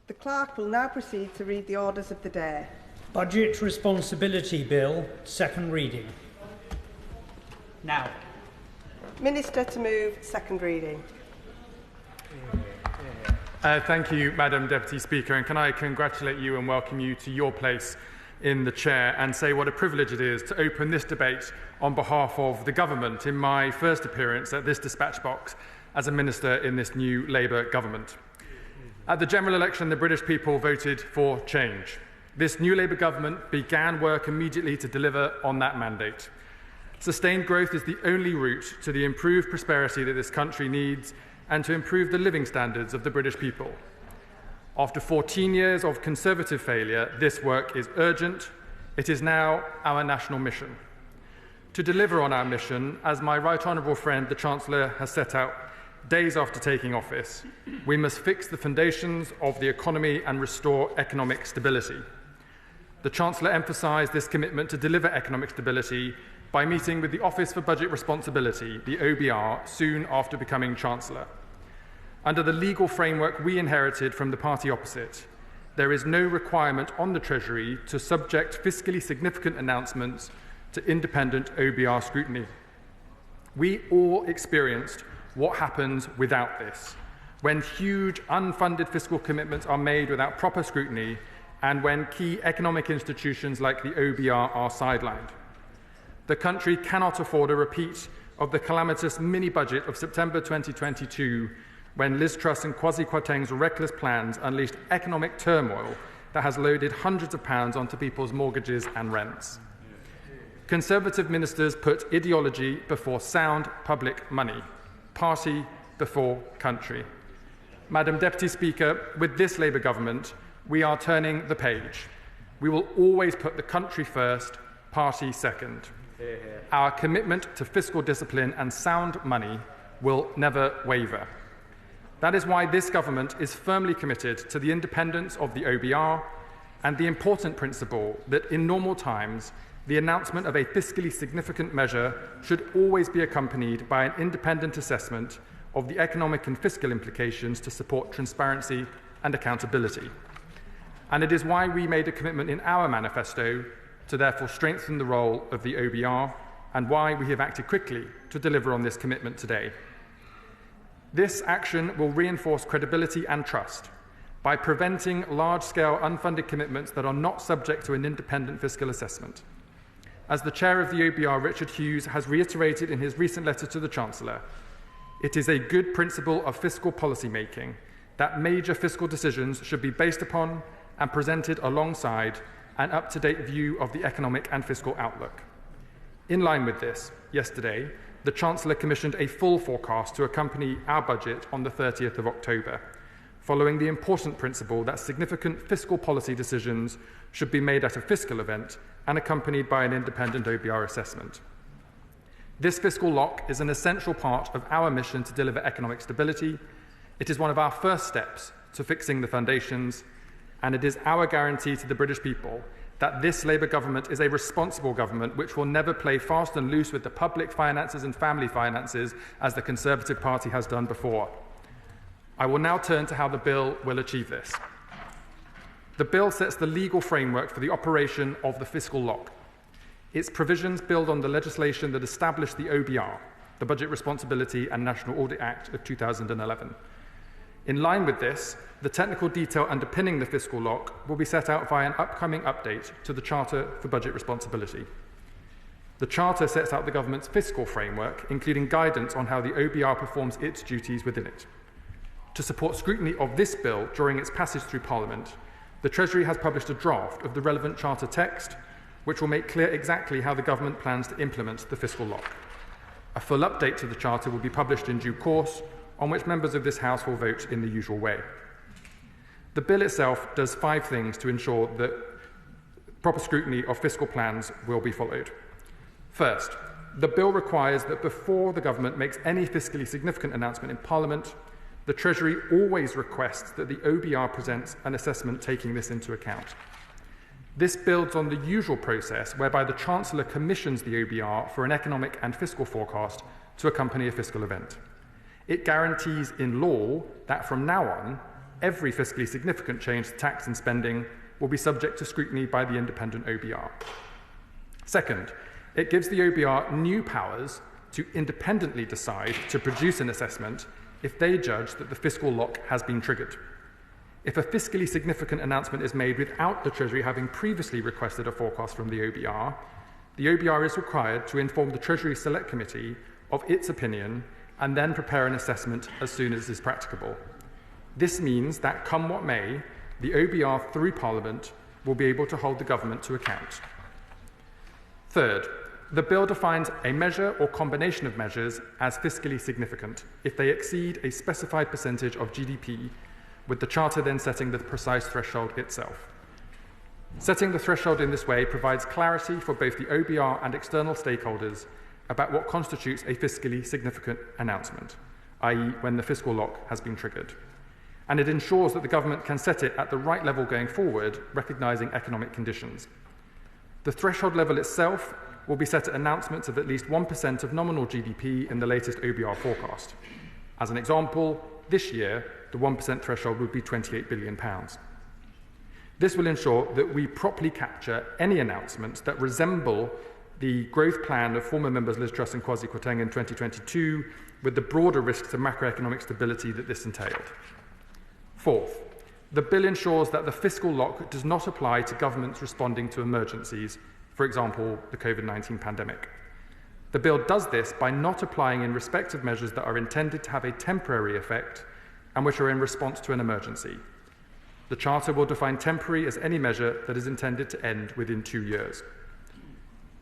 The Clerk will now proceed to read the orders of the day. Budget Responsibility Bill, second reading. Now. Minister to move second reading. Thank you, Madam Deputy Speaker, and can I congratulate you and welcome you to your place in the chair and say what a privilege it is to open this debate on behalf of the government in my first appearance at this dispatch box as a minister in this new Labour government. At the general election, the British people voted for change. This new Labour government began work immediately to deliver on that mandate. Sustained growth is the only route to the improved prosperity that this country needs and to improve the living standards of the British people. After 14 years of Conservative failure, this work is urgent. It is now our national mission. To deliver on our mission, as my right honourable friend, the Chancellor, has set out days after taking office, we must fix the foundations of the economy and restore economic stability. The Chancellor emphasised this commitment to deliver economic stability by meeting with the Office for Budget Responsibility, the OBR, soon after becoming Chancellor. Under the legal framework we inherited from the party opposite, there is no requirement on the Treasury to subject fiscally significant announcements to independent OBR scrutiny. We all experienced what happens without this, when huge unfunded fiscal commitments are made without proper scrutiny and when key economic institutions like the OBR are sidelined. The country cannot afford a repeat of the calamitous mini-budget of September 2022, when Liz Truss and Kwasi Kwarteng's reckless plans unleashed economic turmoil that has loaded hundreds of pounds onto people's mortgages and rents. Conservative ministers put ideology before sound public money, party before country. Madam Deputy Speaker, with this Labour government, we are turning the page. We will always put the country first, party second. Our commitment to fiscal discipline and sound money will never waver. That is why this government is firmly committed to the independence of the OBR and the important principle that in normal times, the announcement of a fiscally significant measure should always be accompanied by an independent assessment of the economic and fiscal implications to support transparency and accountability. And it is why we made a commitment in our manifesto to therefore strengthen the role of the OBR and why we have acted quickly to deliver on this commitment today. This action will reinforce credibility and trust by preventing large-scale unfunded commitments that are not subject to an independent fiscal assessment. As the Chair of the OBR, Richard Hughes, has reiterated in his recent letter to the Chancellor, it is a good principle of fiscal policy making that major fiscal decisions should be based upon and presented alongside an up-to-date view of the economic and fiscal outlook. In line with this, yesterday, the Chancellor commissioned a full forecast to accompany our budget on the 30th of October, following the important principle that significant fiscal policy decisions should be made at a fiscal event and accompanied by an independent OBR assessment. This fiscal lock is an essential part of our mission to deliver economic stability. It is one of our first steps to fixing the foundations, and it is our guarantee to the British people that this Labour government is a responsible government which will never play fast and loose with the public finances and family finances as the Conservative Party has done before. I will now turn to how the bill will achieve this. The bill sets the legal framework for the operation of the fiscal lock. Its provisions build on the legislation that established the OBR, the Budget Responsibility and National Audit Act of 2011. In line with this, the technical detail underpinning the fiscal lock will be set out via an upcoming update to the Charter for Budget Responsibility. The Charter sets out the government's fiscal framework, including guidance on how the OBR performs its duties within it. To support scrutiny of this bill during its passage through Parliament, the Treasury has published a draft of the relevant Charter text, which will make clear exactly how the government plans to implement the fiscal lock. A full update to the Charter will be published in due course, on which members of this House will vote in the usual way. The bill itself does 5 things to ensure that proper scrutiny of fiscal plans will be followed. First, the bill requires that before the government makes any fiscally significant announcement in Parliament, the Treasury always requests that the OBR presents an assessment taking this into account. This builds on the usual process whereby the Chancellor commissions the OBR for an economic and fiscal forecast to accompany a fiscal event. It guarantees in law that from now on, every fiscally significant change to tax and spending will be subject to scrutiny by the independent OBR. Second, it gives the OBR new powers to independently decide to produce an assessment if they judge that the fiscal lock has been triggered. If a fiscally significant announcement is made without the Treasury having previously requested a forecast from the OBR is required to inform the Treasury Select Committee of its opinion and then prepare an assessment as soon as is practicable. This means that, come what may, the OBR, through Parliament, will be able to hold the government to account. Third, the bill defines a measure or combination of measures as fiscally significant if they exceed a specified percentage of GDP, with the Charter then setting the precise threshold itself. Setting the threshold in this way provides clarity for both the OBR and external stakeholders about what constitutes a fiscally significant announcement, i.e. when the fiscal lock has been triggered. And it ensures that the government can set it at the right level going forward, recognising economic conditions. The threshold level itself will be set at announcements of at least 1% of nominal GDP in the latest OBR forecast. As an example, this year, the 1% threshold would be £28 billion. This will ensure that we properly capture any announcements that resemble the growth plan of former members Liz Truss and Kwasi Kwarteng in 2022, with the broader risks of macroeconomic stability that this entailed. Fourth, the bill ensures that the fiscal lock does not apply to governments responding to emergencies, for example, the COVID-19 pandemic. The bill does this by not applying in respect of measures that are intended to have a temporary effect and which are in response to an emergency. The Charter will define temporary as any measure that is intended to end within 2 years.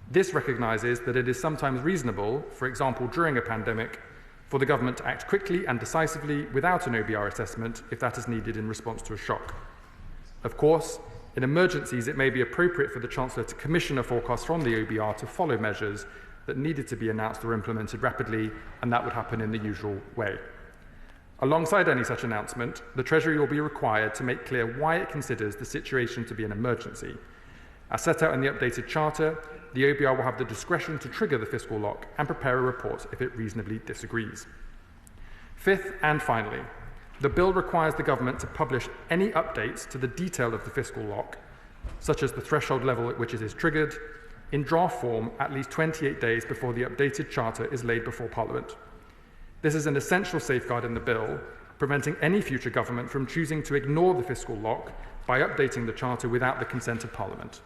This recognises that it is sometimes reasonable, for example during a pandemic, for the government to act quickly and decisively without an OBR assessment if that is needed in response to a shock. Of course, in emergencies it may be appropriate for the Chancellor to commission a forecast from the OBR to follow measures that needed to be announced or implemented rapidly, and that would happen in the usual way. Alongside any such announcement, the Treasury will be required to make clear why it considers the situation to be an emergency. As set out in the updated Charter, the OBR will have the discretion to trigger the fiscal lock and prepare a report if it reasonably disagrees. Fifth and finally, the bill requires the government to publish any updates to the detail of the fiscal lock, such as the threshold level at which it is triggered, in draft form at least 28 days before the updated Charter is laid before Parliament. This is an essential safeguard in the bill, preventing any future government from choosing to ignore the fiscal lock by updating the Charter without the consent of Parliament.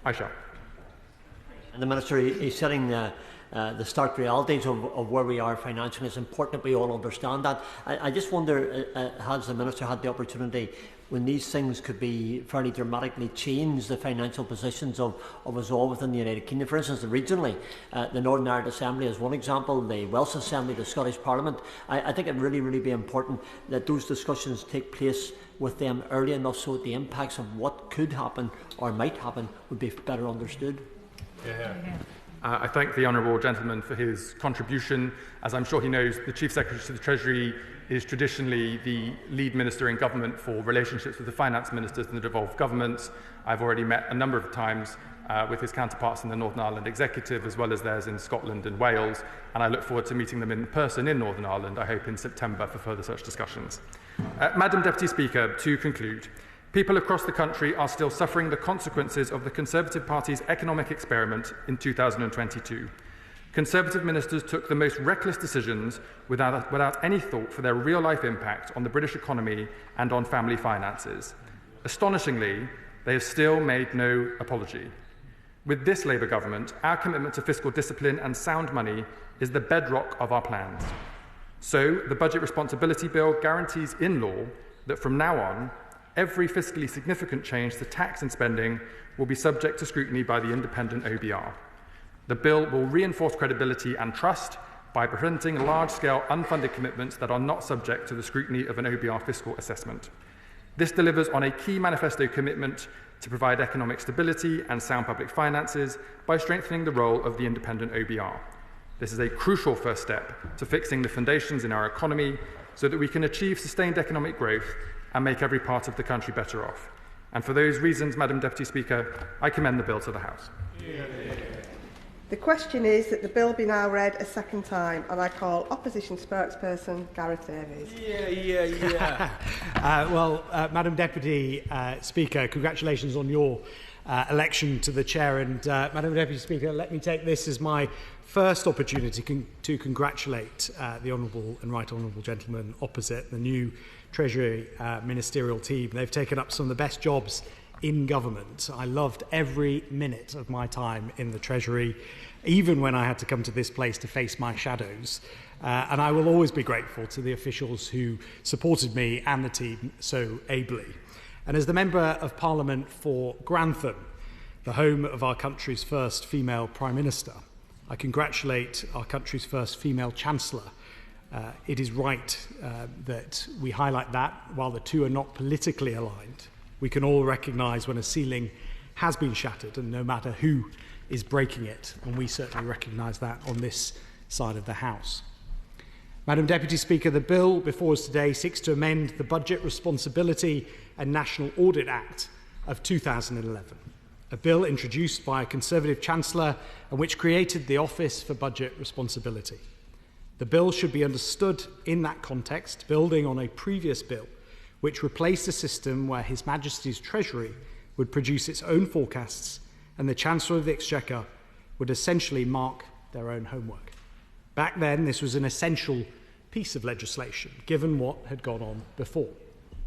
I shall. And the Minister is setting the stark realities of where we are financially. It's important that we all understand that. I just wonder, has the Minister had the opportunity when these things could be fairly dramatically change the financial positions of us all within the United Kingdom? For instance, regionally, the Northern Ireland Assembly is one example, the Welsh Assembly, the Scottish Parliament. I think it would really be important that those discussions take place with them early enough so that the impacts of what could happen or might happen would be better understood. I thank the honourable gentleman for his contribution. As I'm sure he knows, the Chief Secretary to the Treasury is traditionally the lead minister in government for relationships with the finance ministers in the devolved governments. I've already met a number of times with his counterparts in the Northern Ireland Executive, as well as theirs in Scotland and Wales, and I look forward to meeting them in person in Northern Ireland, I hope in September, for further such discussions. Madam Deputy Speaker, to conclude, people across the country are still suffering the consequences of the Conservative Party's economic experiment in 2022. Conservative ministers took the most reckless decisions without any thought for their real-life impact on the British economy and on family finances. Astonishingly, they have still made no apology. With this Labour government, our commitment to fiscal discipline and sound money is the bedrock of our plans. So, the Budget Responsibility Bill guarantees in law that from now on, every fiscally significant change to tax and spending will be subject to scrutiny by the independent OBR. The bill will reinforce credibility and trust by preventing large-scale unfunded commitments that are not subject to the scrutiny of an OBR fiscal assessment. This delivers on a key manifesto commitment to provide economic stability and sound public finances by strengthening the role of the independent OBR. This is a crucial first step to fixing the foundations in our economy so that we can achieve sustained economic growth and make every part of the country better off. And for those reasons, Madam Deputy Speaker, I commend the bill to the House. The question is that the bill be now read a second time, and I call Opposition Spokesperson Gareth Davies. Madam Deputy Speaker, congratulations on your election to the chair. And Madam Deputy Speaker, let me take this as my first opportunity to congratulate the Honourable and Right Honourable gentleman opposite, the new Treasury ministerial team. They've taken up some of the best jobs in government. I loved every minute of my time in the Treasury, even when I had to come to this place to face my shadows. And I will always be grateful to the officials who supported me and the team so ably. And as the Member of Parliament for Grantham, the home of our country's first female Prime Minister, I congratulate our country's first female Chancellor. It is right that we highlight that. While the two are not politically aligned, we can all recognise when a ceiling has been shattered, and no matter who is breaking it, and we certainly recognise that on this side of the House. Madam Deputy Speaker, the bill before us today seeks to amend the Budget Responsibility and National Audit Act of 2011, a bill introduced by a Conservative Chancellor and which created the Office for Budget Responsibility. The bill should be understood in that context, building on a previous bill which replaced a system where His Majesty's Treasury would produce its own forecasts and the Chancellor of the Exchequer would essentially mark their own homework. Back then, this was an essential piece of legislation, given what had gone on before.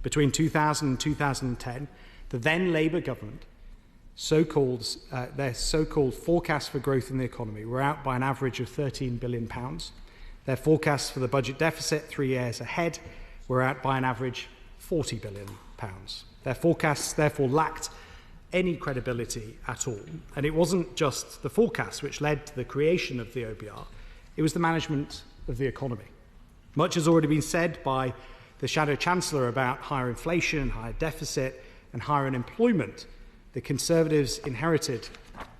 Between 2000 and 2010, the then Labour government, their so-called forecasts for growth in the economy were out by an average of £13 billion. Their forecasts for the budget deficit 3 years ahead were out by an average £40 billion. Their forecasts therefore lacked any credibility at all. And it wasn't just the forecasts which led to the creation of the OBR, it was the management of the economy. Much has already been said by the Shadow Chancellor about higher inflation, higher deficit and higher unemployment the Conservatives inherited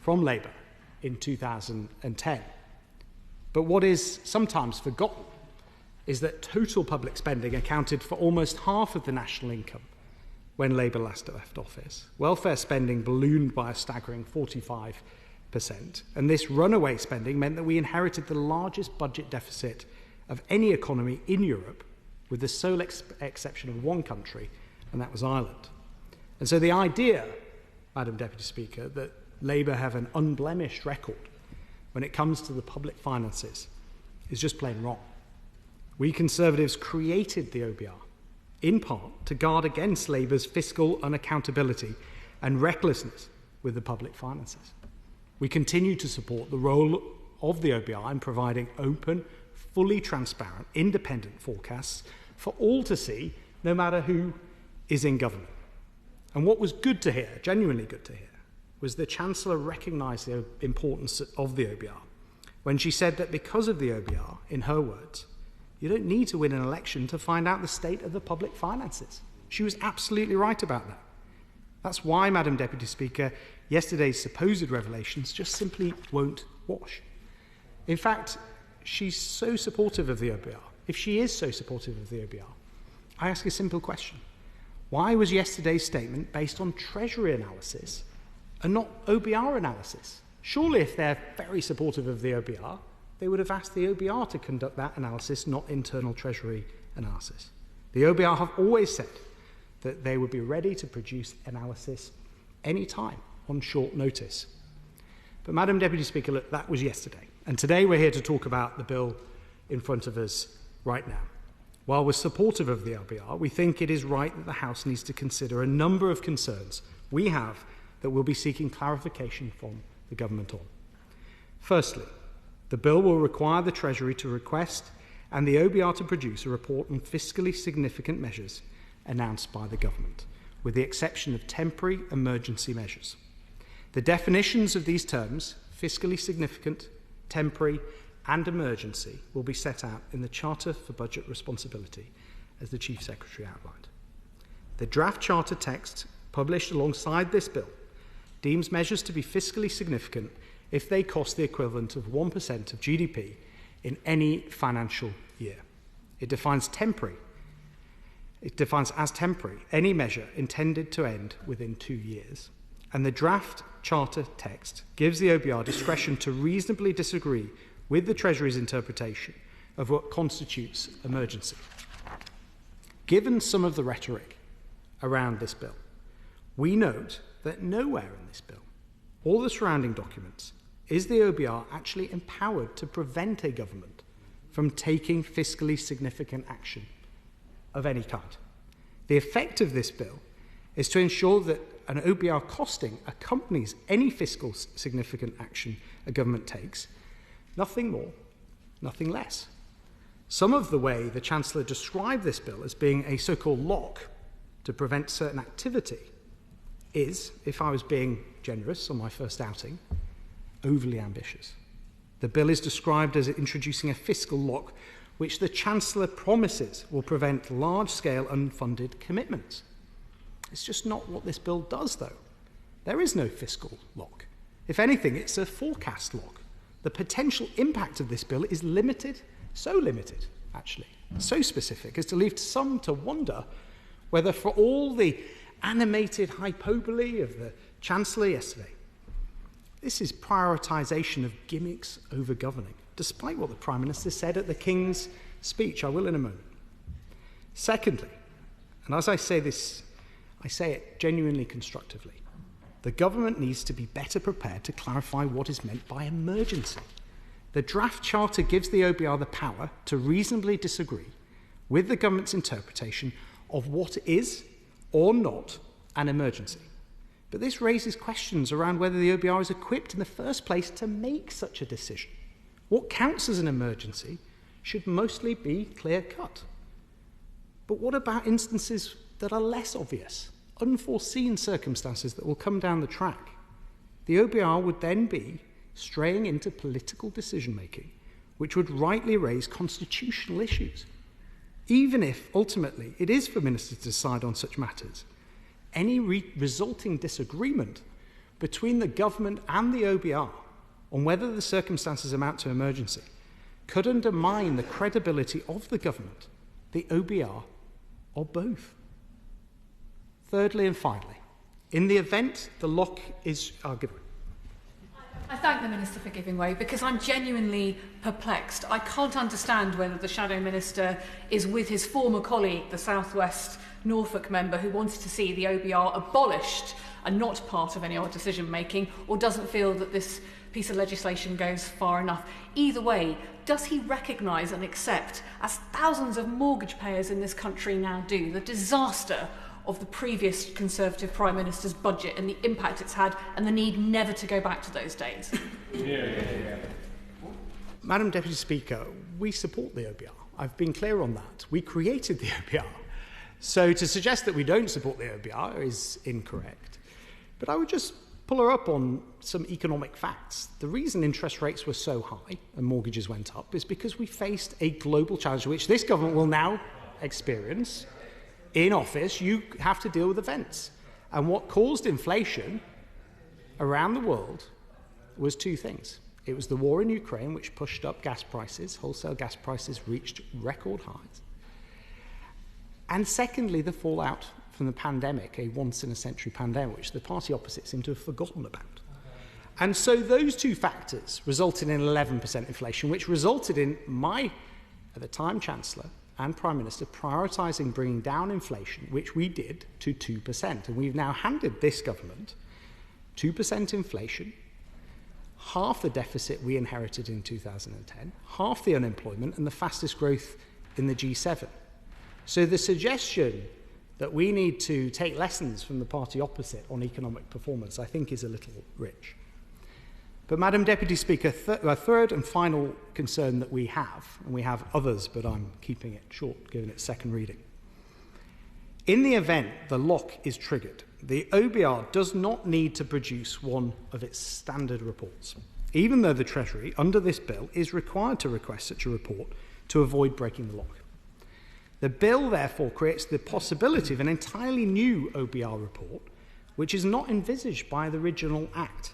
from Labour in 2010. But what is sometimes forgotten is that total public spending accounted for almost half of the national income when Labour last left office. Welfare spending ballooned by a staggering 45%, and this runaway spending meant that we inherited the largest budget deficit of any economy in Europe, with the sole exception of one country, and that was Ireland. And so the idea, Madam Deputy Speaker, that Labour have an unblemished record when it comes to the public finances is just plain wrong. We Conservatives created the OBR, in part to guard against Labour's fiscal unaccountability and recklessness with the public finances. We continue to support the role of the OBR in providing open, fully transparent, independent forecasts for all to see, no matter who is in government. And what was good to hear, genuinely good to hear, was the Chancellor recognised the importance of the OBR when she said that because of the OBR, in her words, you don't need to win an election to find out the state of the public finances. She was absolutely right about that. That's why, Madam Deputy Speaker, yesterday's supposed revelations just simply won't wash. In fact, she's so supportive of the OBR. If she is so supportive of the OBR, I ask a simple question. Why was yesterday's statement based on Treasury analysis and not OBR analysis? Surely if they're very supportive of the OBR, they would have asked the OBR to conduct that analysis, not internal Treasury analysis. The OBR have always said that they would be ready to produce analysis any time on short notice. But Madam Deputy Speaker, look, that was yesterday. And today we're here to talk about the bill in front of us right now. While we're supportive of the OBR, we think it is right that the House needs to consider a number of concerns we have that we'll be seeking clarification from the government on. Firstly, the bill will require the Treasury to request and the OBR to produce a report on fiscally significant measures announced by the government, with the exception of temporary emergency measures. The definitions of these terms, fiscally significant, temporary and emergency, will be set out in the Charter for Budget Responsibility, as the Chief Secretary outlined. The draft Charter text, published alongside this bill, deems measures to be fiscally significant if they cost the equivalent of 1% of GDP in any financial year. It defines as temporary any measure intended to end within 2 years. and the draft charter text gives the OBR discretion to reasonably disagree with the Treasury's interpretation of what constitutes emergency. Given some of the rhetoric around this bill, we note that nowhere in this bill, or the surrounding documents, is the OBR actually empowered to prevent a government from taking fiscally significant action of any kind. The effect of this bill is to ensure that an OBR costing accompanies any fiscal significant action a government takes, nothing more, nothing less. Some of the way the Chancellor described this bill as being a so-called lock to prevent certain activity is, if I was being generous on my first outing, overly ambitious. The bill is described as introducing a fiscal lock which the Chancellor promises will prevent large-scale unfunded commitments. It's just not what this bill does, though. There is no fiscal lock. If anything, it's a forecast lock. The potential impact of this bill is limited, so limited, actually, so specific as to leave some to wonder whether, for all the animated hyperbole of the Chancellor yesterday, this is prioritisation of gimmicks over governing, despite what the Prime Minister said at the King's speech. I will in a moment. Secondly, and as I say this, I say it genuinely constructively, the government needs to be better prepared to clarify what is meant by emergency. The draft charter gives the OBR the power to reasonably disagree with the government's interpretation of what is or not an emergency. But this raises questions around whether the OBR is equipped in the first place to make such a decision. What counts as an emergency should mostly be clear-cut. But what about instances that are less obvious, unforeseen circumstances that will come down the track? The OBR would then be straying into political decision-making, which would rightly raise constitutional issues. Even if, ultimately, it is for ministers to decide on such matters, any resulting disagreement between the government and the OBR on whether the circumstances amount to emergency could undermine the credibility of the government, the OBR, or both. Thirdly and finally, in the event the lock is... I thank the Minister for giving way because I'm genuinely perplexed. I can't understand whether the Shadow Minister is with his former colleague, the South West Norfolk member, who wanted to see the OBR abolished and not part of any other decision-making, or doesn't feel that this piece of legislation goes far enough. Either way, does he recognise and accept, as thousands of mortgage payers in this country now do, the disaster of the previous Conservative Prime Minister's budget and the impact it's had and the need never to go back to those days? Madam Deputy Speaker, we support the OBR. I've been clear on that. We created the OBR. So to suggest that we don't support the OBR is incorrect. But I would just pull her up on some economic facts. The reason interest rates were so high and mortgages went up is because we faced a global challenge which this government will now experience. In office, you have to deal with events. And what caused inflation around the world was two things. It was the war in Ukraine, which pushed up gas prices. Wholesale gas prices reached record highs. And secondly, the fallout from the pandemic, a once-in-a-century pandemic, which the party opposite seem to have forgotten about. And so those two factors resulted in 11% inflation, which resulted in my, at the time, Chancellor and Prime Minister prioritising bringing down inflation, which we did, to 2%. And we've now handed this government 2% inflation, half the deficit we inherited in 2010, half the unemployment, and the fastest growth in the G7. So the suggestion that we need to take lessons from the party opposite on economic performance, I think, is a little rich. But, Madam Deputy Speaker, a third and final concern that we have, and we have others, but I'm keeping it short given its second reading. In the event the lock is triggered, the OBR does not need to produce one of its standard reports, even though the Treasury, under this bill, is required to request such a report to avoid breaking the lock. The bill, therefore, creates the possibility of an entirely new OBR report, which is not envisaged by the original Act.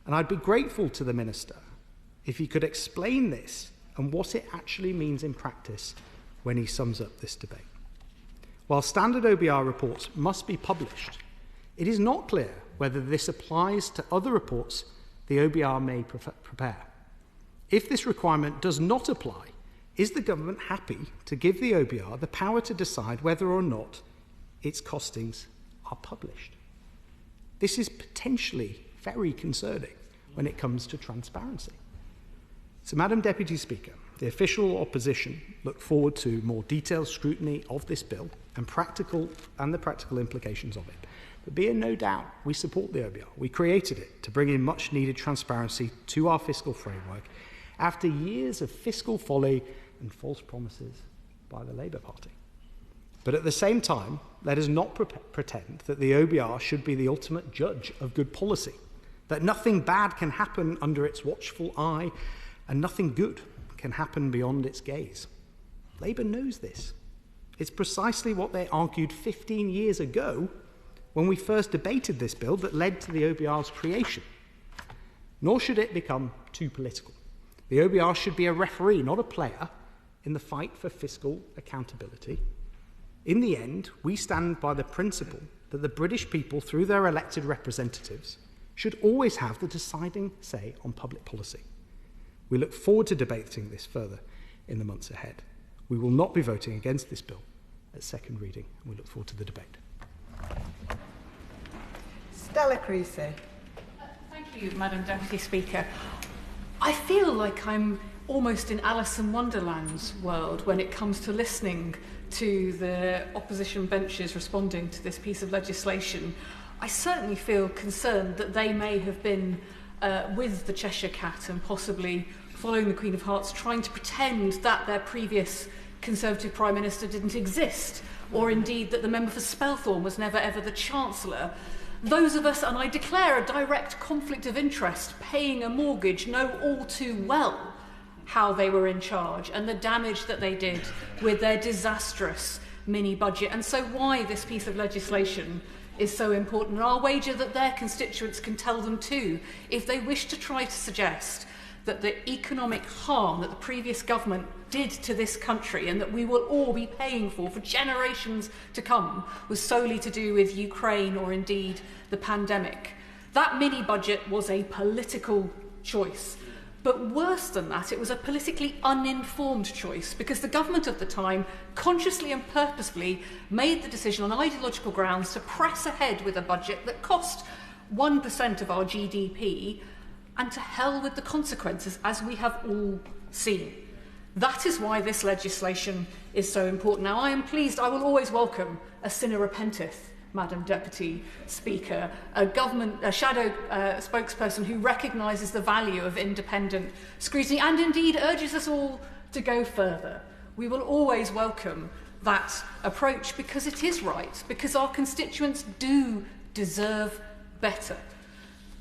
And I'd be grateful to the Minister if he could explain this and what it actually means in practice when he sums up this debate. While standard OBR reports must be published, it is not clear whether this applies to other reports the OBR may prepare. If this requirement does not apply, is the government happy to give the OBR the power to decide whether or not its costings are published? This is potentially very concerning when it comes to transparency. So, Madam Deputy Speaker, the official opposition look forward to more detailed scrutiny of this bill and the practical implications of it. But be in no doubt, we support the OBR. We created it to bring in much needed transparency to our fiscal framework after years of fiscal folly and false promises by the Labour Party. But at the same time, let us not pretend that the OBR should be the ultimate judge of good policy, that nothing bad can happen under its watchful eye and nothing good can happen beyond its gaze. Labour knows this. It's precisely what they argued 15 years ago when we first debated this bill that led to the OBR's creation. Nor should it become too political. The OBR should be a referee, not a player, in the fight for fiscal accountability. In the end, we stand by the principle that the British people, through their elected representatives, should always have the deciding say on public policy. We look forward to debating this further in the months ahead. We will not be voting against this bill at second reading, and we look forward to the debate. Stella Creasy. Thank you, Madam Deputy Speaker. I feel like I'm almost in Alice in Wonderland's world when it comes to listening to the opposition benches responding to this piece of legislation. I certainly feel concerned that they may have been with the Cheshire Cat and possibly following the Queen of Hearts, trying to pretend that their previous Conservative Prime Minister didn't exist, or indeed that the member for Spelthorne was never ever the Chancellor. Those of us, and I declare a direct conflict of interest, paying a mortgage, know all too well how they were in charge and the damage that they did with their disastrous mini-budget, and so why this piece of legislation is so important. And I'll wager that their constituents can tell them too, if they wish to try to suggest that the economic harm that the previous government did to this country and that we will all be paying for generations to come was solely to do with Ukraine or indeed the pandemic. That mini-budget was a political choice. But worse than that, it was a politically uninformed choice, because the government of the time consciously and purposefully made the decision on ideological grounds to press ahead with a budget that cost 1% of our GDP, and to hell with the consequences, as we have all seen. That is why this legislation is so important. Now, I am pleased, I will always welcome a sinner repenteth, Madam Deputy Speaker, a shadow spokesperson who recognises the value of independent scrutiny and indeed urges us all to go further. We will always welcome that approach because it is right, because our constituents do deserve better,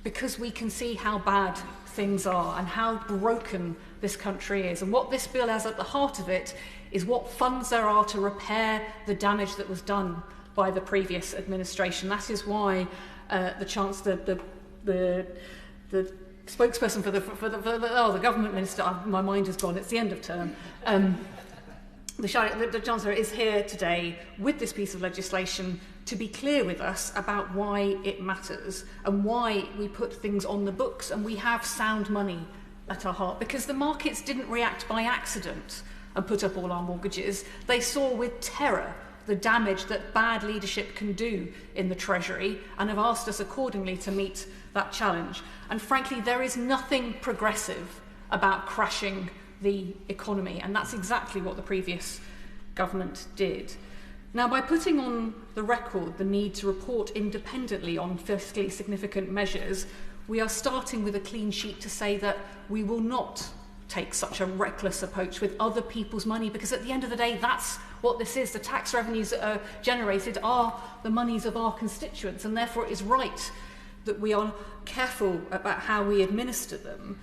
because we can see how bad things are and how broken this country is. And what this bill has at the heart of it is what funds there are to repair the damage that was done by the previous administration. That is why the spokesperson for the government minister, my mind has gone, it's the end of term, the Chancellor is here today with this piece of legislation to be clear with us about why it matters and why we put things on the books and we have sound money at our heart, because the markets didn't react by accident and put up all our mortgages. They saw with terror the damage that bad leadership can do in the Treasury and have asked us accordingly to meet that challenge. And frankly, there is nothing progressive about crashing the economy, and that's exactly what the previous government did. Now, by putting on the record the need to report independently on fiscally significant measures, we are starting with a clean sheet to say that we will not take such a reckless approach with other people's money, because at the end of the day, that's what this is. The tax revenues that are generated are the monies of our constituents, and therefore it is right that we are careful about how we administer them.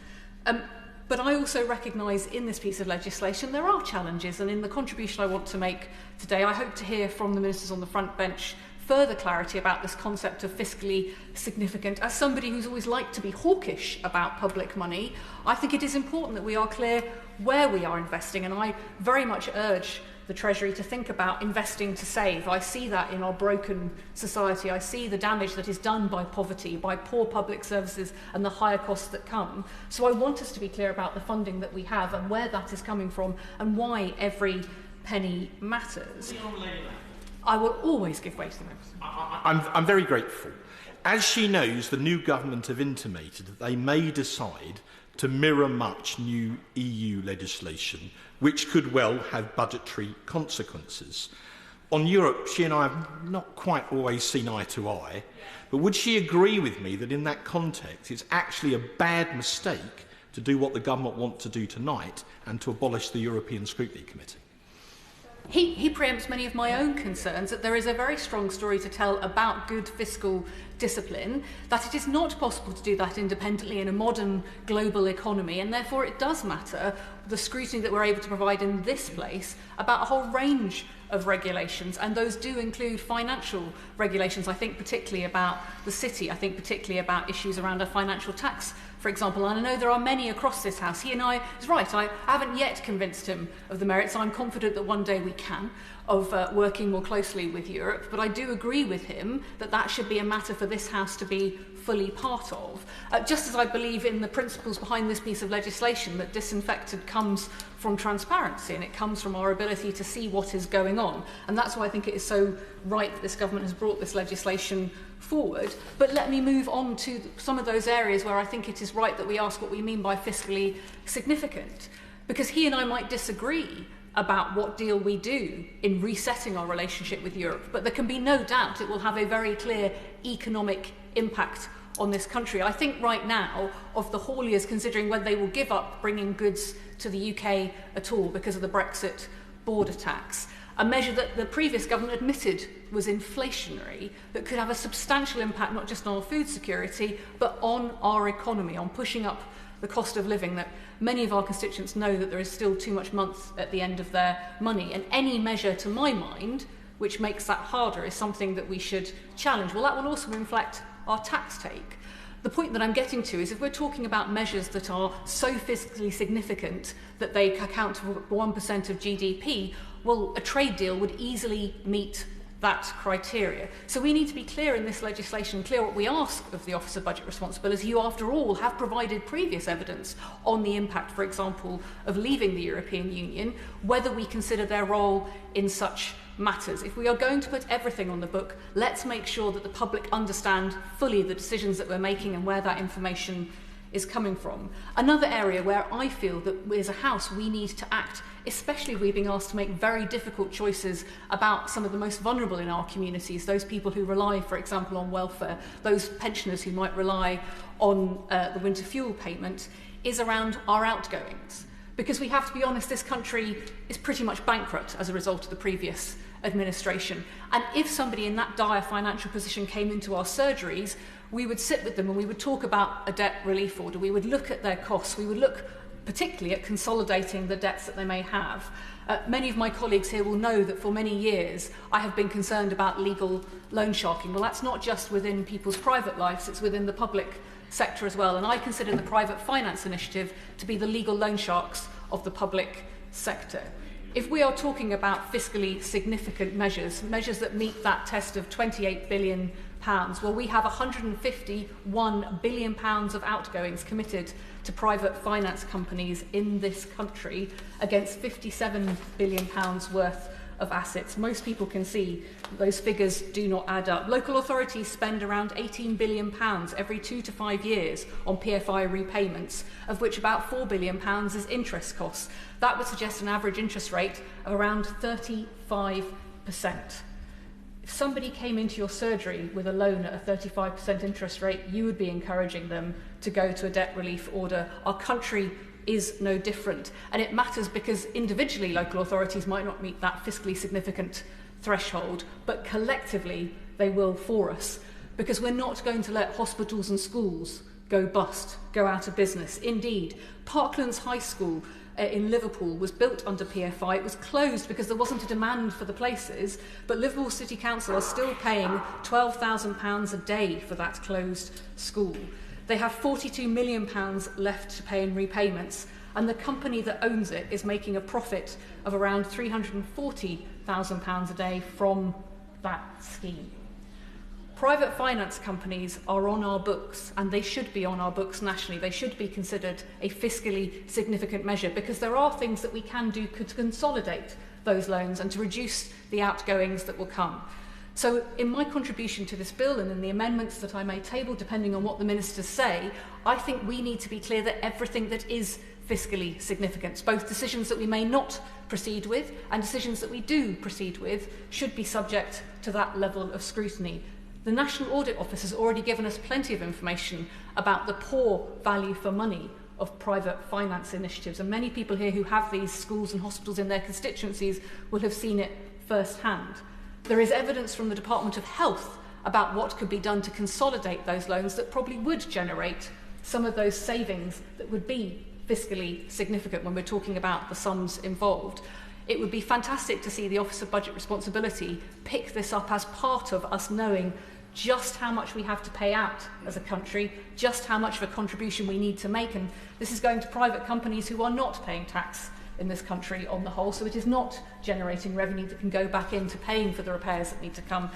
But I also recognise in this piece of legislation there are challenges, and in the contribution I want to make today, I hope to hear from the ministers on the front bench further clarity about this concept of fiscally significant. As somebody who's always liked to be hawkish about public money, I think it is important that we are clear where we are investing, and I very much urge the Treasury to think about investing to save. I see that in our broken society. I see the damage that is done by poverty, by poor public services and the higher costs that come. So I want us to be clear about the funding that we have and where that is coming from and why every penny matters. I will always give way to the members. I'm very grateful. As she knows, the new government have intimated that they may decide to mirror much new EU legislation, which could well have budgetary consequences. On Europe, she and I have not quite always seen eye to eye, but would she agree with me that in that context it's actually a bad mistake to do what the government want to do tonight and to abolish the European Scrutiny Committee? He preempts many of my own concerns that there is a very strong story to tell about good fiscal discipline, that it is not possible to do that independently in a modern global economy, and therefore it does matter the scrutiny that we're able to provide in this place about a whole range of regulations, and those do include financial regulations. I think particularly about the city, I think particularly about issues around a financial tax, for example, and I know there are many across this House. He and I is right, I haven't yet convinced him of the merits. I'm confident that one day we can, of working more closely with Europe, but I do agree with him that that should be a matter for this House to be fully part of. Just as I believe in the principles behind this piece of legislation, that disinfected comes from transparency and it comes from our ability to see what is going on. And that's why I think it is so right that this government has brought this legislation forward. But let me move on to some of those areas where I think it is right that we ask what we mean by fiscally significant. Because he and I might disagree about what deal we do in resetting our relationship with Europe, but there can be no doubt it will have a very clear economic impact on this country. I think right now of the hauliers considering whether they will give up bringing goods to the UK at all because of the Brexit border tax, a measure that the previous government admitted was inflationary, that could have a substantial impact not just on our food security but on our economy, on pushing up the cost of living, that many of our constituents know that there is still too much month at the end of their money. And any measure, to my mind, which makes that harder is something that we should challenge. Well, that will also reflect our tax take. The point that I'm getting to is if we're talking about measures that are so fiscally significant that they account for 1% of GDP, well, a trade deal would easily meet that criteria. So we need to be clear in this legislation, clear what we ask of the Office of Budget Responsibility, who after all have provided previous evidence on the impact, for example, of leaving the European Union, whether we consider their role in such matters. If we are going to put everything on the book, let's make sure that the public understand fully the decisions that we're making and where that information is coming from. Another area where I feel that as a House we need to act, especially if we're being asked to make very difficult choices about some of the most vulnerable in our communities, those people who rely, for example, on welfare, those pensioners who might rely on the winter fuel payment, is around our outgoings. Because we have to be honest, this country is pretty much bankrupt as a result of the previous administration. And if somebody in that dire financial position came into our surgeries, we would sit with them and we would talk about a debt relief order. We would look at their costs. We would look particularly at consolidating the debts that they may have. Many of my colleagues here will know that for many years I have been concerned about legal loan sharking. Well, that's not just within people's private lives, it's within the public sector as well. And I consider the Private Finance Initiative to be the legal loan sharks of the public sector. If we are talking about fiscally significant measures, measures that meet that test of £28 billion, well, we have £151 billion of outgoings committed to private finance companies in this country against £57 billion worth of assets. Most people can see those figures do not add up. Local authorities spend around £18 billion every 2 to 5 years on PFI repayments, of which about £4 billion is interest costs. That would suggest an average interest rate of around 35%. If somebody came into your surgery with a loan at a 35% interest rate, you would be encouraging them to go to a debt relief order. Our country is no different. And it matters because individually local authorities might not meet that fiscally significant threshold, but collectively they will for us. Because we're not going to let hospitals and schools go bust, go out of business. Indeed, Parklands High School in Liverpool was built under PFI. It was closed because there wasn't a demand for the places, but Liverpool City Council are still paying £12,000 a day for that closed school. They have £42 million left to pay in repayments, and the company that owns it is making a profit of around £340,000 a day from that scheme. Private finance companies are on our books, and they should be on our books nationally. They should be considered a fiscally significant measure, because there are things that we can do to consolidate those loans and to reduce the outgoings that will come. So in my contribution to this bill and in the amendments that I may table, depending on what the ministers say, I think we need to be clear that everything that is fiscally significant, both decisions that we may not proceed with and decisions that we do proceed with, should be subject to that level of scrutiny. The National Audit Office has already given us plenty of information about the poor value for money of private finance initiatives, and many people here who have these schools and hospitals in their constituencies will have seen it firsthand. There is evidence from the Department of Health about what could be done to consolidate those loans that probably would generate some of those savings that would be fiscally significant when we're talking about the sums involved. It would be fantastic to see the Office of Budget Responsibility pick this up as part of us knowing just how much we have to pay out as a country, just how much of a contribution we need to make. And this is going to private companies who are not paying tax in this country on the whole, so it is not generating revenue that can go back into paying for the repairs that need to come.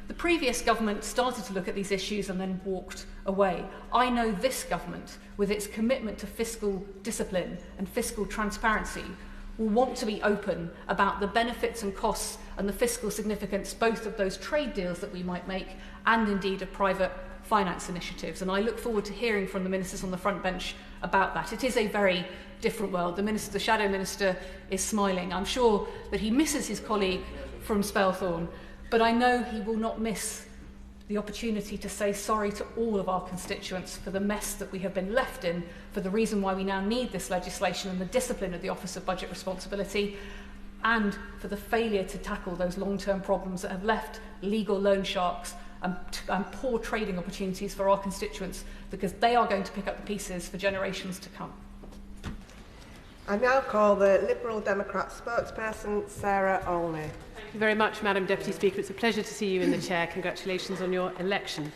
The previous government started to look at these issues and then walked away. I know this government, with its commitment to fiscal discipline and fiscal transparency, will want to be open about the benefits and costs and the fiscal significance both of those trade deals that we might make and indeed of private finance initiatives. And I look forward to hearing from the ministers on the front bench about that. It is a very different world. The Shadow Minister is smiling. I'm sure that he misses his colleague from Spelthorne, but I know he will not miss the opportunity to say sorry to all of our constituents for the mess that we have been left in, for the reason why we now need this legislation and the discipline of the Office of Budget Responsibility, and for the failure to tackle those long-term problems that have left legal loan sharks and poor trading opportunities for our constituents, because they are going to pick up the pieces for generations to come. I now call the Liberal Democrat spokesperson, Sarah Olney. Thank you very much, Madam Deputy Speaker. It's a pleasure to see you in the chair. Congratulations on your election.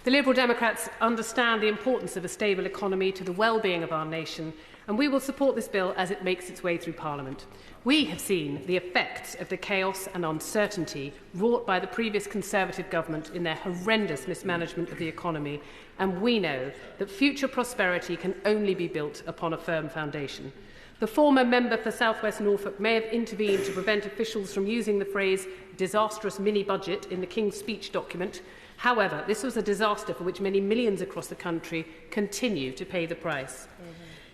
The Liberal Democrats understand the importance of a stable economy to the well-being of our nation, and we will support this bill as it makes its way through Parliament. We have seen the effects of the chaos and uncertainty wrought by the previous Conservative government in their horrendous mismanagement of the economy, and we know that future prosperity can only be built upon a firm foundation. The former member for South West Norfolk may have intervened to prevent officials from using the phrase disastrous mini-budget in the King's Speech document. However, this was a disaster for which many millions across the country continue to pay the price.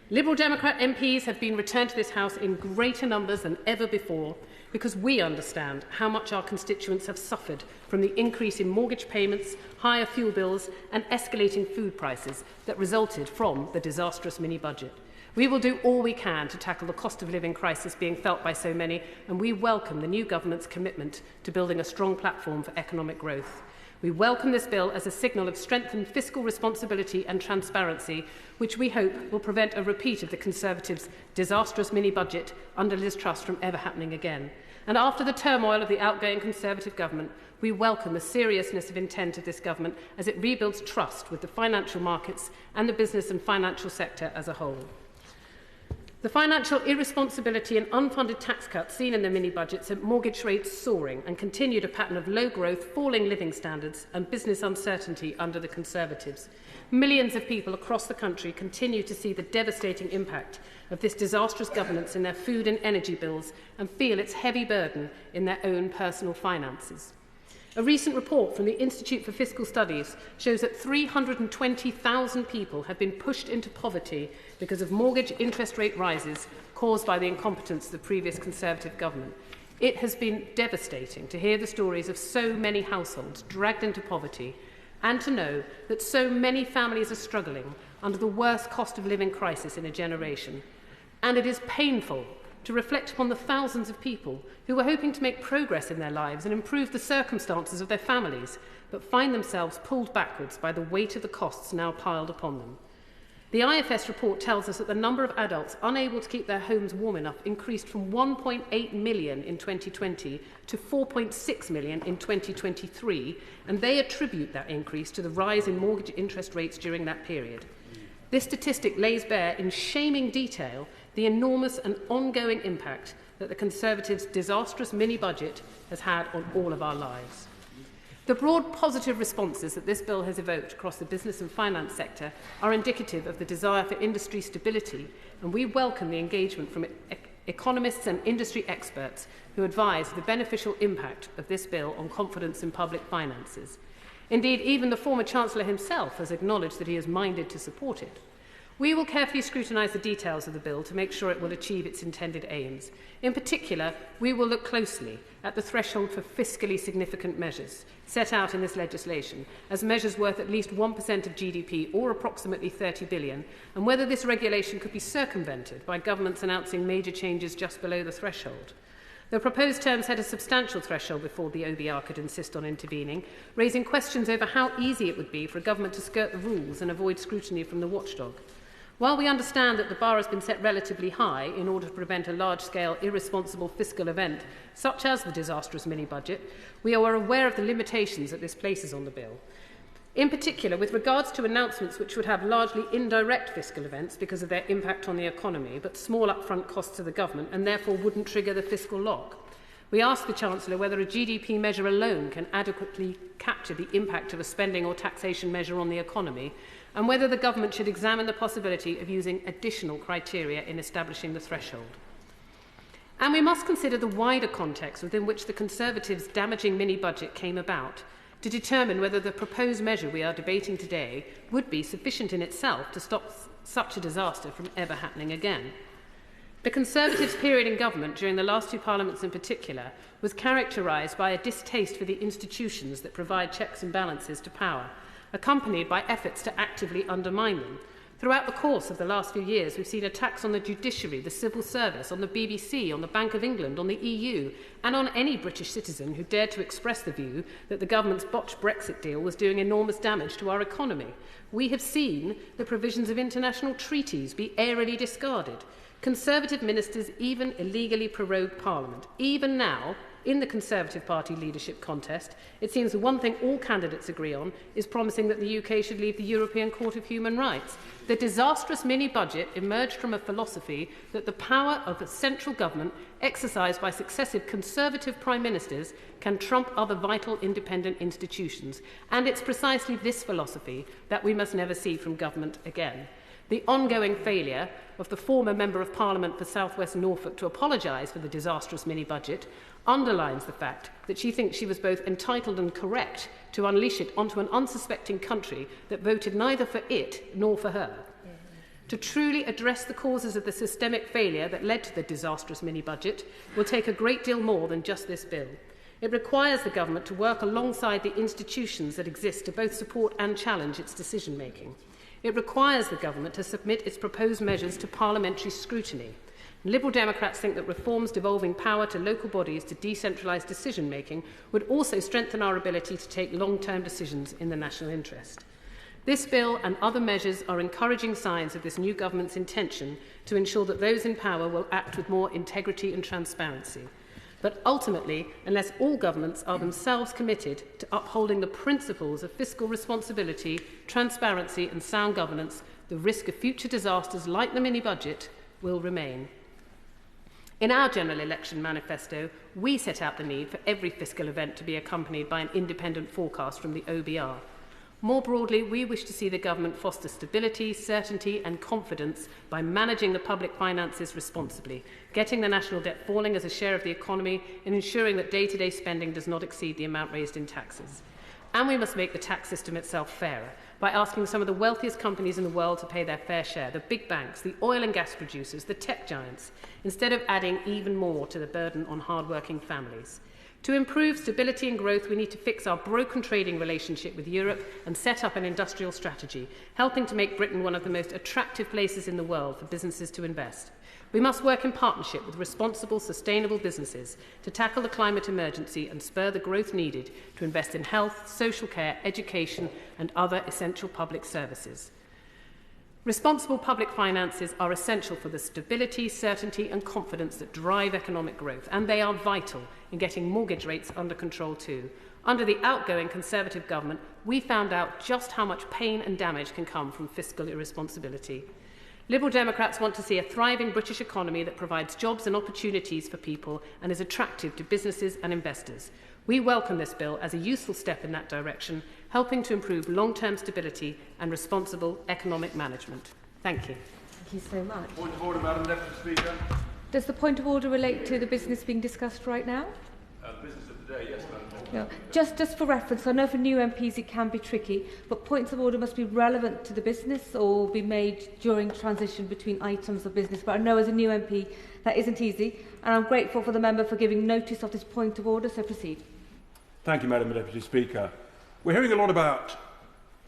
Liberal Democrat MPs have been returned to this House in greater numbers than ever before because we understand how much our constituents have suffered from the increase in mortgage payments, higher fuel bills and escalating food prices that resulted from the disastrous mini-budget. We will do all we can to tackle the cost of living crisis being felt by so many, and we welcome the new government's commitment to building a strong platform for economic growth. We welcome this bill as a signal of strengthened fiscal responsibility and transparency, which we hope will prevent a repeat of the Conservatives' disastrous mini-budget under Liz Truss from ever happening again. And after the turmoil of the outgoing Conservative government, we welcome the seriousness of intent of this government as it rebuilds trust with the financial markets and the business and financial sector as a whole. The financial irresponsibility and unfunded tax cuts seen in the mini-budget sent mortgage rates soaring and continued a pattern of low growth, falling living standards and business uncertainty under the Conservatives. Millions of people across the country continue to see the devastating impact of this disastrous governance in their food and energy bills and feel its heavy burden in their own personal finances. A recent report from the Institute for Fiscal Studies shows that 320,000 people have been pushed into poverty because of mortgage interest rate rises caused by the incompetence of the previous Conservative government. It has been devastating to hear the stories of so many households dragged into poverty and to know that so many families are struggling under the worst cost of living crisis in a generation. And it is painful to reflect upon the thousands of people who were hoping to make progress in their lives and improve the circumstances of their families, but find themselves pulled backwards by the weight of the costs now piled upon them. The IFS report tells us that the number of adults unable to keep their homes warm enough increased from 1.8 million in 2020 to 4.6 million in 2023, and they attribute that increase to the rise in mortgage interest rates during that period. This statistic lays bare in shaming detail the enormous and ongoing impact that the Conservatives' disastrous mini-budget has had on all of our lives. The broad positive responses that this bill has evoked across the business and finance sector are indicative of the desire for industry stability, and we welcome the engagement from economists and industry experts who advise the beneficial impact of this bill on confidence in public finances. Indeed, even the former Chancellor himself has acknowledged that he is minded to support it. We will carefully scrutinise the details of the bill to make sure it will achieve its intended aims. In particular, we will look closely at the threshold for fiscally significant measures set out in this legislation as measures worth at least 1% of GDP or approximately 30 billion, and whether this regulation could be circumvented by governments announcing major changes just below the threshold. The proposed terms had a substantial threshold before the OBR could insist on intervening, raising questions over how easy it would be for a government to skirt the rules and avoid scrutiny from the watchdog. While we understand that the bar has been set relatively high in order to prevent a large-scale, irresponsible fiscal event, such as the disastrous mini-budget, we are aware of the limitations that this places on the bill. In particular, with regards to announcements which would have largely indirect fiscal events because of their impact on the economy, but small upfront costs to the government and therefore wouldn't trigger the fiscal lock. We ask the Chancellor whether a GDP measure alone can adequately capture the impact of a spending or taxation measure on the economy, and whether the government should examine the possibility of using additional criteria in establishing the threshold. And we must consider the wider context within which the Conservatives' damaging mini-budget came about to determine whether the proposed measure we are debating today would be sufficient in itself to stop such a disaster from ever happening again. The Conservatives' period in government, during the last two parliaments in particular, was characterised by a distaste for the institutions that provide checks and balances to power, accompanied by efforts to actively undermine them. Throughout the course of the last few years, we've seen attacks on the judiciary, the civil service, on the BBC, on the Bank of England, on the EU, and on any British citizen who dared to express the view that the government's botched Brexit deal was doing enormous damage to our economy. We have seen the provisions of international treaties be airily discarded. Conservative ministers even illegally prorogued Parliament. Even now, in the Conservative Party leadership contest, it seems the one thing all candidates agree on is promising that the UK should leave the European Court of Human Rights. The disastrous mini-budget emerged from a philosophy that the power of a central government exercised by successive Conservative Prime Ministers can trump other vital independent institutions. And it's precisely this philosophy that we must never see from government again. The ongoing failure of the former Member of Parliament for South West Norfolk to apologise for the disastrous mini-budget underlines the fact that she thinks she was both entitled and correct to unleash it onto an unsuspecting country that voted neither for it nor for her. To truly address the causes of the systemic failure that led to the disastrous mini-budget will take a great deal more than just this bill. It requires the government to work alongside the institutions that exist to both support and challenge its decision-making. It requires the government to submit its proposed measures to parliamentary scrutiny. Liberal Democrats think that reforms devolving power to local bodies to decentralised decision-making would also strengthen our ability to take long-term decisions in the national interest. This bill and other measures are encouraging signs of this new government's intention to ensure that those in power will act with more integrity and transparency. But ultimately, unless all governments are themselves committed to upholding the principles of fiscal responsibility, transparency and sound governance, the risk of future disasters like the mini-budget will remain. In our general election manifesto, we set out the need for every fiscal event to be accompanied by an independent forecast from the OBR. More broadly, we wish to see the government foster stability, certainty and confidence by managing the public finances responsibly, getting the national debt falling as a share of the economy and ensuring that day-to-day spending does not exceed the amount raised in taxes. And we must make the tax system itself fairer by asking some of the wealthiest companies in the world to pay their fair share, the big banks, the oil and gas producers, the tech giants, instead of adding even more to the burden on hard-working families. To improve stability and growth, we need to fix our broken trading relationship with Europe and set up an industrial strategy, helping to make Britain one of the most attractive places in the world for businesses to invest. We must work in partnership with responsible, sustainable businesses to tackle the climate emergency and spur the growth needed to invest in health, social care, education and other essential public services. Responsible public finances are essential for the stability, certainty and confidence that drive economic growth, and they are vital in getting mortgage rates under control too. Under the outgoing Conservative government, we found out just how much pain and damage can come from fiscal irresponsibility. Liberal Democrats want to see a thriving British economy that provides jobs and opportunities for people and is attractive to businesses and investors. We welcome this bill as a useful step in that direction, helping to improve long-term stability and responsible economic management. Thank you. Thank you so much. Point of order, Madam Deputy Speaker. Does the point of order relate to the business being discussed right now? Business of the day, yes, Madam Deputy. Yeah. Just for reference, I know for new MPs it can be tricky, but points of order must be relevant to the business or be made during transition between items of business. But I know as a new MP that isn't easy, and I'm grateful for the member for giving notice of this point of order, so proceed. Thank you, Madam Deputy Speaker. We're hearing a lot about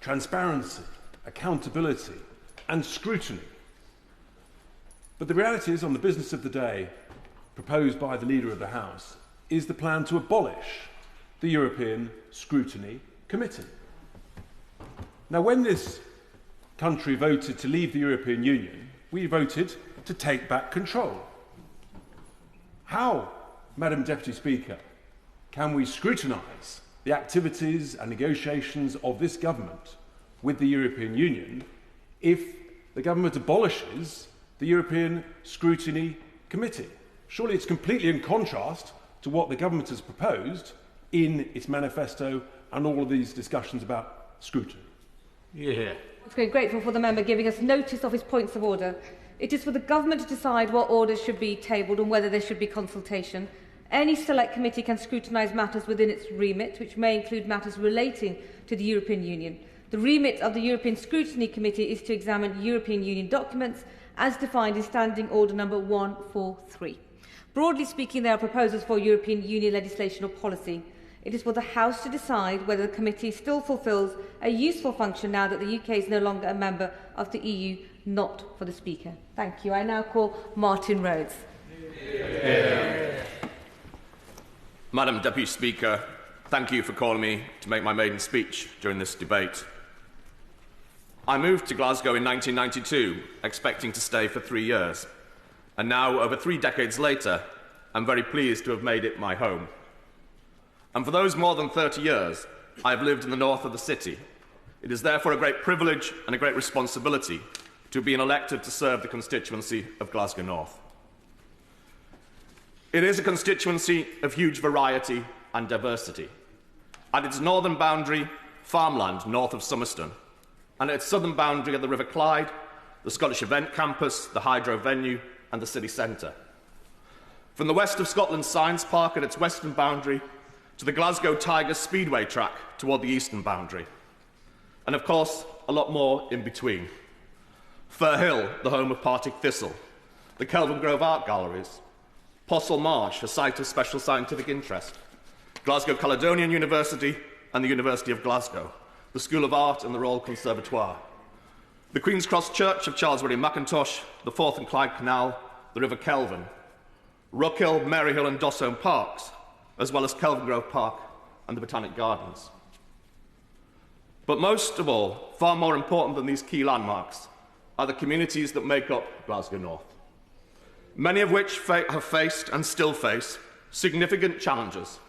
transparency, accountability and scrutiny. But the reality is, on the business of the day proposed by the Leader of the House is the plan to abolish the European Scrutiny Committee. Now, when this country voted to leave the European Union, we voted to take back control. How, Madam Deputy Speaker, can we scrutinise the activities and negotiations of this government with the European Union if the government abolishes the European Scrutiny Committee? Surely it's completely in contrast to what the government has proposed in its manifesto and all of these discussions about scrutiny. Yeah. I'm grateful for the member giving us notice of his points of order. It is for the government to decide what orders should be tabled and whether there should be consultation. Any select committee can scrutinise matters within its remit, which may include matters relating to the European Union. The remit of the European Scrutiny Committee is to examine European Union documents as defined in Standing Order number 143. Broadly speaking, there are proposals for European Union legislation or policy. It is for the House to decide whether the committee still fulfils a useful function now that the UK is no longer a member of the EU, not for the Speaker. Thank you. I now call Martin Rhodes. Madam Deputy Speaker, thank you for calling me to make my maiden speech during this debate. I moved to Glasgow in 1992, expecting to stay for 3 years. And now, over 3 decades later, I'm very pleased to have made it my home. And for those more than 30 years, I have lived in the north of the city. It is therefore a great privilege and a great responsibility to have been elected to serve the constituency of Glasgow North. It is a constituency of huge variety and diversity. At its northern boundary, farmland north of Somerston, and at its southern boundary are the River Clyde, the Scottish Event Campus, the Hydro Venue, and the city centre. From the west of Scotland's Science Park at its western boundary to the Glasgow Tigers Speedway track toward the eastern boundary. And of course, a lot more in between. Firhill, the home of Partick Thistle, the Kelvin Grove Art Galleries, Postle Marsh, a site of special scientific interest, Glasgow Caledonian University and the University of Glasgow, the School of Art and the Royal Conservatoire, the Queen's Cross Church of Charles William Mackintosh, the Forth and Clyde Canal, the River Kelvin, Rockhill, Maryhill and Dossholm Parks, as well as Kelvin Grove Park and the Botanic Gardens. But most of all, far more important than these key landmarks, are the communities that make up Glasgow North, many of which have faced and still face significant challenges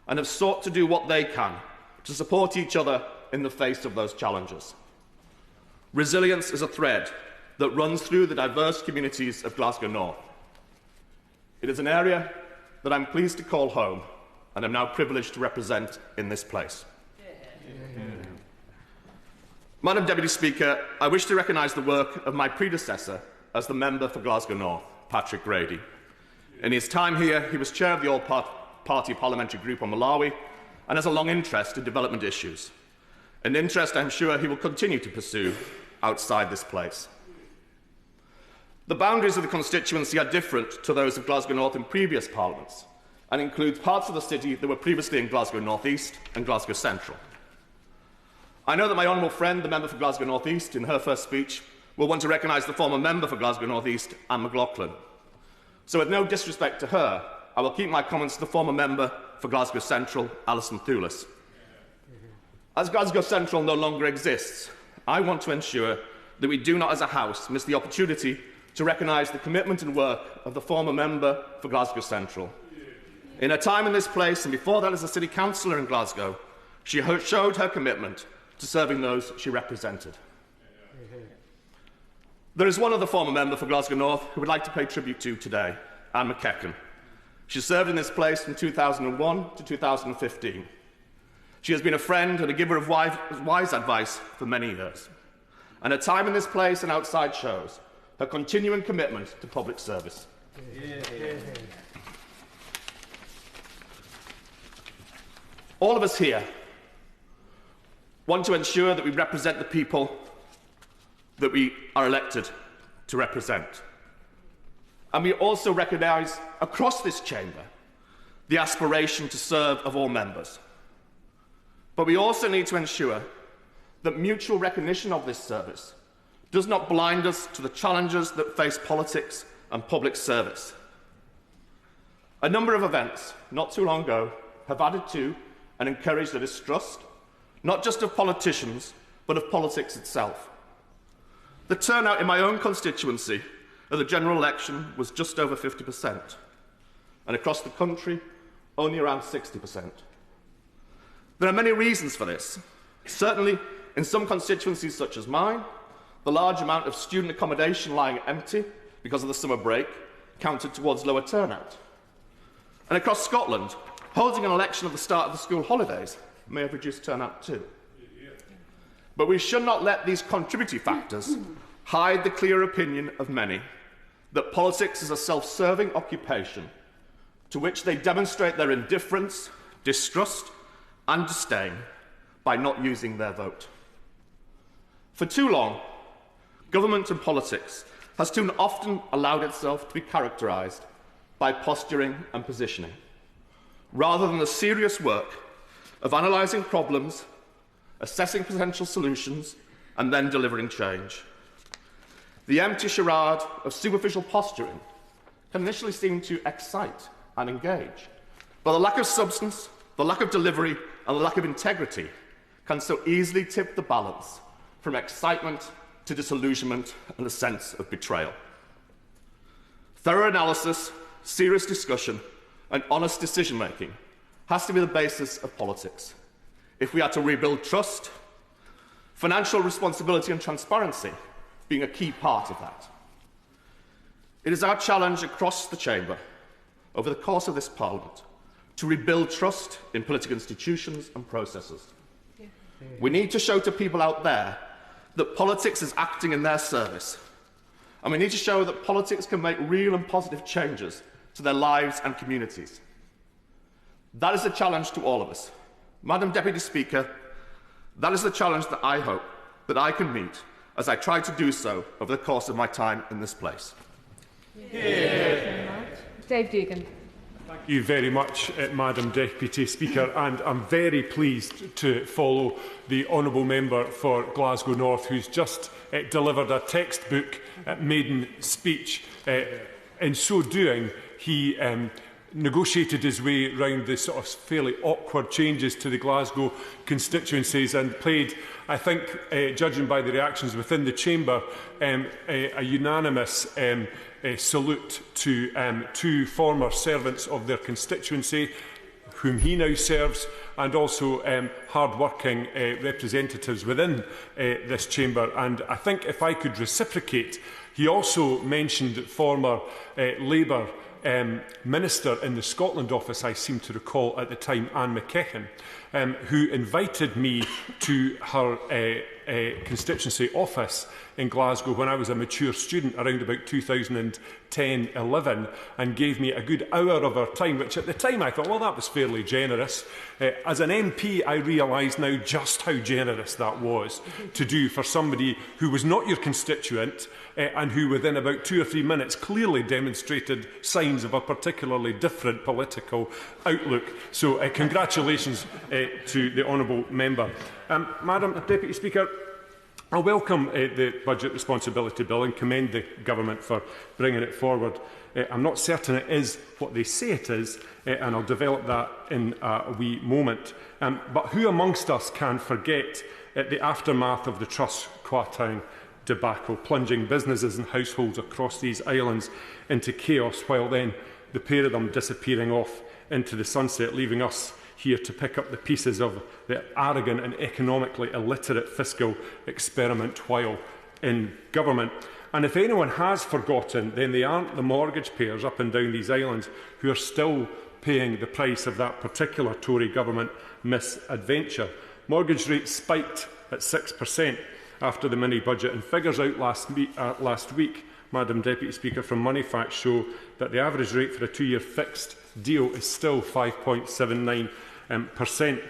and have sought to do what they can to support each other in the face of those challenges. Resilience is a thread that runs through the diverse communities of Glasgow North. It is an area that I'm pleased to call home and am now privileged to represent in this place. Madam Deputy Speaker, I wish to recognise the work of my predecessor as the member for Glasgow North, Patrick Grady. In his time here, he was chair of the All-Party Parliamentary Group on Malawi and has a long interest in development issues, an interest I'm sure he will continue to pursue outside this place. The boundaries of the constituency are different to those of Glasgow North in previous parliaments and include parts of the city that were previously in Glasgow North East and Glasgow Central. I know that my honourable friend, the member for Glasgow North East, in her first speech, will want to recognise the former member for Glasgow North East, Anne McLaughlin. So with no disrespect to her, I will keep my comments to the former member for Glasgow Central, Alison Thewlis. As Glasgow Central no longer exists, I want to ensure that we do not as a House miss the opportunity to recognise the commitment and work of the former member for Glasgow Central. In her time in this place, and before that as a city councillor in Glasgow, she showed her commitment to serving those she represented. There is one other former member for Glasgow North who would like to pay tribute to today, Anne McKechnie. She served in this place from 2001 to 2015. She has been a friend and a giver of wise advice for many years. And her time in this place and outside shows her continuing commitment to public service. All of us here want to ensure that we represent the people that we are elected to represent. And we also recognise across this chamber the aspiration to serve of all members. But we also need to ensure that mutual recognition of this service does not blind us to the challenges that face politics and public service. A number of events not too long ago have added to and encouraged the distrust, not just of politicians, but of politics itself. The turnout in my own constituency at the general election was just over 50%, and across the country, only around 60%. There are many reasons for this. Certainly, in some constituencies such as mine, the large amount of student accommodation lying empty because of the summer break counted towards lower turnout. And across Scotland, holding an election at the start of the school holidays may have reduced turnout too. But we should not let these contributory factors hide the clear opinion of many that politics is a self-serving occupation to which they demonstrate their indifference, distrust and disdain by not using their vote. For too long, government and politics has too often allowed itself to be characterised by posturing and positioning, rather than the serious work of analysing problems, assessing potential solutions, and then delivering change. The empty charade of superficial posturing can initially seem to excite and engage, but the lack of substance, the lack of delivery, and the lack of integrity can so easily tip the balance from excitement to disillusionment and a sense of betrayal. Thorough analysis, serious discussion, and honest decision-making has to be the basis of politics. If we are to rebuild trust, financial responsibility and transparency being a key part of that. It is our challenge across the chamber over the course of this Parliament to rebuild trust in political institutions and processes. We need to show to people out there that politics is acting in their service, and we need to show that politics can make real and positive changes to their lives and communities. That is a challenge to all of us. Madam Deputy Speaker, that is the challenge that I hope that I can meet as I try to do so over the course of my time in this place. Dave Doogan. Thank you very much, Madam Deputy Speaker, and I'm very pleased to follow the honourable member for Glasgow North, who's just delivered a textbook maiden speech. In so doing, he negotiated his way round the sort of fairly awkward changes to the Glasgow constituencies and played, I think, judging by the reactions within the chamber, a unanimous salute to two former servants of their constituency, whom he now serves, and also hard-working representatives within this chamber. And I think if I could reciprocate, he also mentioned former Labour Minister in the Scotland office, I seem to recall at the time, Anne McKechnie, who invited me to her constituency office in Glasgow when I was a mature student around about 2010-11, and gave me a good hour of her time, which at the time I thought, well, that was fairly generous. As an MP, I realise now just how generous that was to do for somebody who was not your constituent and who within about 2 or 3 minutes clearly demonstrated signs of a particularly different political outlook. So congratulations to the honourable member. Madam Deputy Speaker, I welcome the Budget Responsibility Bill and commend the Government for bringing it forward. I'm not certain it is what they say it is, and I'll develop that in a wee moment. But who amongst us can forget the aftermath of the Truss Quartown debacle, plunging businesses and households across these islands into chaos, while then the pair of them disappearing off into the sunset, leaving us here to pick up the pieces of the arrogant and economically illiterate fiscal experiment while in government. And if anyone has forgotten, then they aren't the mortgage payers up and down these islands who are still paying the price of that particular Tory government misadventure. Mortgage rates spiked at 6% after the mini-budget, and figures out last week, Madam Deputy Speaker, from Moneyfacts show that the average rate for a 2-year fixed deal is still 5.79%.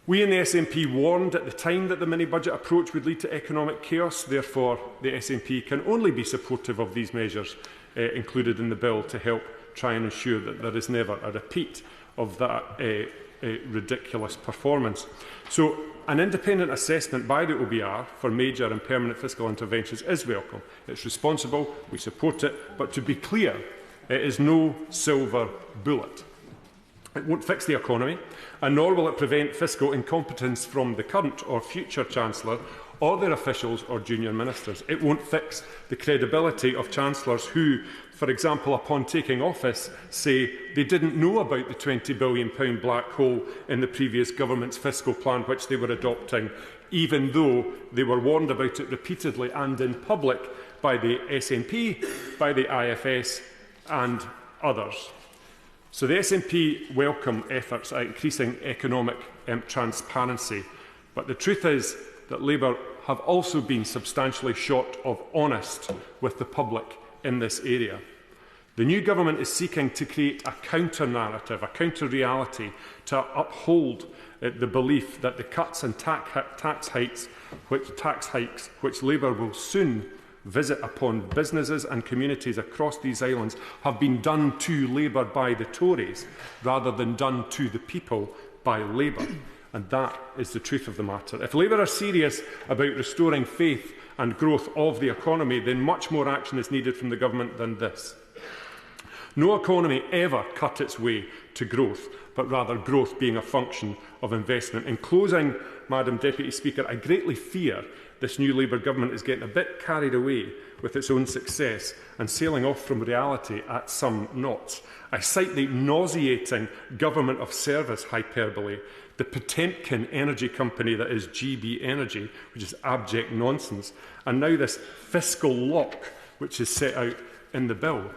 We in the SNP warned at the time that the mini-budget approach would lead to economic chaos. Therefore, the SNP can only be supportive of these measures included in the bill to help try and ensure that there is never a repeat of that ridiculous performance. So, an independent assessment by the OBR for major and permanent fiscal interventions is welcome. It's responsible, we support it, but to be clear, it is no silver bullet. It won't fix the economy, and nor will it prevent fiscal incompetence from the current or future Chancellor or their officials or junior ministers. It won't fix the credibility of Chancellors who, for example, upon taking office, say they didn't know about the £20 billion black hole in the previous government's fiscal plan which they were adopting, even though they were warned about it repeatedly and in public by the SNP, by the IFS and others. So the SNP welcome efforts at increasing economic transparency, but the truth is that Labour have also been substantially short of honest with the public in this area. The new government is seeking to create a counter-narrative, a counter-reality to uphold the belief that the cuts and tax hikes which Labour will soon visit upon businesses and communities across these islands have been done to Labour by the Tories rather than done to the people by Labour. And that is the truth of the matter. If Labour are serious about restoring faith and growth of the economy, then much more action is needed from the government than this. No economy ever cut its way to growth, but rather growth being a function of investment. In closing, Madam Deputy Speaker, I greatly fear this new Labour government is getting a bit carried away with its own success and sailing off from reality at some knots. I cite the nauseating government of service hyperbole, the Potemkin energy company that is GB Energy, which is abject nonsense, and now this fiscal lock, which is set out in the bill.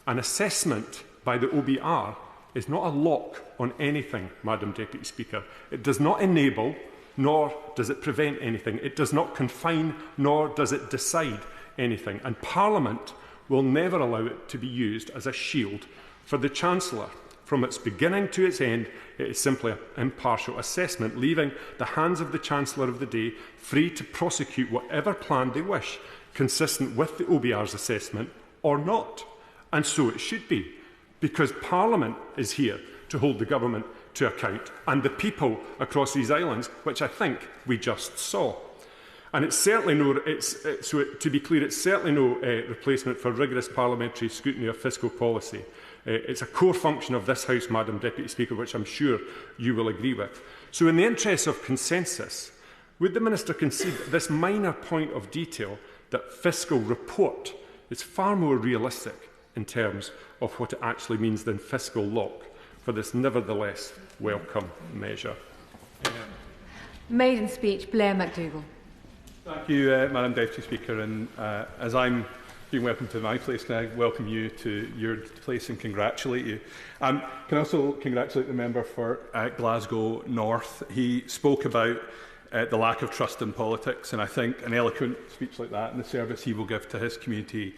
An assessment by the OBR is not a lock on anything, Madam Deputy Speaker. It does not enable, nor does it prevent anything. It does not confine, nor does it decide anything. And Parliament will never allow it to be used as a shield for the Chancellor. From its beginning to its end, it is simply an impartial assessment, leaving the hands of the Chancellor of the day free to prosecute whatever plan they wish, consistent with the OBR's assessment or not. And so it should be, because Parliament is here to hold the government to account, and the people across these islands, which I think we just saw. And it's certainly no, to be clear, it's certainly no replacement for rigorous parliamentary scrutiny of fiscal policy. It's a core function of this House, Madam Deputy Speaker, which I'm sure you will agree with. So in the interests of consensus, would the Minister concede that this minor point of detail, that fiscal report, is far more realistic in terms of what it actually means than fiscal lock for this nevertheless welcome measure? Maiden speech, Blair McDougall. Thank you, Madam Deputy Speaker. And as I'm being welcomed to my place, can I welcome you to your place and congratulate you? Can I also congratulate the member for Glasgow North. He spoke about the lack of trust in politics, and I think an eloquent speech like that and the service he will give to his community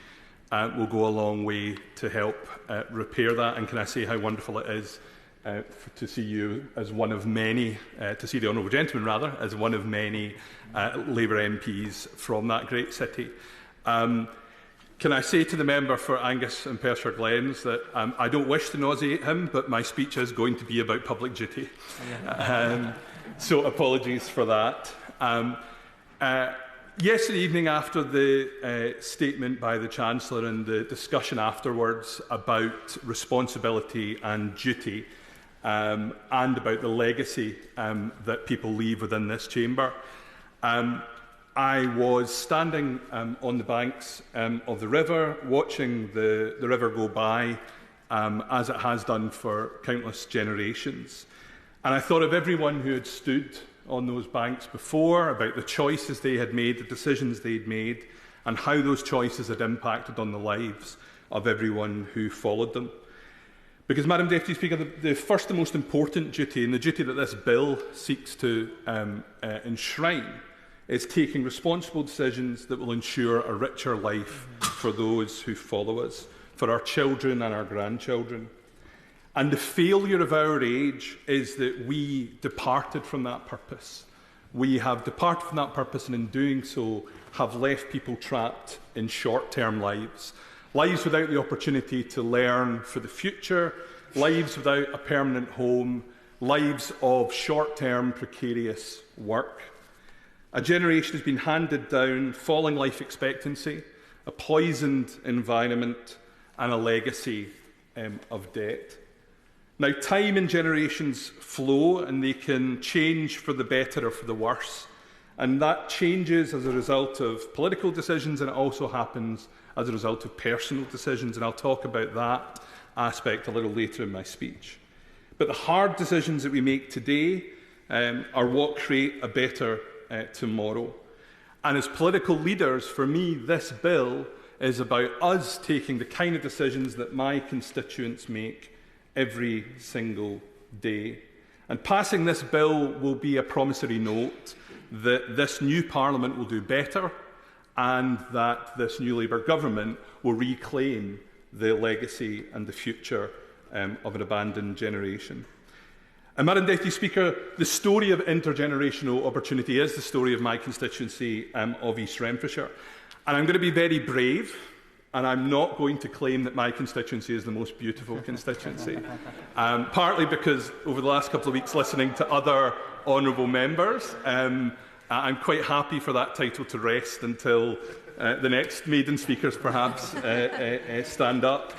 will go a long way to help repair that. And can I say how wonderful it is to see you as one of many, to see the Honourable Gentleman rather, as one of many Labour MPs from that great city. Can I say to the member for Angus and Perthshire Glens that I don't wish to nauseate him, but my speech is going to be about public duty. So apologies for that. Yesterday evening, after the statement by the Chancellor and the discussion afterwards about responsibility and duty and about the legacy that people leave within this chamber, I was standing on the banks of the river, watching the river go by, as it has done for countless generations. And I thought of everyone who had stood on those banks before, about the choices they had made, the decisions they'd made, and how those choices had impacted on the lives of everyone who followed them. Because, Madam Deputy Speaker, the first and most important duty, and the duty that this bill seeks to enshrine, is taking responsible decisions that will ensure a richer life for those who follow us, for our children and our grandchildren. And the failure of our age is that we departed from that purpose. We have departed from that purpose, and in doing so have left people trapped in short-term lives. Lives without the opportunity to learn for the future, lives without a permanent home, lives of short-term precarious work. A generation has been handed down falling life expectancy, a poisoned environment, and a legacy of debt. Now, time and generations flow, and they can change for the better or for the worse. And that changes as a result of political decisions, and it also happens as a result of personal decisions. And I'll talk about that aspect a little later in my speech. But the hard decisions that we make today are what create a better tomorrow. And as political leaders, for me, this bill is about us taking the kind of decisions that my constituents make every single day. And passing this bill will be a promissory note that this new Parliament will do better, and that this new Labour government will reclaim the legacy and the future of an abandoned generation. And, Madam Deputy Speaker, the story of intergenerational opportunity is the story of my constituency of East Renfrewshire. And I'm going to be very brave, and I'm not going to claim that my constituency is the most beautiful constituency. Partly because over the last couple of weeks listening to other honourable members, I'm quite happy for that title to rest until the next maiden speakers perhaps stand up.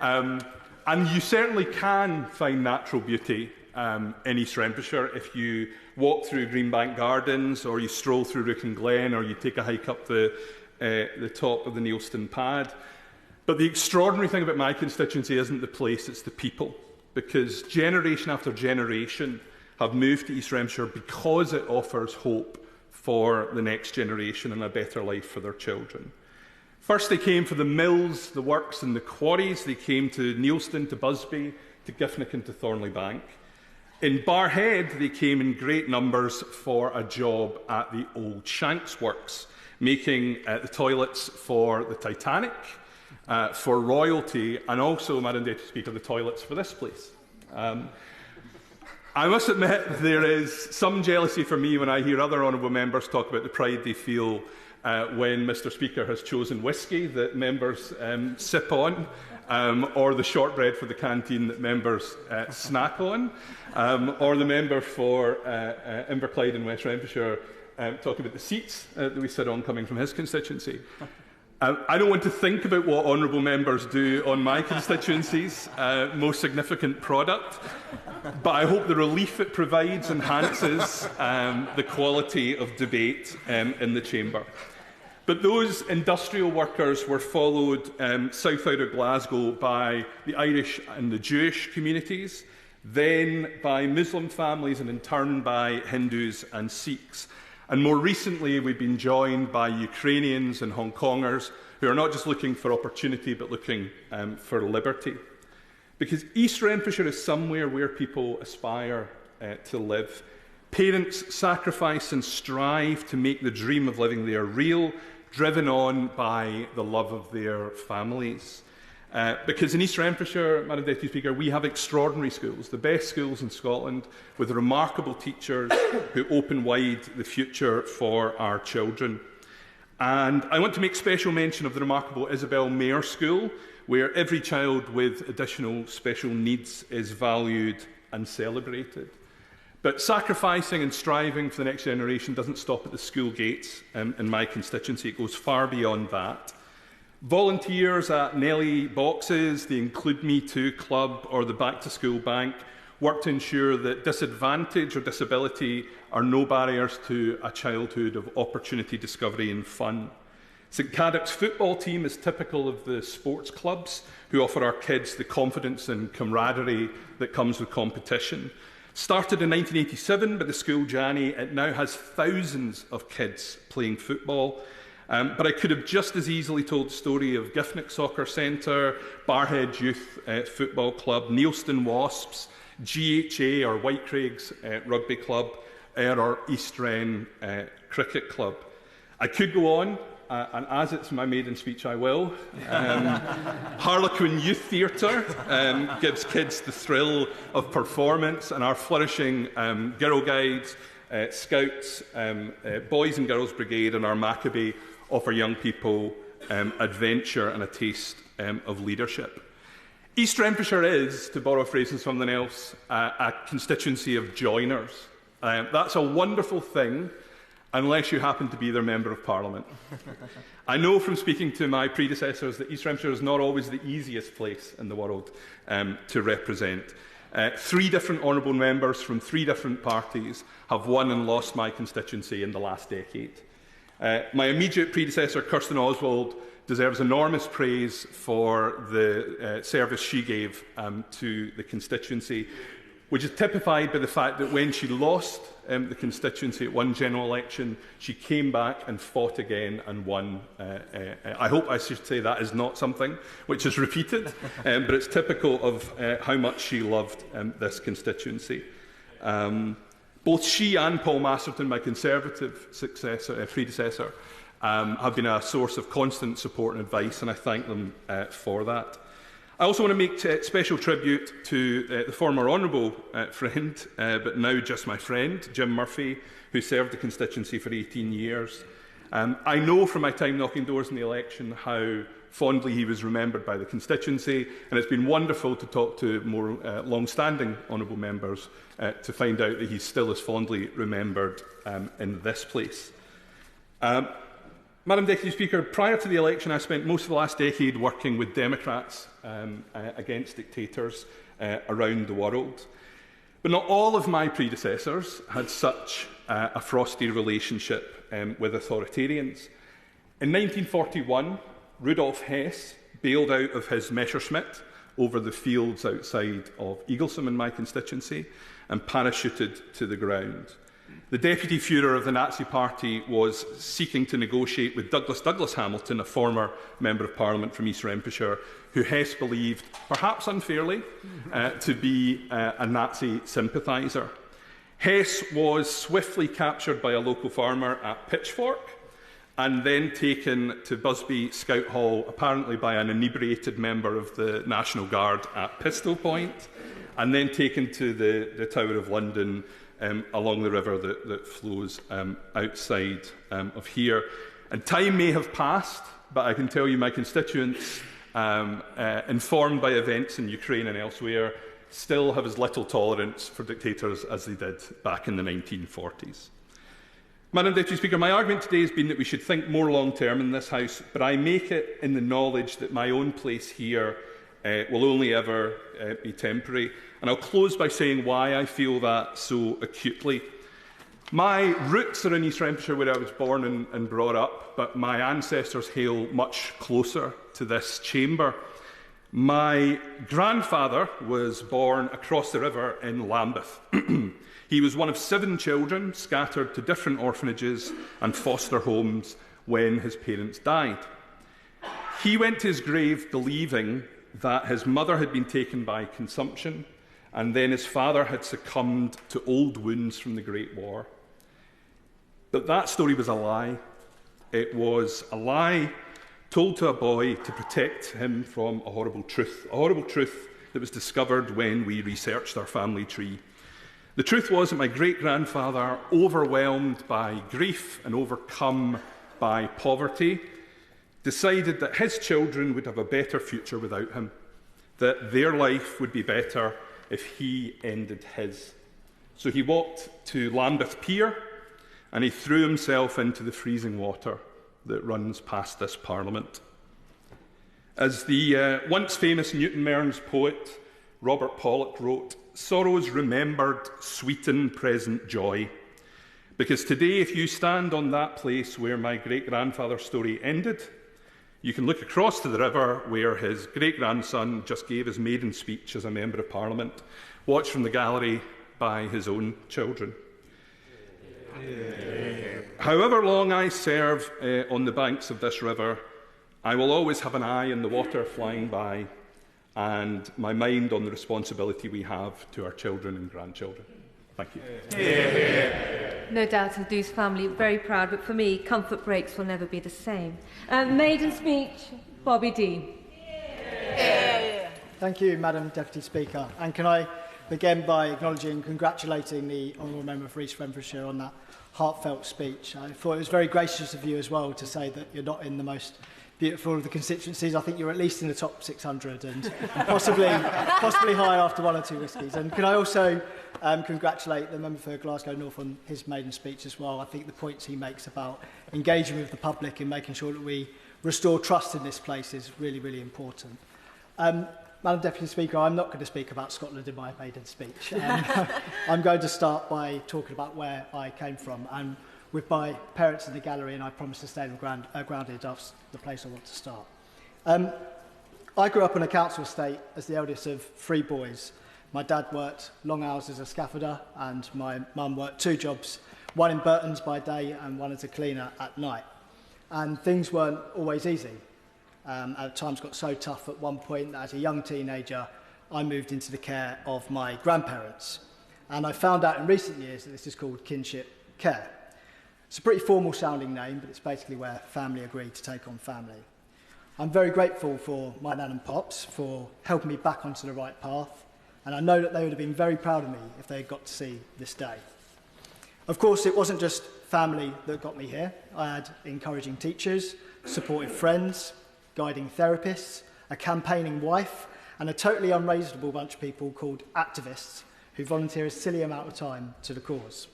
And you certainly can find natural beauty in East Renfrewshire if you walk through Greenbank Gardens, or you stroll through Rook Glen, or you take a hike up the top of the Neilston Pad. But the extraordinary thing about my constituency isn't the place, it's the people. Because generation after generation have moved to East Renfrewshire because it offers hope for the next generation and a better life for their children. First they came for the mills, the works and the quarries. They came to Neilston, to Busby, to Giffnock and to Thornley Bank. In Barrhead they came in great numbers for a job at the old Shanks Works, making the toilets for the Titanic, for royalty, and also, Madam Deputy Speaker, the toilets for this place. I must admit there is some jealousy for me when I hear other honourable members talk about the pride they feel when Mr Speaker has chosen whisky that members sip on, or the shortbread for the canteen that members snack on, or the member for Inverclyde in West Renfrewshire talking about the seats that we sit on coming from his constituency. I don't want to think about what honourable members do on my constituency's most significant product, but I hope the relief it provides enhances the quality of debate in the chamber. But those industrial workers were followed south out of Glasgow by the Irish and the Jewish communities, then by Muslim families, and in turn by Hindus and Sikhs. And more recently, we've been joined by Ukrainians and Hong Kongers who are not just looking for opportunity, but looking for liberty. Because East Renfrewshire is somewhere where people aspire to live. Parents sacrifice and strive to make the dream of living there real, driven on by the love of their families. Because in East Renfrewshire, Madam Deputy Speaker, we have extraordinary schools, the best schools in Scotland, with remarkable teachers who open wide the future for our children. And I want to make special mention of the remarkable Isabel Mayer School, where every child with additional special needs is valued and celebrated. But sacrificing and striving for the next generation doesn't stop at the school gates in my constituency. It goes far beyond that. Volunteers at Nelly Boxes, the Include Me Too Club or the Back to School Bank work to ensure that disadvantage or disability are no barriers to a childhood of opportunity, discovery and fun. St Cadoc's football team is typical of the sports clubs who offer our kids the confidence and camaraderie that comes with competition. Started in 1987 by the school Janny, it now has thousands of kids playing football. But I could have just as easily told the story of Giffnock Soccer Centre, Barhead Youth Football Club, Neilston Wasps, GHA or Whitecraigs Rugby Club, or East Wren Cricket Club. I could go on, and as it's my maiden speech, I will. Harlequin Youth Theatre gives kids the thrill of performance, and our flourishing Girl Guides, Scouts, Boys and Girls Brigade, and our Maccabee offer young people adventure and a taste of leadership. East Renfrewshire is, to borrow a phrase from something else, a constituency of joiners. That's a wonderful thing, unless you happen to be their Member of Parliament. I know from speaking to my predecessors that East Renfrewshire is not always the easiest place in the world to represent. 3 different honourable members from 3 different parties have won and lost my constituency in the last decade. My immediate predecessor, Kirsten Oswald, deserves enormous praise for the service she gave to the constituency, which is typified by the fact that when she lost the constituency at one general election, she came back and fought again and won. I hope I should say that is not something which is repeated, but it's typical of how much she loved this constituency. Both she and Paul Masterton, my Conservative predecessor, have been a source of constant support and advice, and I thank them for that. I also want to make special tribute to the former honourable friend, but now just my friend, Jim Murphy, who served the constituency for 18 years. I know from my time knocking doors in the election how fondly he was remembered by the constituency, and it's been wonderful to talk to more long-standing honourable members to find out that he's still as fondly remembered in this place. Madam Deputy Speaker, prior to the election, I spent most of the last decade working with Democrats against dictators around the world. But not all of my predecessors had such a frosty relationship with authoritarians. In 1941, Rudolf Hess bailed out of his Messerschmitt over the fields outside of Eaglesham in my constituency and parachuted to the ground. The Deputy Führer of the Nazi Party was seeking to negotiate with Douglas Hamilton, a former Member of Parliament from East Renfrewshire, who Hess believed, perhaps unfairly, to be a Nazi sympathiser. Hess was swiftly captured by a local farmer at Pitchfork and then taken to Busby Scout Hall, apparently by an inebriated member of the National Guard at Pistol Point, and then taken to the Tower of London along the river that flows outside of here. And time may have passed, but I can tell you my constituents, informed by events in Ukraine and elsewhere, still have as little tolerance for dictators as they did back in the 1940s. Madam Deputy Speaker, my argument today has been that we should think more long-term in this House, but I make it in the knowledge that my own place here will only ever be temporary. And I'll close by saying why I feel that so acutely. My roots are in East Renfrewshire, where I was born and brought up, but my ancestors hail much closer to this chamber. My grandfather was born across the river in Lambeth. He was one of 7 children scattered to different orphanages and foster homes when his parents died. He went to his grave believing that his mother had been taken by consumption, and then his father had succumbed to old wounds from the Great War. But that story was a lie. It was a lie told to a boy to protect him from a horrible truth that was discovered when we researched our family tree. The truth was that my great-grandfather, overwhelmed by grief and overcome by poverty, decided that his children would have a better future without him, that their life would be better if he ended his. So he walked to Lambeth Pier and he threw himself into the freezing water that runs past this Parliament. As the once famous Newton Mearns poet Robert Pollock wrote, "Sorrows remembered sweeten present joy." Because today, if you stand on that place where my great-grandfather's story ended, you can look across to the river where his great-grandson just gave his maiden speech as a Member of Parliament, watched from the gallery by his own children. However long I serve on the banks of this river, I will always have an eye on the water flying by and my mind on the responsibility we have to our children and grandchildren. Thank you. No doubt of Doo's family very proud, but for me, comfort breaks will never be the same. Maiden speech, Bobby Dean. Thank you, Madam Deputy Speaker. And can I begin by acknowledging and congratulating the Honourable Member for East Renfrewshire on that heartfelt speech. I thought it was very gracious of you as well to say that you're not in the most beautiful of the constituencies. I think you're at least in the top 600 and possibly higher after one or two whiskies. And can I also congratulate the member for Glasgow North on his maiden speech as well. I think the points he makes about engaging with the public and making sure that we restore trust in this place is really, really important. Madam Deputy Speaker, I'm not going to speak about Scotland in my maiden speech. I'm going to start by talking about where I came from. And with my parents in the gallery, and I promise to stay grounded, that's the place I want to start. I grew up on a council estate as the eldest of 3 boys. My dad worked long hours as a scaffolder, and my mum worked 2 jobs, one in Burton's by day and one as a cleaner at night. And things weren't always easy. At times got so tough at one point that as a young teenager, I moved into the care of my grandparents. And I found out in recent years that this is called kinship care. It's a pretty formal sounding name, but it's basically where family agreed to take on family. I'm very grateful for my nan and pops for helping me back onto the right path, and I know that they would have been very proud of me if they had got to see this day. Of course, it wasn't just family that got me here. I had encouraging teachers, supportive friends, guiding therapists, a campaigning wife, and a totally unreasonable bunch of people called activists who volunteer a silly amount of time to the cause.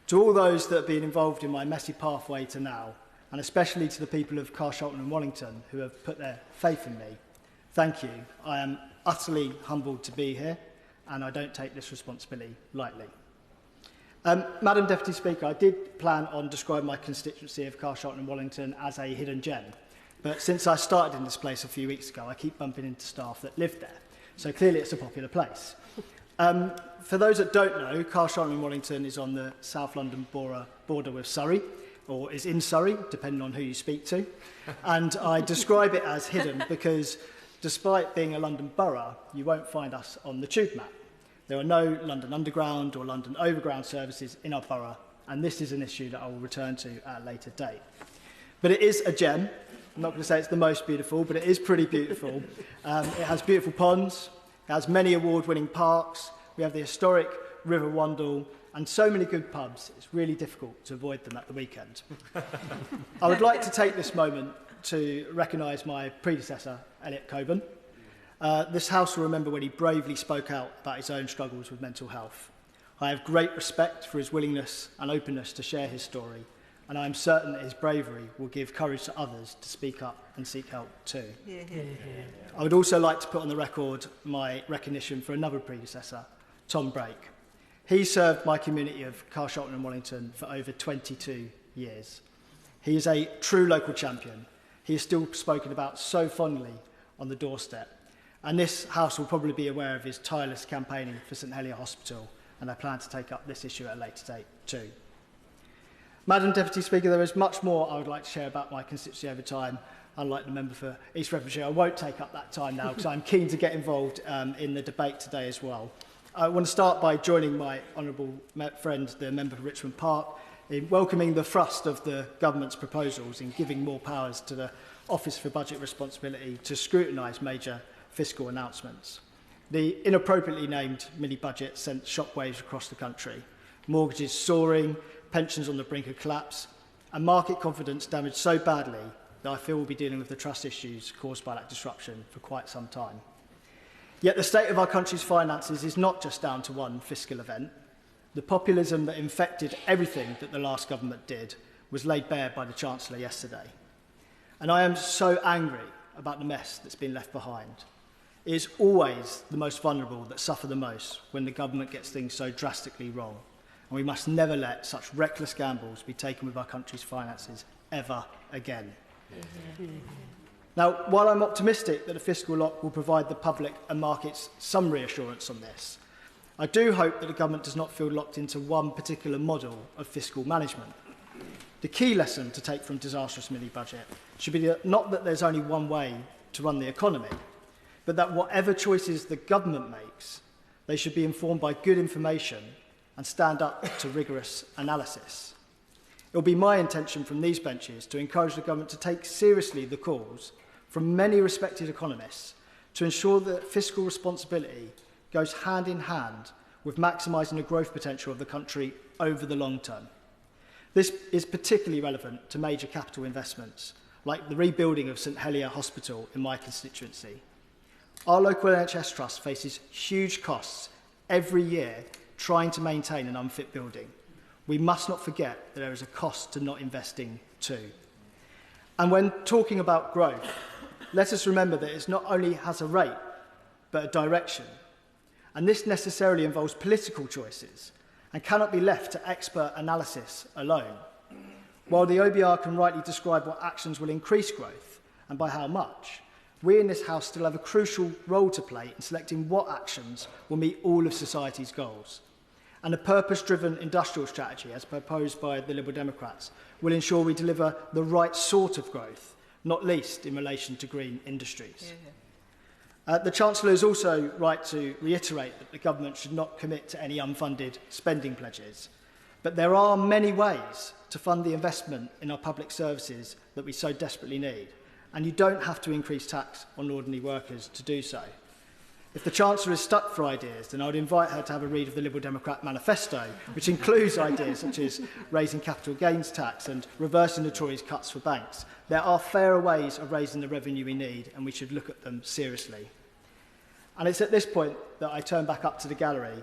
To all those that have been involved in my messy pathway to now, and especially to the people of Carshalton and Wallington who have put their faith in me, thank you. I am utterly humbled to be here, and I don't take this responsibility lightly. Madam Deputy Speaker, I did plan on describing my constituency of Carshalton and Wallington as a hidden gem, but since I started in this place a few weeks ago, I keep bumping into staff that live there, so clearly it's a popular place. For those that don't know, Carshalton and Wallington is on the South London border with Surrey, or is in Surrey, depending on who you speak to. And I describe it as hidden because despite being a London borough, you won't find us on the tube map. There are no London Underground or London Overground services in our borough, and this is an issue that I will return to at a later date. But it is a gem. I'm not going to say it's the most beautiful, but it is pretty beautiful. It has beautiful ponds, it has many award-winning parks, we have the historic River Wandle, and so many good pubs, it's really difficult to avoid them at the weekend. I would like to take this moment to recognise my predecessor, Elliot Coburn. This House will remember when he bravely spoke out about his own struggles with mental health. I have great respect for his willingness and openness to share his story, and I am certain that his bravery will give courage to others to speak up and seek help too. I would also like to put on the record my recognition for another predecessor, Tom Brake. He served my community of Carshalton and Wallington for over 22 years. He is a true local champion. He is still spoken about so fondly on the doorstep. And this House will probably be aware of his tireless campaigning for St Helier Hospital, and I plan to take up this issue at a later date too. Madam Deputy Speaker, there is much more I would like to share about my constituency over time. Unlike the member for East Renfrewshire, I won't take up that time now because I'm keen to get involved in the debate today as well. I want to start by joining my honourable friend, the member for Richmond Park, in welcoming the thrust of the government's proposals in giving more powers to the Office for Budget Responsibility to scrutinise major fiscal announcements. The inappropriately named mini-budget sent shockwaves across the country. Mortgages soaring, pensions on the brink of collapse, and market confidence damaged so badly that I feel we'll be dealing with the trust issues caused by that disruption for quite some time. Yet the state of our country's finances is not just down to one fiscal event. The populism that infected everything that the last government did was laid bare by the Chancellor yesterday. And I am so angry about the mess that's been left behind. It is always the most vulnerable that suffer the most when the government gets things so drastically wrong. And we must never let such reckless gambles be taken with our country's finances ever again. Now, while I'm optimistic that a fiscal lock will provide the public and markets some reassurance on this, I do hope that the government does not feel locked into one particular model of fiscal management. The key lesson to take from disastrous mini-budget should be not that there's only one way to run the economy, but that whatever choices the government makes, they should be informed by good information and stand up to rigorous analysis. It will be my intention from these benches to encourage the government to take seriously the calls from many respected economists to ensure that fiscal responsibility goes hand in hand with maximising the growth potential of the country over the long term. This is particularly relevant to major capital investments, like the rebuilding of St Helier Hospital in my constituency. Our local NHS trust faces huge costs every year trying to maintain an unfit building. We must not forget that there is a cost to not investing too. And when talking about growth, let us remember that it not only has a rate, but a direction. And this necessarily involves political choices and cannot be left to expert analysis alone. While the OBR can rightly describe what actions will increase growth and by how much, we in this House still have a crucial role to play in selecting what actions will meet all of society's goals. And a purpose-driven industrial strategy, as proposed by the Liberal Democrats, will ensure we deliver the right sort of growth, not least in relation to green industries. The Chancellor is also right to reiterate that the government should not commit to any unfunded spending pledges. But there are many ways to fund the investment in our public services that we so desperately need. And you don't have to increase tax on ordinary workers to do so. If the Chancellor is stuck for ideas, then I would invite her to have a read of the Liberal Democrat manifesto, which includes ideas such as raising capital gains tax and reversing the Tories' cuts for banks. There are fairer ways of raising the revenue we need, and we should look at them seriously. And it's at this point that I turn back up to the gallery,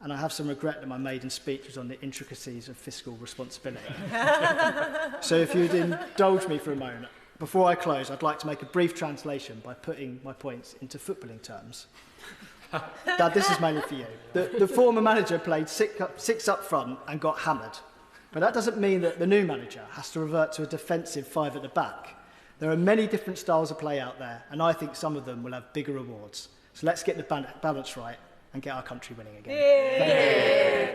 and I have some regret that my maiden speech was on the intricacies of fiscal responsibility. So if you'd indulge me for a moment, before I close, I'd like to make a brief translation by putting my points into footballing terms. Dad, this is mainly for you. The former manager played six up front and got hammered. But that doesn't mean that the new manager has to revert to a defensive five at the back. There are many different styles of play out there, and I think some of them will have bigger rewards. So let's get the balance right and get our country winning again.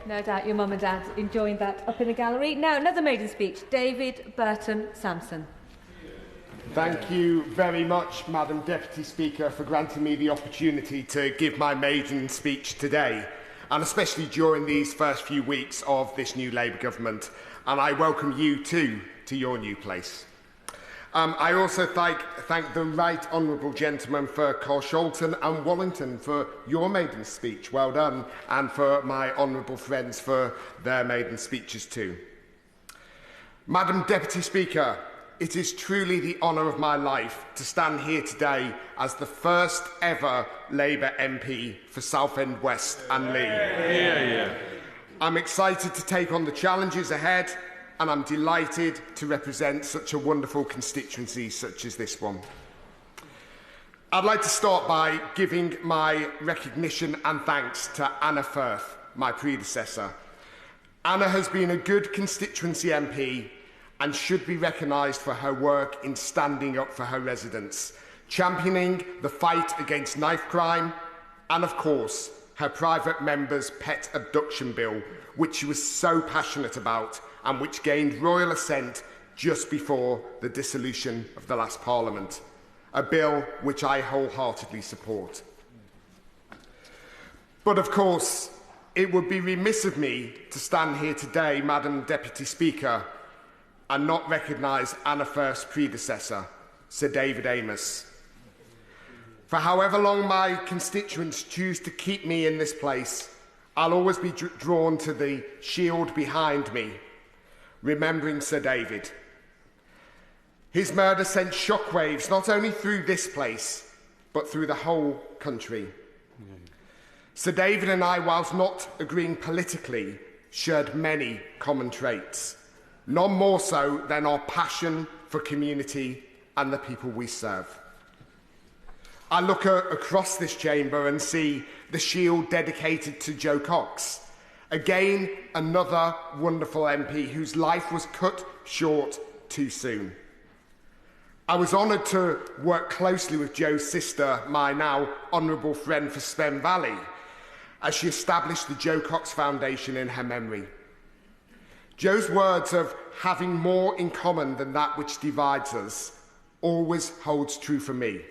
No doubt your mum and dad enjoying that up in the gallery. Now, another maiden speech, David Burton-Sampson. Thank you very much, Madam Deputy Speaker, for granting me the opportunity to give my maiden speech today, and especially during these first few weeks of this new Labour government. And I welcome you too to your new place. I also thank the Right Honourable Gentleman for Carshalton and Wallington for your maiden speech. Well done. And for my honourable friends for their maiden speeches too. Madam Deputy Speaker, it is truly the honour of my life to stand here today as the first ever Labour MP for Southend West and Leigh. I'm excited to take on the challenges ahead, and I'm delighted to represent such a wonderful constituency such as this one. I'd like to start by giving my recognition and thanks to Anna Firth, my predecessor. Anna has been a good constituency MP and should be recognised for her work in standing up for her residents, championing the fight against knife crime, and of course, her private member's pet abduction bill, which she was so passionate about and which gained royal assent just before the dissolution of the last Parliament, a bill which I wholeheartedly support. But of course, it would be remiss of me to stand here today, Madam Deputy Speaker, and not recognise Anna Firth's predecessor, Sir David Amos. For however long my constituents choose to keep me in this place, I'll always be drawn to the shield behind me, remembering Sir David. His murder sent shockwaves not only through this place, but through the whole country. Sir David and I, whilst not agreeing politically, shared many common traits, none more so than our passion for community and the people we serve. I look across this chamber and see the shield dedicated to Joe Cox, again another wonderful MP whose life was cut short too soon. I was honoured to work closely with Joe's sister, my now honourable friend for Spen Valley, as she established the Jo Cox Foundation in her memory. Jo's words of having more in common than that which divides us always holds true for me.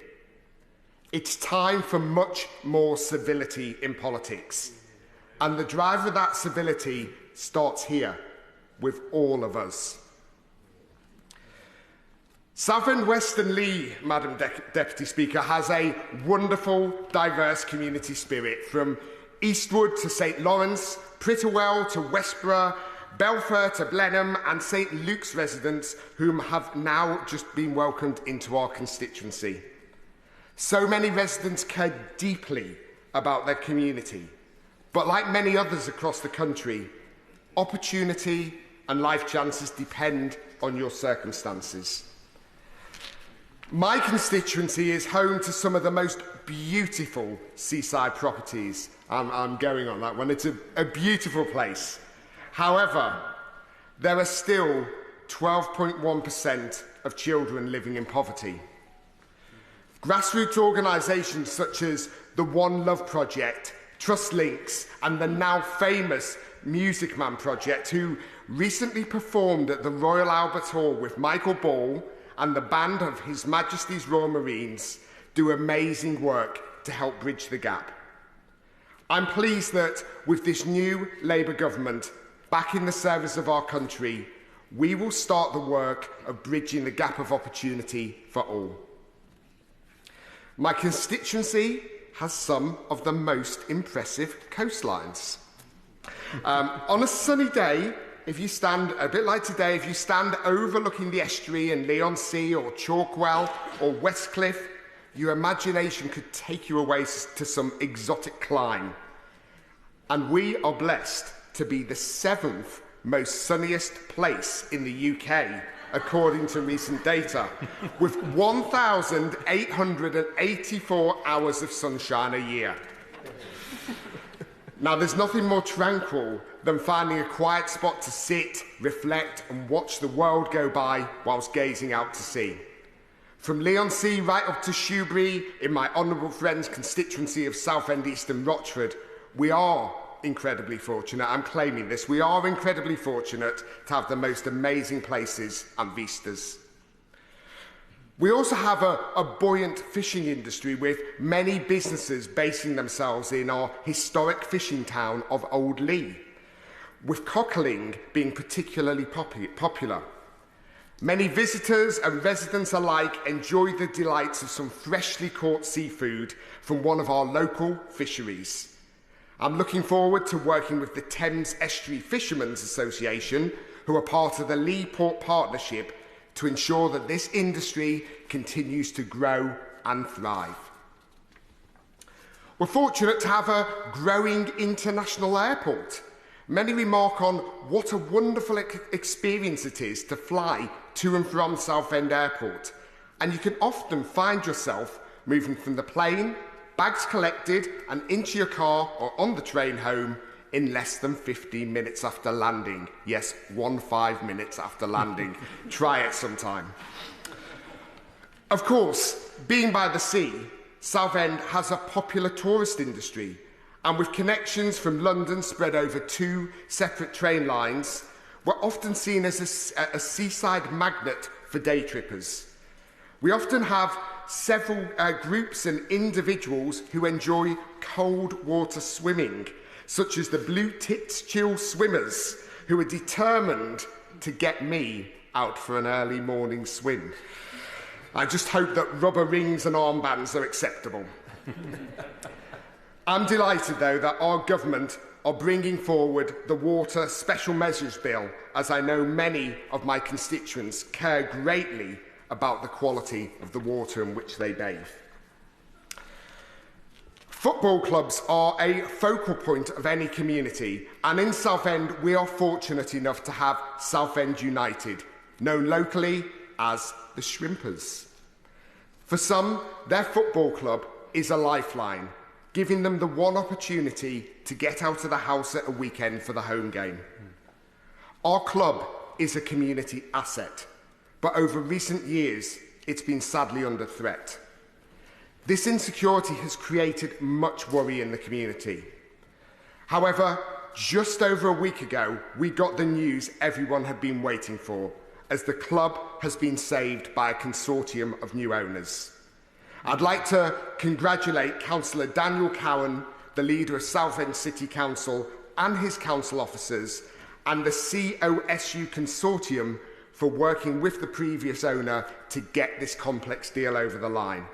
It's time for much more civility in politics, and the drive of that civility starts here with all of us. Southend, West and Leigh, Madam Deputy Speaker, has a wonderful, diverse community spirit, from Eastwood to St Lawrence, Pritterwell to Westborough, Belfair to Blenheim and St Luke's residents whom have now just been welcomed into our constituency. So many residents care deeply about their community, but like many others across the country, opportunity and life chances depend on your circumstances. My constituency is home to some of the most beautiful seaside properties. I'm going on that one. It's a beautiful place. However, there are still 12.1% of children living in poverty. Grassroots organisations such as the One Love Project, Trust Links and the now famous Music Man Project, who recently performed at the Royal Albert Hall with Michael Ball and the band of His Majesty's Royal Marines, do amazing work to help bridge the gap. I'm pleased that with this new Labour government back in the service of our country, we will start the work of bridging the gap of opportunity for all. My constituency has some of the most impressive coastlines. On a sunny day, if you stand, a bit like today, if you stand overlooking the estuary in Leigh or Chalkwell or Westcliff, your imagination could take you away to some exotic clime. And we are blessed to be the 7th most sunniest place in the UK, according to recent data, with 1,884 hours of sunshine a year. Now, there's nothing more tranquil than finding a quiet spot to sit, reflect and watch the world go by whilst gazing out to sea. From Leigh right up to Shoebury, in my honourable friend's constituency of Southend, East and Rochford, we are incredibly fortunate. I'm claiming this. We are incredibly fortunate to have the most amazing places and vistas. We also have a buoyant fishing industry, with many businesses basing themselves in our historic fishing town of Old Leigh, with cockling being particularly popular. Many visitors and residents alike enjoy the delights of some freshly caught seafood from one of our local fisheries. I'm looking forward to working with the Thames Estuary Fishermen's Association, who are part of the Leigh Port Partnership, to ensure that this industry continues to grow and thrive. We're fortunate to have a growing international airport. Many remark on what a wonderful experience it is to fly to and from Southend Airport, and you can often find yourself moving from the plane, bags collected and into your car or on the train home in less than 15 minutes after landing. Yes, 15 minutes after landing. Try it sometime. Of course, being by the sea, Southend has a popular tourist industry, and with connections from London spread over 2 separate train lines, we're often seen as a seaside magnet for day trippers. We often have several groups and individuals who enjoy cold water swimming, such as the Blue Tits Chill Swimmers, who are determined to get me out for an early morning swim. I just hope that rubber rings and armbands are acceptable. I'm delighted, though, that our government are bringing forward the Water Special Measures Bill, as I know many of my constituents care greatly about the quality of the water in which they bathe. Football clubs are a focal point of any community, and in Southend we are fortunate enough to have Southend United, known locally as the Shrimpers. For some, their football club is a lifeline, giving them the one opportunity to get out of the house at a weekend for the home game. Our club is a community asset, but over recent years it's been sadly under threat. This insecurity has created much worry in the community. However, just over a week ago, we got the news everyone had been waiting for, as the club has been saved by a consortium of new owners. I'd like to congratulate Councillor Daniel Cowan, the leader of Southend City Council, and his council officers, and the COSU Consortium for working with the previous owner to get this complex deal over the line.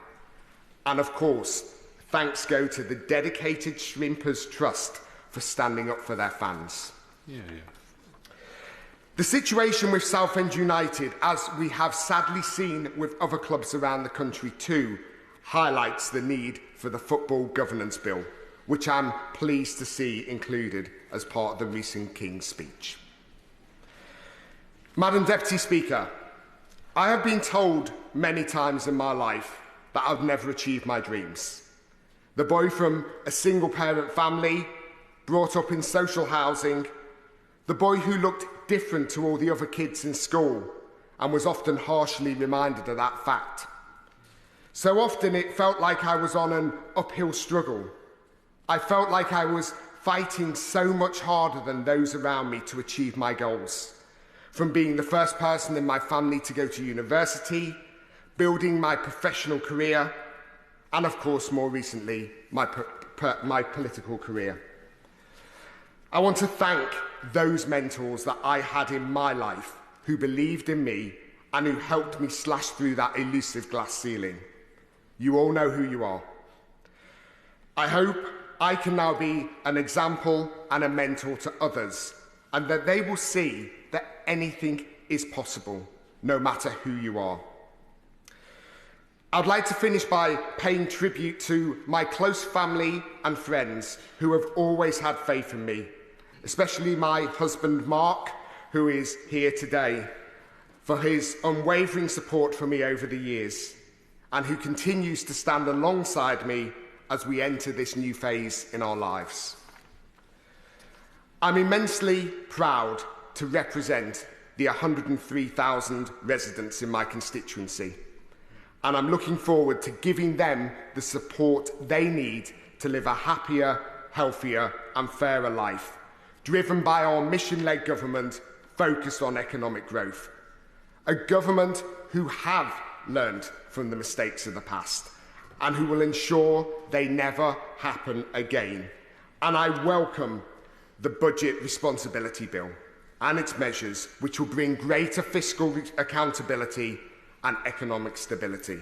And of course, thanks go to the dedicated Shrimpers Trust for standing up for their fans. The situation with Southend United, as we have sadly seen with other clubs around the country too, highlights the need for the Football Governance Bill, which I'm pleased to see included as part of the recent King's speech. Madam Deputy Speaker, I have been told many times in my life that I've never achieved my dreams. The boy from a single-parent family, brought up in social housing, the boy who looked different to all the other kids in school and was often harshly reminded of that fact. So often it felt like I was on an uphill struggle. I felt like I was fighting so much harder than those around me to achieve my goals. From being the first person in my family to go to university, building my professional career, and of course, more recently, my political career. I want to thank those mentors that I had in my life who believed in me and who helped me slash through that elusive glass ceiling. You all know who you are. I hope I can now be an example and a mentor to others, and that they will see that anything is possible, no matter who you are. I'd like to finish by paying tribute to my close family and friends who have always had faith in me, especially my husband Mark, who is here today, for his unwavering support for me over the years, and who continues to stand alongside me as we enter this new phase in our lives. I'm immensely proud to represent the 103,000 residents in my constituency, and I'm looking forward to giving them the support they need to live a happier, healthier and fairer life, driven by our mission-led government focused on economic growth. A government who have learned from the mistakes of the past and who will ensure they never happen again. And I welcome the Budget Responsibility Bill and its measures, which will bring greater fiscal accountability and economic stability.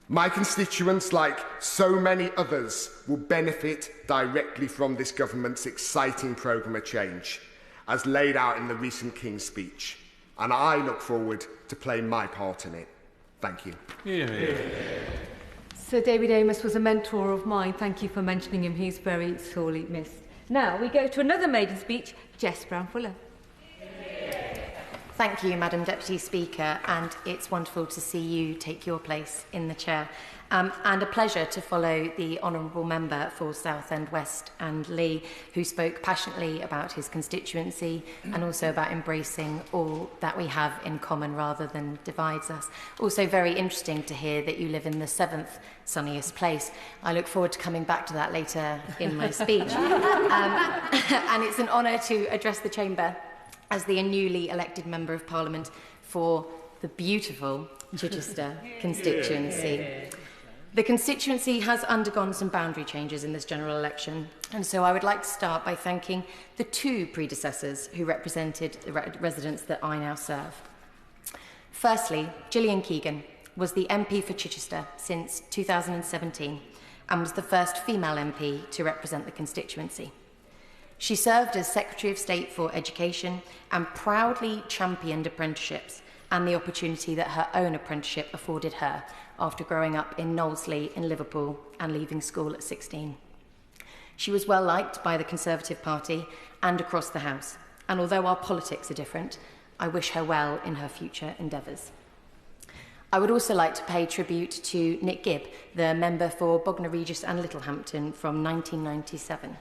My constituents, like so many others, will benefit directly from this government's exciting programme of change, as laid out in the recent King's speech, and I look forward to playing my part in it. Thank you. Sir David Amos was a mentor of mine. Thank you for mentioning him. He's very sorely missed. Now we go to another maiden speech, Jess Brown-Fuller. Thank you, Madam Deputy Speaker, and it's wonderful to see you take your place in the chair. And a pleasure to follow the Honourable Member for Southend West and Leigh, who spoke passionately about his constituency and also about embracing all that we have in common rather than divides us. Also very interesting to hear that you live in the 7th sunniest place. I look forward to coming back to that later in my speech. And it's an honour to address the Chamber as the newly elected Member of Parliament for the beautiful Chichester constituency. The constituency has undergone some boundary changes in this general election, and so I would like to start by thanking the 2 predecessors who represented the residents that I now serve. Firstly, Gillian Keegan was the MP for Chichester since 2017 and was the first female MP to represent the constituency. She served as Secretary of State for Education and proudly championed apprenticeships and the opportunity that her own apprenticeship afforded her after growing up in Knowsley in Liverpool and leaving school at 16. She was well liked by the Conservative Party and across the House, and although our politics are different, I wish her well in her future endeavours. I would also like to pay tribute to Nick Gibb, the member for Bognor Regis and Littlehampton from 1997.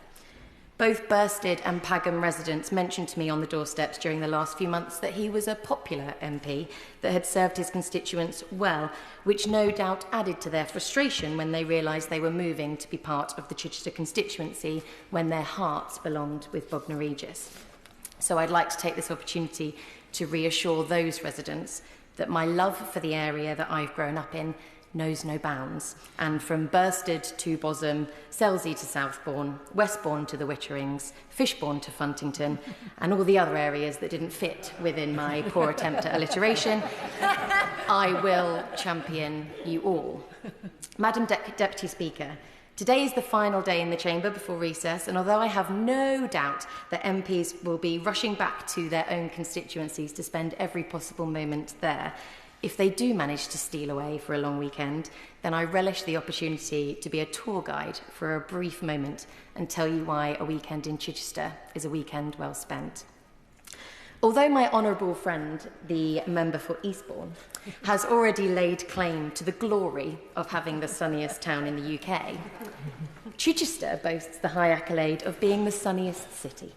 Both Bursted and Pagham residents mentioned to me on the doorsteps during the last few months that he was a popular MP that had served his constituents well, which no doubt added to their frustration when they realised they were moving to be part of the Chichester constituency when their hearts belonged with Bognor Regis. So I'd like to take this opportunity to reassure those residents that my love for the area that I've grown up in knows no bounds, and from Bursted to Bosham, Selsey to Southbourne, Westbourne to the Witterings, Fishbourne to Funtington, and all the other areas that didn't fit within my poor attempt at alliteration, I will champion you all. Madam Deputy Speaker, today is the final day in the chamber before recess, and although I have no doubt that MPs will be rushing back to their own constituencies to spend every possible moment there, if they do manage to steal away for a long weekend, then I relish the opportunity to be a tour guide for a brief moment and tell you why a weekend in Chichester is a weekend well spent. Although my honourable friend, the member for Eastbourne, has already laid claim to the glory of having the sunniest town in the UK, Chichester boasts the high accolade of being the sunniest city,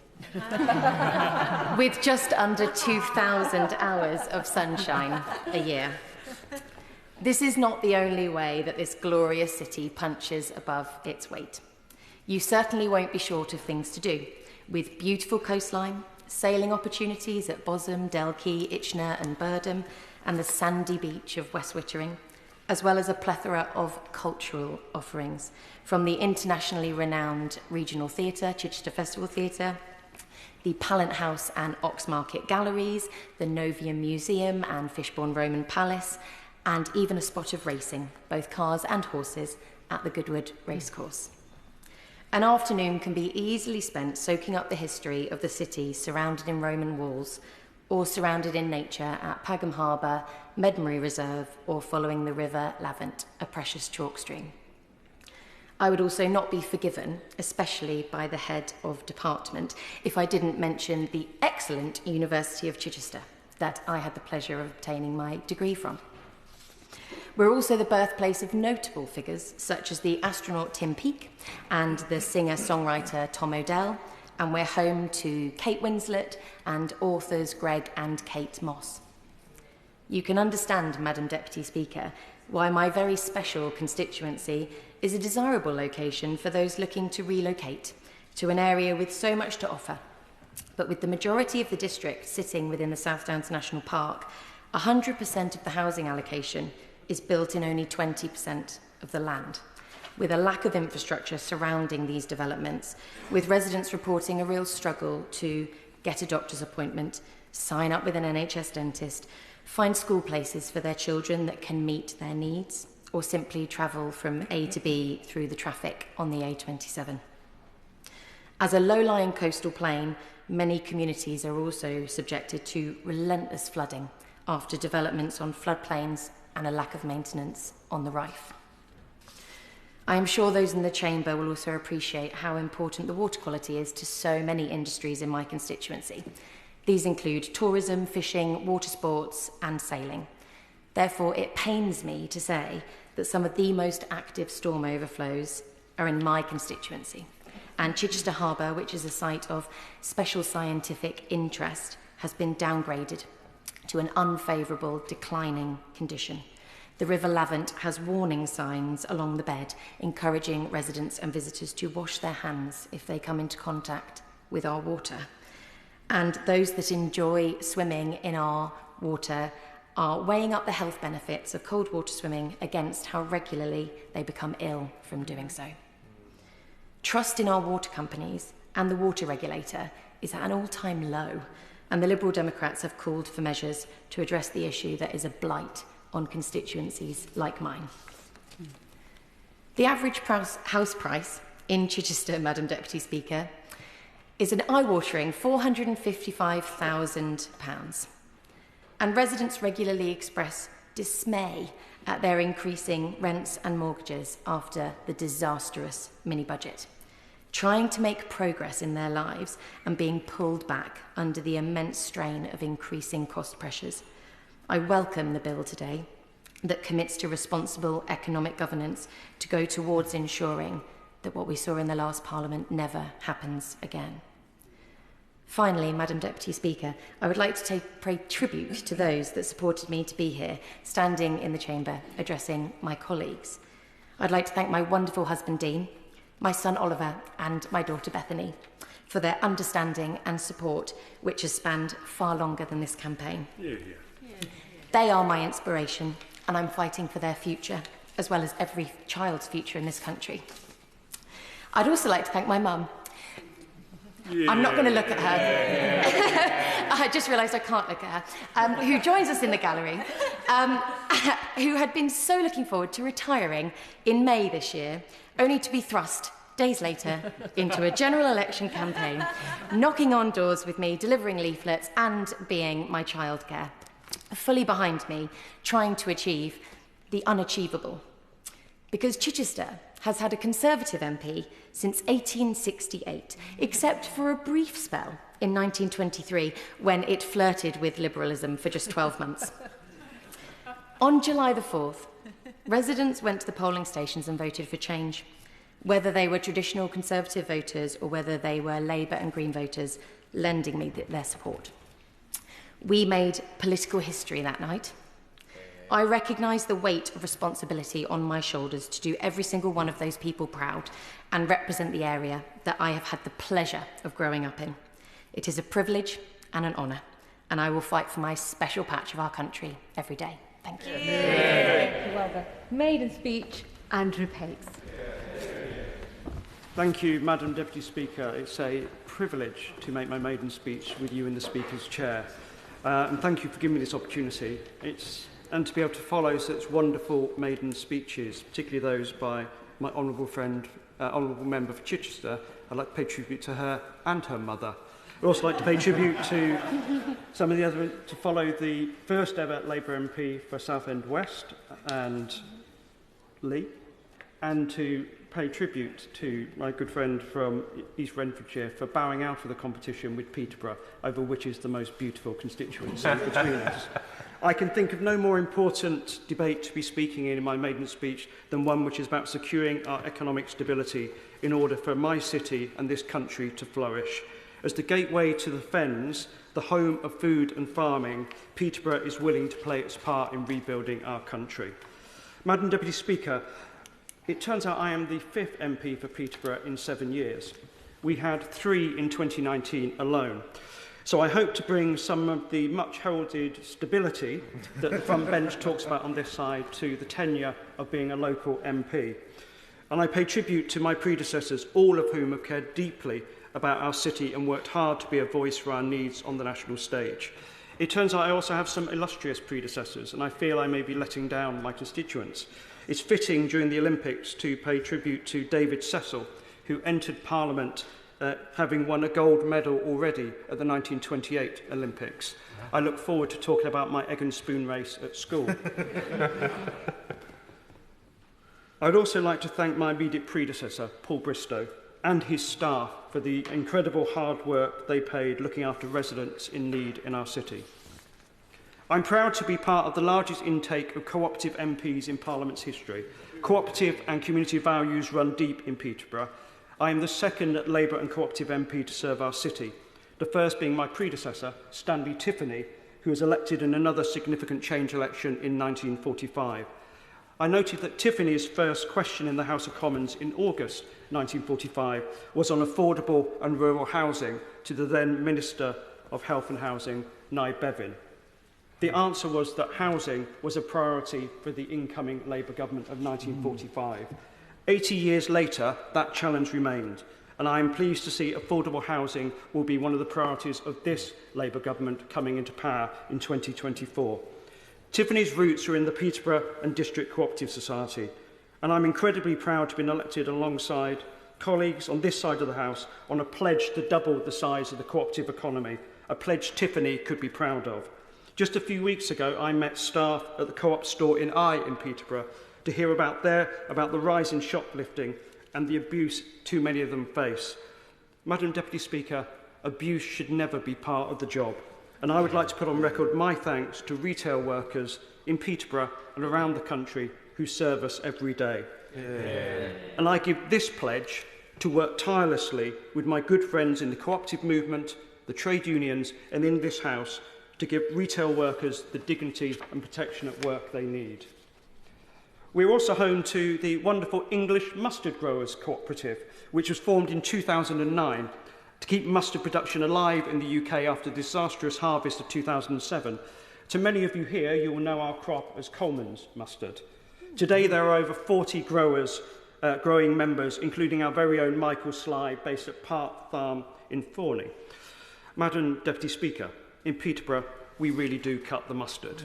with just under 2,000 hours of sunshine a year. This is not the only way that this glorious city punches above its weight. You certainly won't be short of things to do, with beautiful coastline, sailing opportunities at Bosham, Dalkey, Itchnor and Birdham, and the sandy beach of West Wittering, as well as a plethora of cultural offerings, from the internationally renowned regional theatre, Chichester Festival Theatre, the Pallant House and Oxmarket Galleries, the Novium Museum and Fishbourne Roman Palace, and even a spot of racing, both cars and horses, at the Goodwood Racecourse. An afternoon can be easily spent soaking up the history of the city surrounded in Roman walls, or surrounded in nature at Pagham Harbour, Medmery Reserve, or following the River Lavant, a precious chalk stream. I would also not be forgiven, especially by the head of department, if I didn't mention the excellent University of Chichester that I had the pleasure of obtaining my degree from. We're also the birthplace of notable figures such as the astronaut Tim Peake and the singer-songwriter Tom Odell, and we're home to Kate Winslet and authors Greg and Kate Moss. You can understand, Madam Deputy Speaker, why my very special constituency is a desirable location for those looking to relocate to an area with so much to offer. But with the majority of the district sitting within the South Downs National Park, 100% of the housing allocation is built in only 20% of the land, with a lack of infrastructure surrounding these developments, with residents reporting a real struggle to get a doctor's appointment, sign up with an NHS dentist, find school places for their children that can meet their needs, or simply travel from A to B through the traffic on the A27. As a low-lying coastal plain, many communities are also subjected to relentless flooding after developments on floodplains and a lack of maintenance on the Rife. I am sure those in the chamber will also appreciate how important the water quality is to so many industries in my constituency. These include tourism, fishing, water sports and sailing. Therefore, it pains me to say that some of the most active storm overflows are in my constituency, and Chichester Harbour, which is a site of special scientific interest, has been downgraded to an unfavourable declining condition. The River Lavant has warning signs along the bed, encouraging residents and visitors to wash their hands if they come into contact with our water. And those that enjoy swimming in our water are weighing up the health benefits of cold water swimming against how regularly they become ill from doing so. Trust in our water companies and the water regulator is at an all-time low, and the Liberal Democrats have called for measures to address the issue that is a blight on constituencies like mine. The average house price in Chichester, Madam Deputy Speaker, is an eye-watering £455,000. And residents regularly express dismay at their increasing rents and mortgages after the disastrous mini-budget, trying to make progress in their lives and being pulled back under the immense strain of increasing cost pressures. I welcome the bill today that commits to responsible economic governance to go towards ensuring that what we saw in the last Parliament never happens again. Finally, Madam Deputy Speaker, I would like to pay tribute to those that supported me to be here, standing in the chamber, addressing my colleagues. I'd like to thank my wonderful husband, Dean, my son, Oliver, and my daughter, Bethany, for their understanding and support, which has spanned far longer than this campaign. They are my inspiration, and I'm fighting for their future, as well as every child's future in this country. I'd also like to thank my mum. I'm not going to look at her. I just realised I can't look at her. Who joins us in the gallery, who had been so looking forward to retiring in May this year, only to be thrust days later into a general election campaign, knocking on doors with me, delivering leaflets and being my childcare. Fully behind me, trying to achieve the unachievable. Because Chichester has had a Conservative MP since 1868, except for a brief spell in 1923 when it flirted with liberalism for just 12 months. On July the 4th, residents went to the polling stations and voted for change, whether they were traditional Conservative voters or whether they were Labour and Green voters lending me their support. We made political history that night. I recognise the weight of responsibility on my shoulders to do every single one of those people proud and represent the area that I have had the pleasure of growing up in. It is a privilege and an honour, and I will fight for my special patch of our country every day. Thank you. Well done. Maiden speech, Andrew Pakes. Thank you, Madam Deputy Speaker. It's a privilege to make my maiden speech with you in the Speaker's chair. And thank you for giving me this opportunity. And to be able to follow such wonderful maiden speeches, particularly those by my honourable friend, honourable member for Chichester. I'd like to pay tribute to her and her mother. I'd also like to pay tribute to some of the other, to follow the first ever Labour MP for Southend West and Leigh, and to pay tribute to my good friend from East Renfrewshire for bowing out of the competition with Peterborough over which is the most beautiful constituency between us. I can think of no more important debate to be speaking in my maiden speech than one which is about securing our economic stability in order for my city and this country to flourish. As the gateway to the Fens, the home of food and farming, Peterborough is willing to play its part in rebuilding our country. Madam Deputy Speaker, it turns out I am the 5th MP for Peterborough in 7 years. We had 3 in 2019 alone. So I hope to bring some of the much heralded stability that the front bench talks about on this side to the tenure of being a local MP. And I pay tribute to my predecessors, all of whom have cared deeply about our city and worked hard to be a voice for our needs on the national stage. It turns out I also have some illustrious predecessors, and I feel I may be letting down my constituents. It's fitting during the Olympics to pay tribute to David Cecil, who entered Parliament having won a gold medal already at the 1928 Olympics. I look forward to talking about my egg and spoon race at school. I'd also like to thank my immediate predecessor, Paul Bristow, and his staff for the incredible hard work they paid looking after residents in need in our city. I'm proud to be part of the largest intake of cooperative MPs in Parliament's history. Cooperative and community values run deep in Peterborough. I am the second Labour and cooperative MP to serve our city, the first being my predecessor, Stanley Tiffany, who was elected in another significant change election in 1945. I noted that Tiffany's first question in the House of Commons in August 1945 was on affordable and rural housing to the then Minister of Health and Housing, Nye Bevan. The answer was that housing was a priority for the incoming Labour government of 1945. 80 years later, that challenge remained, and I am pleased to see affordable housing will be one of the priorities of this Labour government coming into power in 2024. Tiffany's roots are in the Peterborough and District Cooperative Society, and I'm incredibly proud to have been elected alongside colleagues on this side of the House on a pledge to double the size of the cooperative economy, a pledge Tiffany could be proud of. Just a few weeks ago, I met staff at the Co-op store in Peterborough to hear about the rise in shoplifting and the abuse too many of them face. Madam Deputy Speaker, abuse should never be part of the job, and I would like to put on record my thanks to retail workers in Peterborough and around the country who serve us every day. And I give this pledge to work tirelessly with my good friends in the cooperative movement, the trade unions and in this House to give retail workers the dignity and protection at work they need. We're also home to the wonderful English Mustard Growers Cooperative, which was formed in 2009 to keep mustard production alive in the UK after the disastrous harvest of 2007. To many of you here, you will know our crop as Coleman's mustard. Today there are over 40 growing members, including our very own Michael Sly, based at Park Farm in Thorney. Madam Deputy Speaker, in Peterborough, we really do cut the mustard.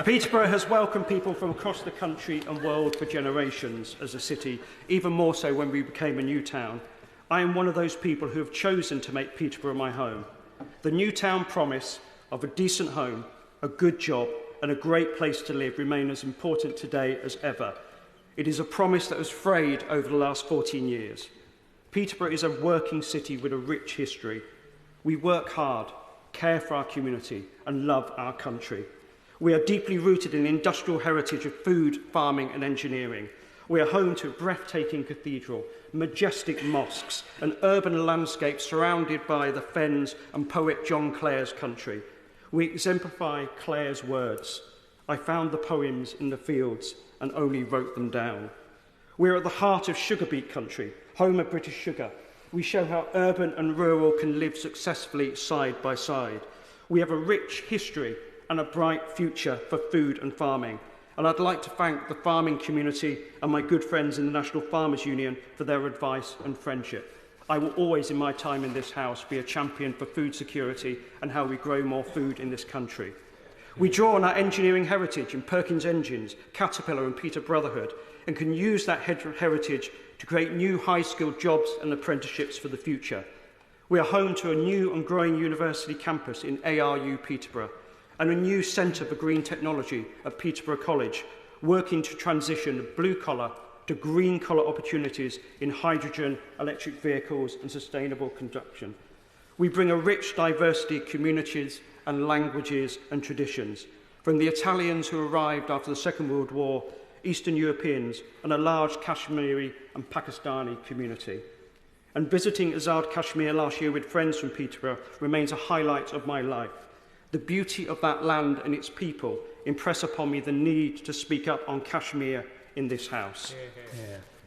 Peterborough has welcomed people from across the country and world for generations as a city, even more so when we became a new town. I am one of those people who have chosen to make Peterborough my home. The new town promise of a decent home, a good job and a great place to live remain as important today as ever. It is a promise that was frayed over the last 14 years. Peterborough is a working city with a rich history. We work hard, care for our community and love our country. We are deeply rooted in the industrial heritage of food, farming and engineering. We are home to a breathtaking cathedral, majestic mosques, an urban landscape surrounded by the fens and poet John Clare's country. We exemplify Clare's words. I found the poems in the fields and only wrote them down. We're at the heart of sugar beet country, home of British sugar. We show how urban and rural can live successfully side by side. We have a rich history and a bright future for food and farming. And I'd like to thank the farming community and my good friends in the National Farmers Union for their advice and friendship. I will always, in my time in this House, be a champion for food security and how we grow more food in this country. We draw on our engineering heritage in Perkins Engines, Caterpillar and Peter Brotherhood, and can use that heritage to create new high-skilled jobs and apprenticeships for the future. We are home to a new and growing university campus in ARU Peterborough and a new centre for green technology at Peterborough College, working to transition blue-collar to green-collar opportunities in hydrogen, electric vehicles and sustainable construction. We bring a rich diversity of communities and languages and traditions, from the Italians who arrived after the Second World War, Eastern Europeans and a large Kashmiri and Pakistani community. And visiting Azad Kashmir last year with friends from Peterborough remains a highlight of my life. The beauty of that land and its people impress upon me the need to speak up on Kashmir in this House.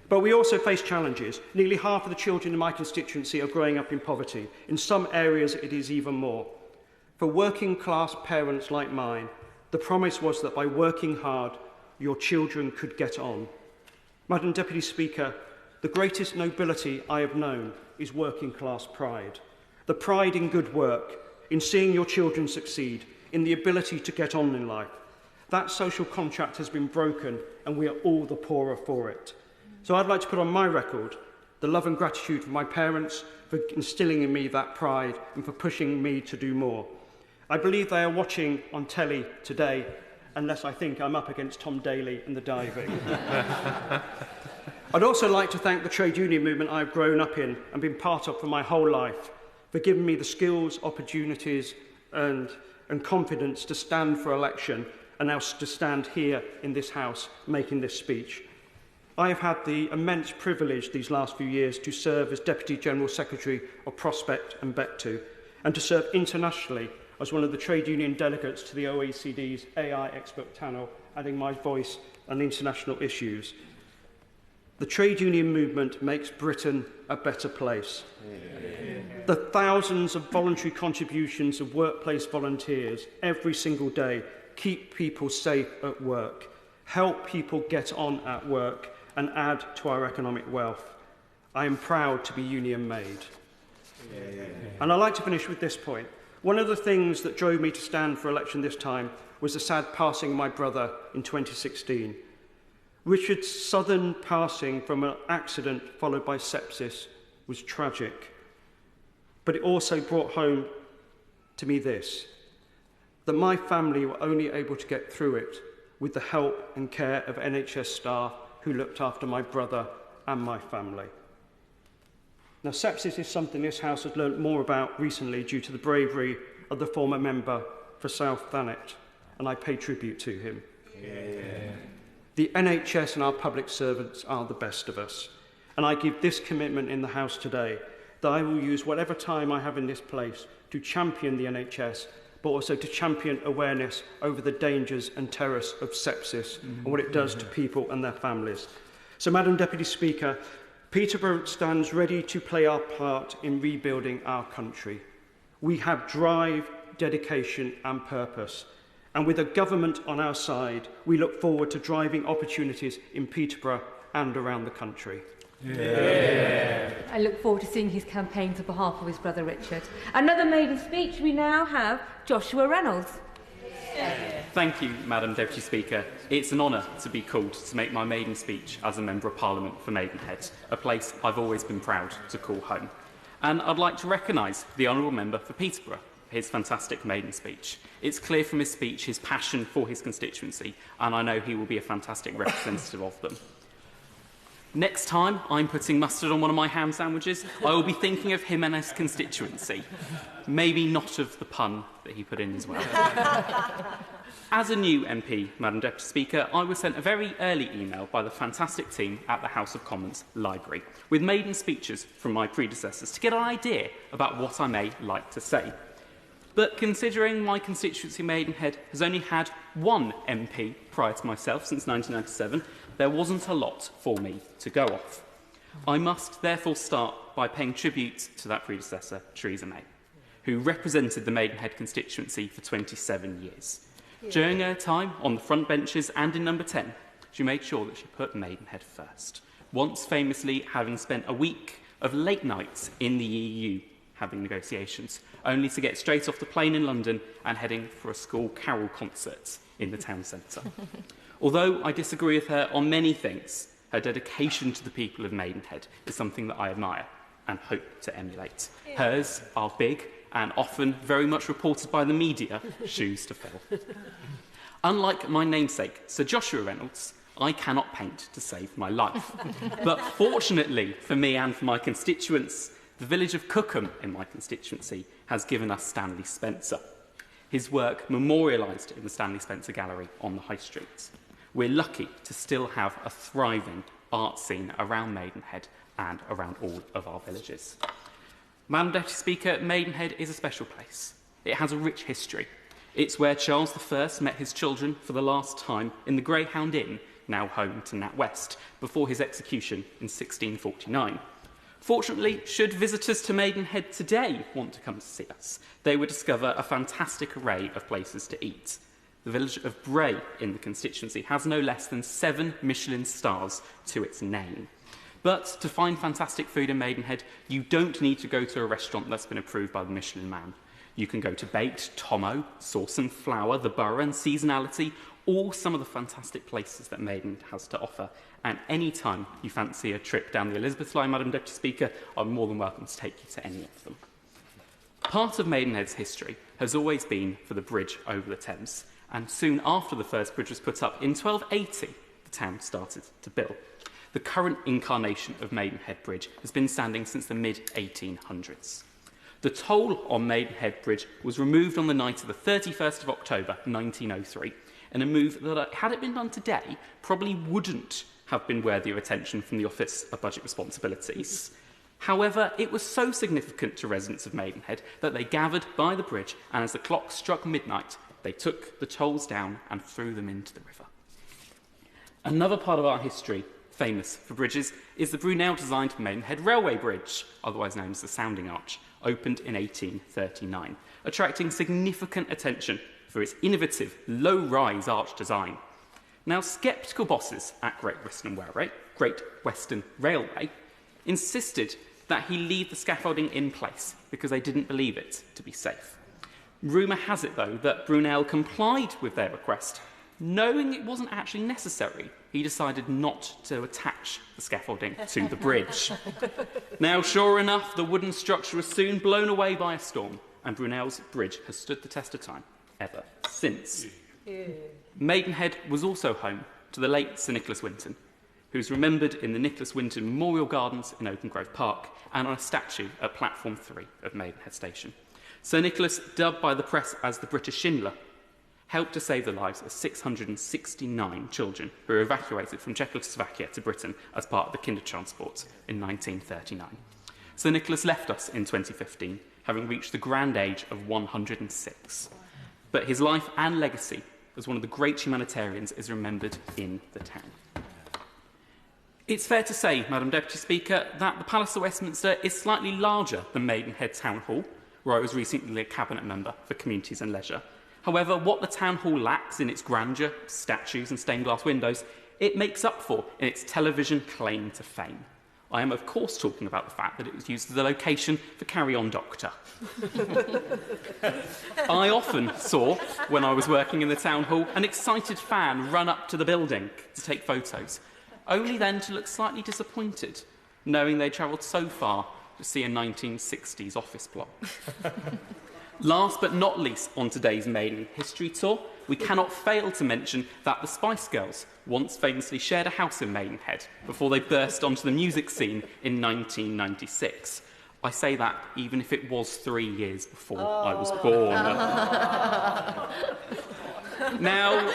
But we also face challenges. Nearly half of the children in my constituency are growing up in poverty. In some areas it is even more. For working class parents like mine, the promise was that by working hard, your children could get on. Madam Deputy Speaker, the greatest nobility I have known is working class pride. The pride in good work, in seeing your children succeed, in the ability to get on in life. That social contract has been broken and we are all the poorer for it. So I'd like to put on my record the love and gratitude for my parents for instilling in me that pride and for pushing me to do more. I believe they are watching on telly today, unless I think I'm up against Tom Daley and the diving. I'd also like to thank the trade union movement I've grown up in and been part of for my whole life, for giving me the skills, opportunities and confidence to stand for election and now to stand here in this House making this speech. I have had the immense privilege these last few years to serve as Deputy General Secretary of Prospect and Bectu and to serve internationally as one of the trade union delegates to the OECD's AI expert panel, adding my voice on international issues. The trade union movement makes Britain a better place. The thousands of voluntary contributions of workplace volunteers every single day keep people safe at work, help people get on at work and add to our economic wealth. I am proud to be union made. And I'd like to finish with this point. One of the things that drove me to stand for election this time was the sad passing of my brother in 2016. Richard's sudden passing from an accident followed by sepsis was tragic, but it also brought home to me this, that my family were only able to get through it with the help and care of NHS staff who looked after my brother and my family. Now, sepsis is something this House has learnt more about recently due to the bravery of the former member for South Thanet. and I pay tribute to him. Yeah. The NHS and our public servants are the best of us, and I give this commitment in the House today that I will use whatever time I have in this place to champion the NHS, but also to champion awareness over the dangers and terrors of sepsis and what it does to people and their families. So, Madam Deputy Speaker, Peterborough stands ready to play our part in rebuilding our country. We have drive, dedication and purpose. And with a government on our side, we look forward to driving opportunities in Peterborough and around the country. Yeah. I look forward to seeing his campaigns on behalf of his brother Richard. Another maiden speech, we now have Joshua Reynolds. Thank you, Madam Deputy Speaker. It's an honour to be called to make my maiden speech as a Member of Parliament for Maidenhead, a place I've always been proud to call home. And I'd like to recognise the Honourable Member for Peterborough, his fantastic maiden speech. It's clear from his speech his passion for his constituency, and I know he will be a fantastic representative of them. Next time I'm putting mustard on one of my ham sandwiches, I will be thinking of him and his constituency. Maybe not of the pun that he put in as well. As a new MP, Madam Deputy Speaker, I was sent a very early email by the fantastic team at the House of Commons Library with maiden speeches from my predecessors to get an idea about what I may like to say. But considering my constituency Maidenhead has only had one MP prior to myself since 1997, there wasn't a lot for me to go off. I must therefore start by paying tribute to that predecessor, Theresa May, who represented the Maidenhead constituency for 27 years. Yeah. During her time on the front benches and in number 10, she made sure that she put Maidenhead first, once famously having spent a week of late nights in the EU having negotiations, only to get straight off the plane in London and heading for a school carol concert in the town centre. Although I disagree with her on many things, her dedication to the people of Maidenhead is something that I admire and hope to emulate. Yeah. Hers are big and often very much reported by the media shoes to fill. Unlike my namesake, Sir Joshua Reynolds, I cannot paint to save my life. But fortunately for me and for my constituents, the village of Cookham in my constituency has given us Stanley Spencer. His work memorialised in the Stanley Spencer Gallery on the High Street. We're lucky to still have a thriving art scene around Maidenhead and around all of our villages. Madam Deputy Speaker, Maidenhead is a special place. It has a rich history. It's where Charles I met his children for the last time in the Greyhound Inn, now home to NatWest, before his execution in 1649. Fortunately, should visitors to Maidenhead today want to come to see us, they would discover a fantastic array of places to eat. The village of Bray in the constituency has no less than 7 Michelin stars to its name. But to find fantastic food in Maidenhead, you don't need to go to a restaurant that's been approved by the Michelin Man. You can go to Baked, Tomo, Sauce and Flour, The Borough and Seasonality, all some of the fantastic places that Maidenhead has to offer. And any time you fancy a trip down the Elizabeth line, Madam Deputy Speaker, I'm more than welcome to take you to any of them. Part of Maidenhead's history has always been for the bridge over the Thames, and soon after the first bridge was put up in 1280, the town started to build. The current incarnation of Maidenhead Bridge has been standing since the mid-1800s. The toll on Maidenhead Bridge was removed on the night of the 31st of October 1903, in a move that, had it been done today, probably wouldn't have been worthy of attention from the Office of Budget Responsibilities. However, it was so significant to residents of Maidenhead that they gathered by the bridge, and as the clock struck midnight, they took the tolls down and threw them into the river. Another part of our history, famous for bridges, is the Brunel-designed Maidenhead Railway Bridge, otherwise known as the Sounding Arch, opened in 1839, attracting significant attention for its innovative, low-rise arch design. Now, sceptical bosses at Great Western Railway insisted that he leave the scaffolding in place because they didn't believe it to be safe. Rumour has it, though, that Brunel complied with their request. Knowing it wasn't actually necessary, he decided not to attach the scaffolding to the bridge. Now, sure enough, the wooden structure was soon blown away by a storm, and Brunel's bridge has stood the test of time ever since. Maidenhead was also home to the late Sir Nicholas Winton, who's remembered in the Nicholas Winton Memorial Gardens in Oaken Grove Park and on a statue at Platform 3 of Maidenhead Station. Sir Nicholas, dubbed by the press as the British Schindler, helped to save the lives of 669 children who were evacuated from Czechoslovakia to Britain as part of the Kindertransport in 1939. Sir Nicholas left us in 2015, having reached the grand age of 106. But his life and legacy as one of the great humanitarians is remembered in the town. It's fair to say, Madam Deputy Speaker, that the Palace of Westminster is slightly larger than Maidenhead Town Hall, where I was recently a Cabinet Member for Communities and Leisure. However, what the Town Hall lacks in its grandeur, statues and stained glass windows, it makes up for in its television claim to fame. I am, of course, talking about the fact that it was used as a location for Carry On Doctor. I often saw, when I was working in the Town Hall, an excited fan run up to the building to take photos, only then to look slightly disappointed, knowing they travelled so far to see a 1960s office block. Last but not least on today's Maiden History Tour, we cannot fail to mention that the Spice Girls once famously shared a house in Maidenhead before they burst onto the music scene in 1996. I say that even if it was 3 years before I was born. Now,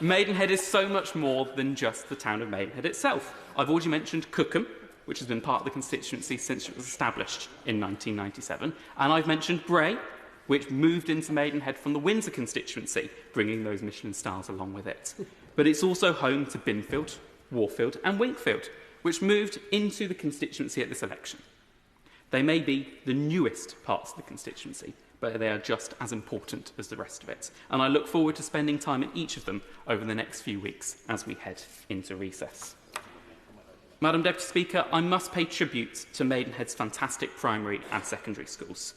Maidenhead is so much more than just the town of Maidenhead itself. I've already mentioned Cookham, which has been part of the constituency since it was established in 1997. And I've mentioned Bray, which moved into Maidenhead from the Windsor constituency, bringing those Michelin stars along with it. But it's also home to Binfield, Warfield and Winkfield, which moved into the constituency at this election. They may be the newest parts of the constituency, but they are just as important as the rest of it. And I look forward to spending time in each of them over the next few weeks as we head into recess. Madam Deputy Speaker, I must pay tribute to Maidenhead's fantastic primary and secondary schools.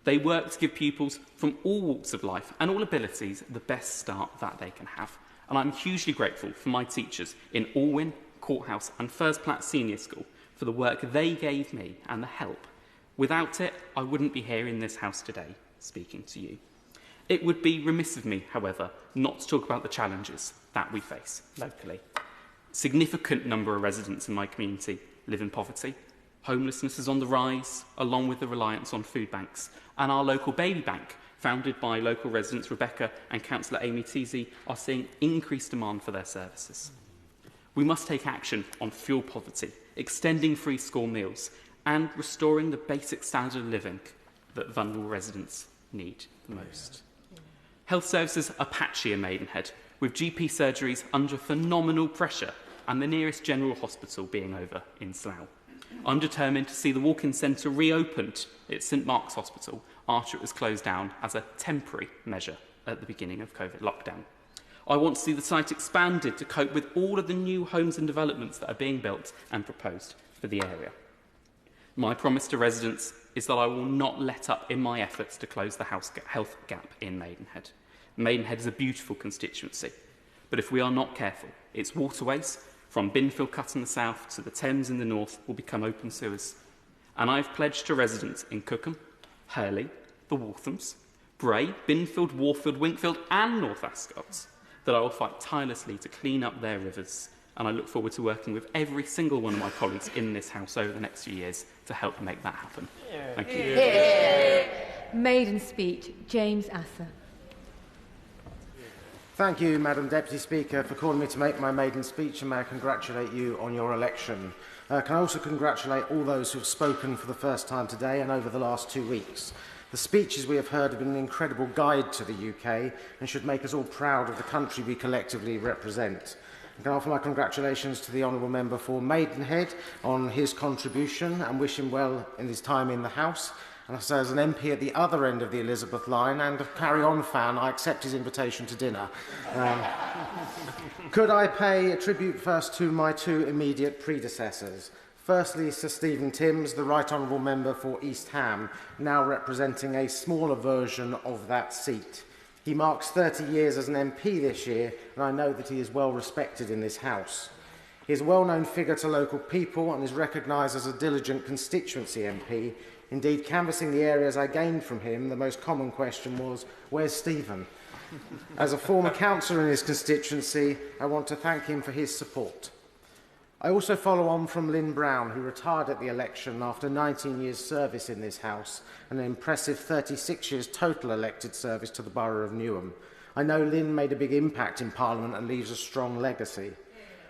They work to give pupils from all walks of life and all abilities the best start that they can have. And I'm hugely grateful for my teachers in Alwyn, Courthouse and First Platt Senior School for the work they gave me and the help. Without it, I wouldn't be here in this house today speaking to you. It would be remiss of me, however, not to talk about the challenges that we face locally. Significant number of residents in my community live in poverty. Homelessness is on the rise, along with the reliance on food banks. And our local baby bank, founded by local residents Rebecca and Councillor Amy Teasey, are seeing increased demand for their services. We must take action on fuel poverty, extending free school meals, and restoring the basic standard of living that vulnerable residents need the most. Health services are patchy in Maidenhead, with GP surgeries under phenomenal pressure and the nearest general hospital being over in Slough. I'm determined to see the walk-in centre reopened at St Mark's Hospital after it was closed down as a temporary measure at the beginning of COVID lockdown. I want to see the site expanded to cope with all of the new homes and developments that are being built and proposed for the area. My promise to residents is that I will not let up in my efforts to close the health gap in Maidenhead. Maidenhead is a beautiful constituency, but if we are not careful, its waterways, from Binfield Cut in the south to the Thames in the north, will become open sewers. And I've pledged to residents in Cookham, Hurley, the Walthams, Bray, Binfield, Warfield, Winkfield and North Ascot that I will fight tirelessly to clean up their rivers. And I look forward to working with every single one of my colleagues in this house over the next few years to help make that happen. Thank you. Maiden speech, James Asser. Thank you, Madam Deputy Speaker, for calling me to make my maiden speech, and may I congratulate you on your election. Can I also congratulate all those who have spoken for the first time today and over the last 2 weeks. The speeches we have heard have been an incredible guide to the UK and should make us all proud of the country we collectively represent. I can offer my congratulations to the Honourable Member for Maidenhead on his contribution and wish him well in his time in the House. And I say, as an MP at the other end of the Elizabeth line and a Carry On fan, I accept his invitation to dinner. Could I pay a tribute first to my two immediate predecessors? Firstly, Sir Stephen Timms, the Right Honourable Member for East Ham, now representing a smaller version of that seat. He marks 30 years as an MP this year, and I know that he is well respected in this House. He is a well-known figure to local people and is recognised as a diligent constituency MP. Indeed, canvassing the areas I gained from him, the most common question was, where's Stephen? As a former councillor in his constituency, I want to thank him for his support. I also follow on from Lynn Brown, who retired at the election after 19 years' service in this House and an impressive 36 years total elected service to the Borough of Newham. I know Lynn made a big impact in Parliament and leaves a strong legacy.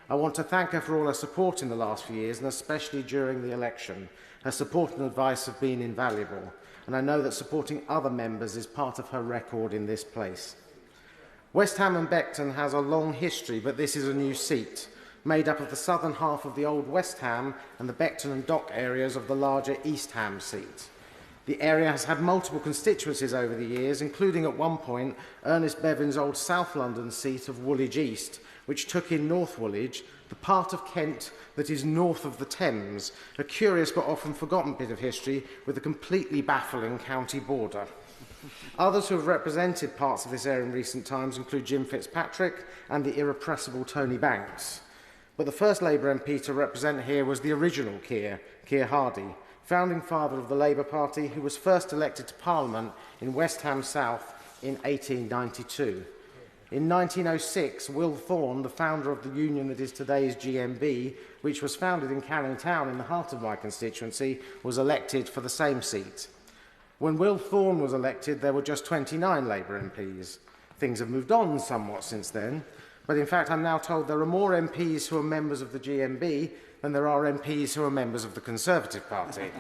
I want to thank her for all her support in the last few years, and especially during the election. Her support and advice have been invaluable, and I know that supporting other members is part of her record in this place. West Ham and Beckton has a long history, but this is a new seat, made up of the southern half of the old West Ham and the Beckton and Dock areas of the larger East Ham seat. The area has had multiple constituencies over the years, including at one point Ernest Bevan's old South London seat of Woolwich East, which took in North Woolwich, the part of Kent that is north of the Thames, a curious but often forgotten bit of history with a completely baffling county border. Others who have represented parts of this area in recent times include Jim Fitzpatrick and the irrepressible Tony Banks. But the first Labour MP to represent here was the original Keir Hardie, founding father of the Labour Party, who was first elected to Parliament in West Ham South in 1892. In 1906, Will Thorne, the founder of the union that is today's GMB, which was founded in Canning Town in the heart of my constituency, was elected for the same seat. When Will Thorne was elected, there were just 29 Labour MPs. Things have moved on somewhat since then, but in fact I'm now told there are more MPs who are members of the GMB than there are MPs who are members of the Conservative Party.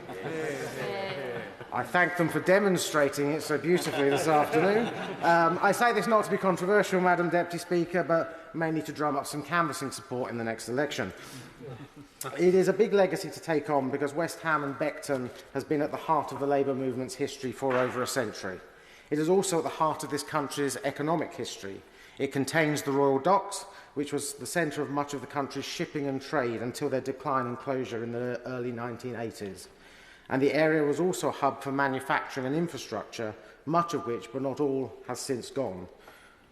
I thank them for demonstrating it so beautifully this afternoon. I say this not to be controversial, Madam Deputy Speaker, but mainly to drum up some canvassing support in the next election. It is a big legacy to take on because West Ham and Beckton has been at the heart of the Labour movement's history for over a century. It is also at the heart of this country's economic history. It contains the Royal Docks, which was the centre of much of the country's shipping and trade until their decline and closure in the early 1980s. And the area was also a hub for manufacturing and infrastructure, much of which, but not all, has since gone.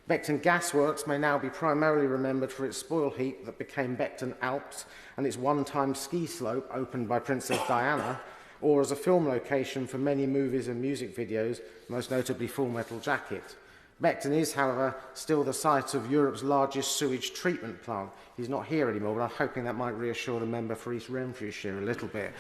Beckton Gasworks may now be primarily remembered for its spoil heap that became Beckton Alps and its one-time ski slope opened by Princess Diana, or as a film location for many movies and music videos, most notably Full Metal Jacket. Beckton is, however, still the site of Europe's largest sewage treatment plant. He's not here anymore, but I'm hoping that might reassure the member for East Renfrewshire a little bit.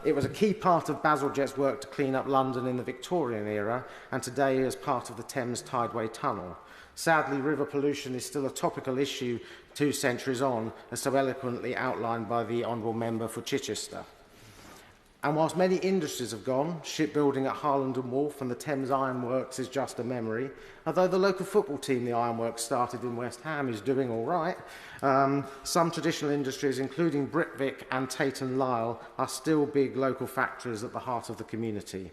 It was a key part of Bazalgette's work to clean up London in the Victorian era, and today is part of the Thames Tideway Tunnel. Sadly, river pollution is still a topical issue 2 centuries on, as so eloquently outlined by the Honourable Member for Chichester. And whilst many industries have gone, shipbuilding at Harland and Wolff and the Thames Ironworks is just a memory, although the local football team the Ironworks started in West Ham is doing all right. Some traditional industries, including Britvic and Tate and Lyle, are still big local factories at the heart of the community.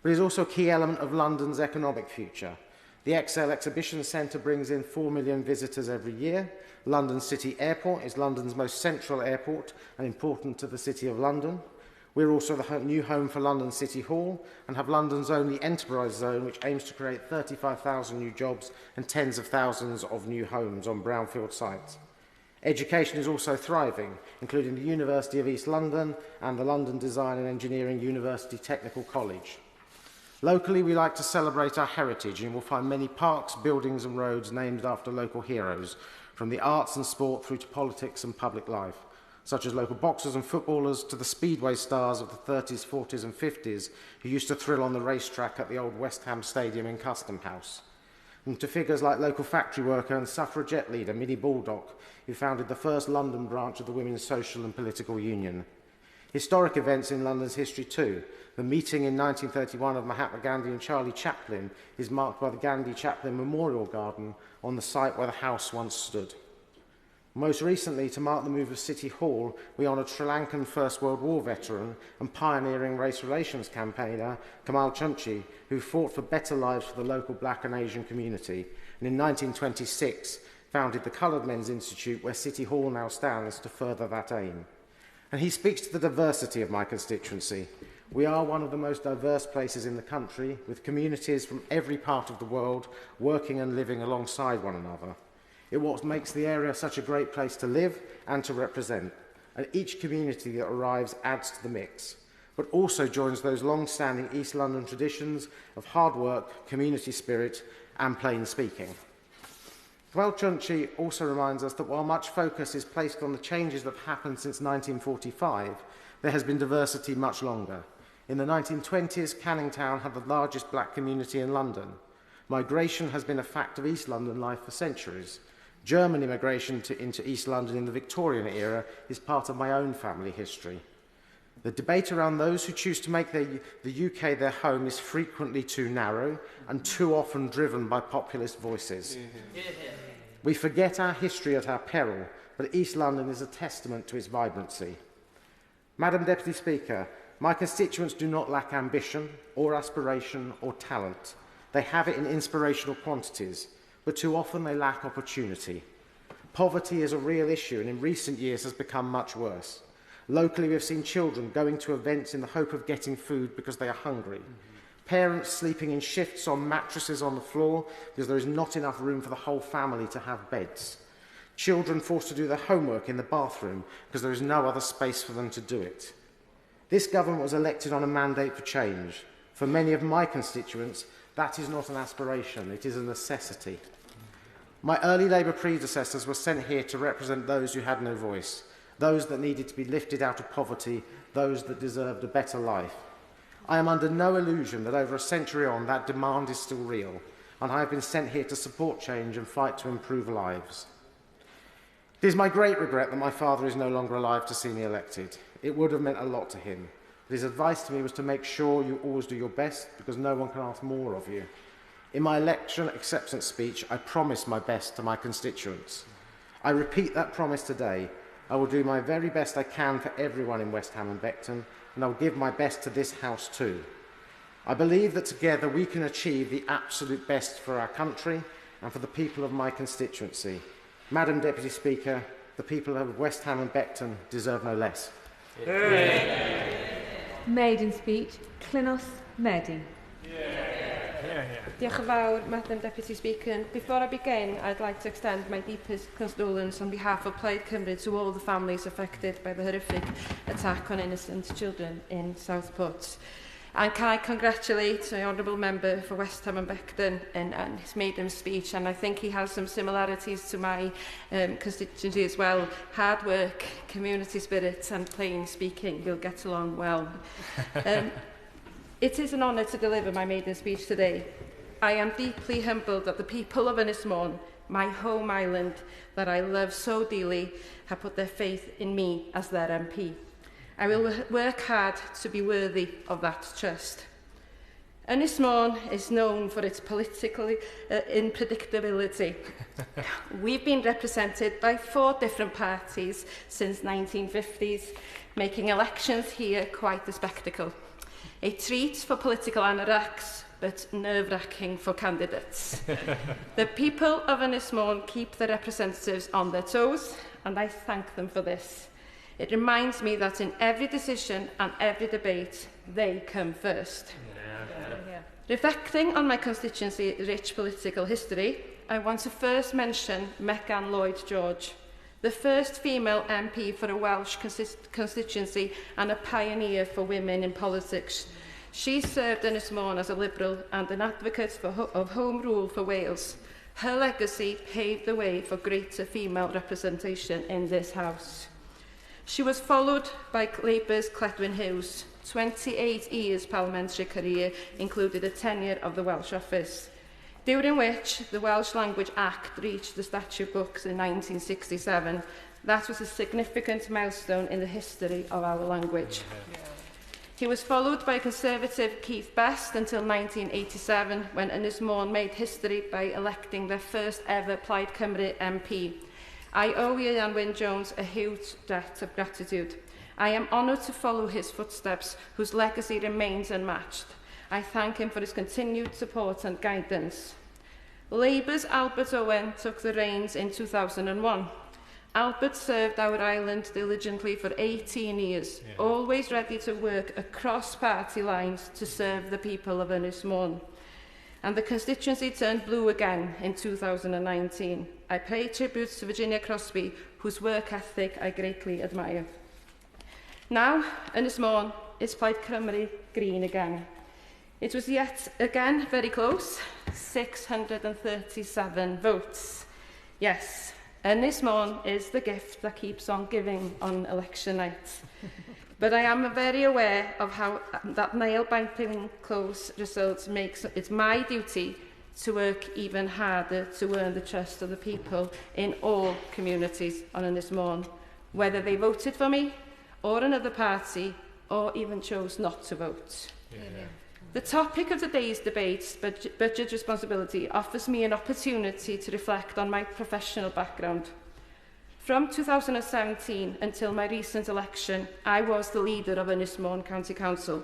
But it is also a key element of London's economic future. The XL Exhibition Centre brings in 4 million visitors every year. London City Airport is London's most central airport and important to the City of London. We're also the new home for London City Hall and have London's only enterprise zone, which aims to create 35,000 new jobs and tens of thousands of new homes on brownfield sites. Education is also thriving, including the University of East London and the London Design and Engineering University Technical College. Locally, we like to celebrate our heritage, and we'll find many parks, buildings and roads named after local heroes, from the arts and sport through to politics and public life, such as local boxers and footballers to the speedway stars of the 30s, 40s and 50s who used to thrill on the racetrack at the old West Ham Stadium in Custom House, and to figures like local factory worker and suffragette leader Minnie Baldock, who founded the first London branch of the Women's Social and Political Union. Historic events in London's history too. The meeting in 1931 of Mahatma Gandhi and Charlie Chaplin is marked by the Gandhi-Chaplin Memorial Garden on the site where the house once stood. Most recently, to mark the move of City Hall, we honoured Sri Lankan First World War veteran and pioneering race relations campaigner Kamal Chunchi, who fought for better lives for the local black and Asian community, and in 1926 founded the Coloured Men's Institute, where City Hall now stands, to further that aim. And he speaks to the diversity of my constituency. We are one of the most diverse places in the country, with communities from every part of the world working and living alongside one another. It's what makes the area such a great place to live and to represent, and each community that arrives adds to the mix, but also joins those long-standing East London traditions of hard work, community spirit and plain speaking. Gwelchunchi also reminds us that while much focus is placed on the changes that have happened since 1945, there has been diversity much longer. In the 1920s, Canning Town had the largest black community in London. Migration has been a fact of East London life for centuries. German immigration into East London in the Victorian era is part of my own family history. The debate around those who choose to make the UK their home is frequently too narrow and too often driven by populist voices. We forget our history at our peril, but East London is a testament to its vibrancy. Madam Deputy Speaker, my constituents do not lack ambition or aspiration or talent. They have it in inspirational quantities, but too often they lack opportunity. Poverty is a real issue and in recent years has become much worse. Locally, we have seen children going to events in the hope of getting food because they are hungry. Parents sleeping in shifts on mattresses on the floor because there is not enough room for the whole family to have beds. Children forced to do their homework in the bathroom because there is no other space for them to do it. This government was elected on a mandate for change. For many of my constituents, that is not an aspiration, it is a necessity. My early Labour predecessors were sent here to represent those who had no voice, those that needed to be lifted out of poverty, those that deserved a better life. I am under no illusion that over a century on, that demand is still real, and I have been sent here to support change and fight to improve lives. It is my great regret that my father is no longer alive to see me elected. It would have meant a lot to him. But his advice to me was to make sure you always do your best, because no one can ask more of you. In my election acceptance speech, I promised my best to my constituents. I repeat that promise today. I will do my very best I can for everyone in West Ham and Beckton, and I will give my best to this House too. I believe that together we can achieve the absolute best for our country and for the people of my constituency. Madam Deputy Speaker, the people of West Ham and Beckton deserve no less. Maiden speech, Clinos Medi. Diolch yn fawr, Madam Deputy Speaker. And before I begin, I'd like to extend my deepest condolence on behalf of Plaid Cymru to all the families affected by the horrific attack on innocent children in Southport. And can I congratulate the Honourable Member for West Ham and Beckton and his maiden speech, and I think he has some similarities to my constituency as well. Hard work, community spirit and plain speaking will get along well. It is an honour to deliver my maiden speech today. I am deeply humbled that the people of Ynys Môn, my home island that I love so dearly, have put their faith in me as their MP. I will work hard to be worthy of that trust. Ynys Môn is known for its political unpredictability. We've been represented by 4 different parties since 1950s, making elections here quite a spectacle. A treat for political anoraks, but nerve-wracking for candidates. The people of Ynys Môn keep their representatives on their toes, and I thank them for this. It reminds me that in every decision and every debate, they come first. Reflecting on my constituency's rich political history, I want to first mention Megan Lloyd-George, the first female MP for a Welsh constituency and a pioneer for women in politics. She served Ynys Môn as a Liberal and an advocate of Home Rule for Wales. Her legacy paved the way for greater female representation in this House. She was followed by Labour's Cledwyn Hughes. 28 years parliamentary career included a tenure of the Welsh Office, during which the Welsh Language Act reached the statute books in 1967. That was a significant milestone in the history of our language. He was followed by Conservative Keith Best until 1987, when Ynys Môn made history by electing their first ever Plaid Cymru MP. I owe Ian Wyn-Jones a huge debt of gratitude. I am honoured to follow his footsteps, whose legacy remains unmatched. I thank him for his continued support and guidance. Labour's Albert Owen took the reins in 2001. Albert served our island diligently for 18 years, always ready to work across party lines to serve the people of Ynys Môn. And the constituency turned blue again in 2019. I pay tribute to Virginia Crosby, whose work ethic I greatly admire. Now, Ynys Môn is Plaid Cymru green again. It was yet again very close, 637 votes. Yes, Ynys Môn is the gift that keeps on giving on election night. But I am very aware of how that nail-biting close results makes it my duty to work even harder to earn the trust of the people in all communities on Ynys Môn, whether they voted for me or another party or even chose not to vote. The topic of today's debate, budget responsibility, offers me an opportunity to reflect on my professional background. From 2017 until my recent election, I was the leader of Ynys Môn County Council.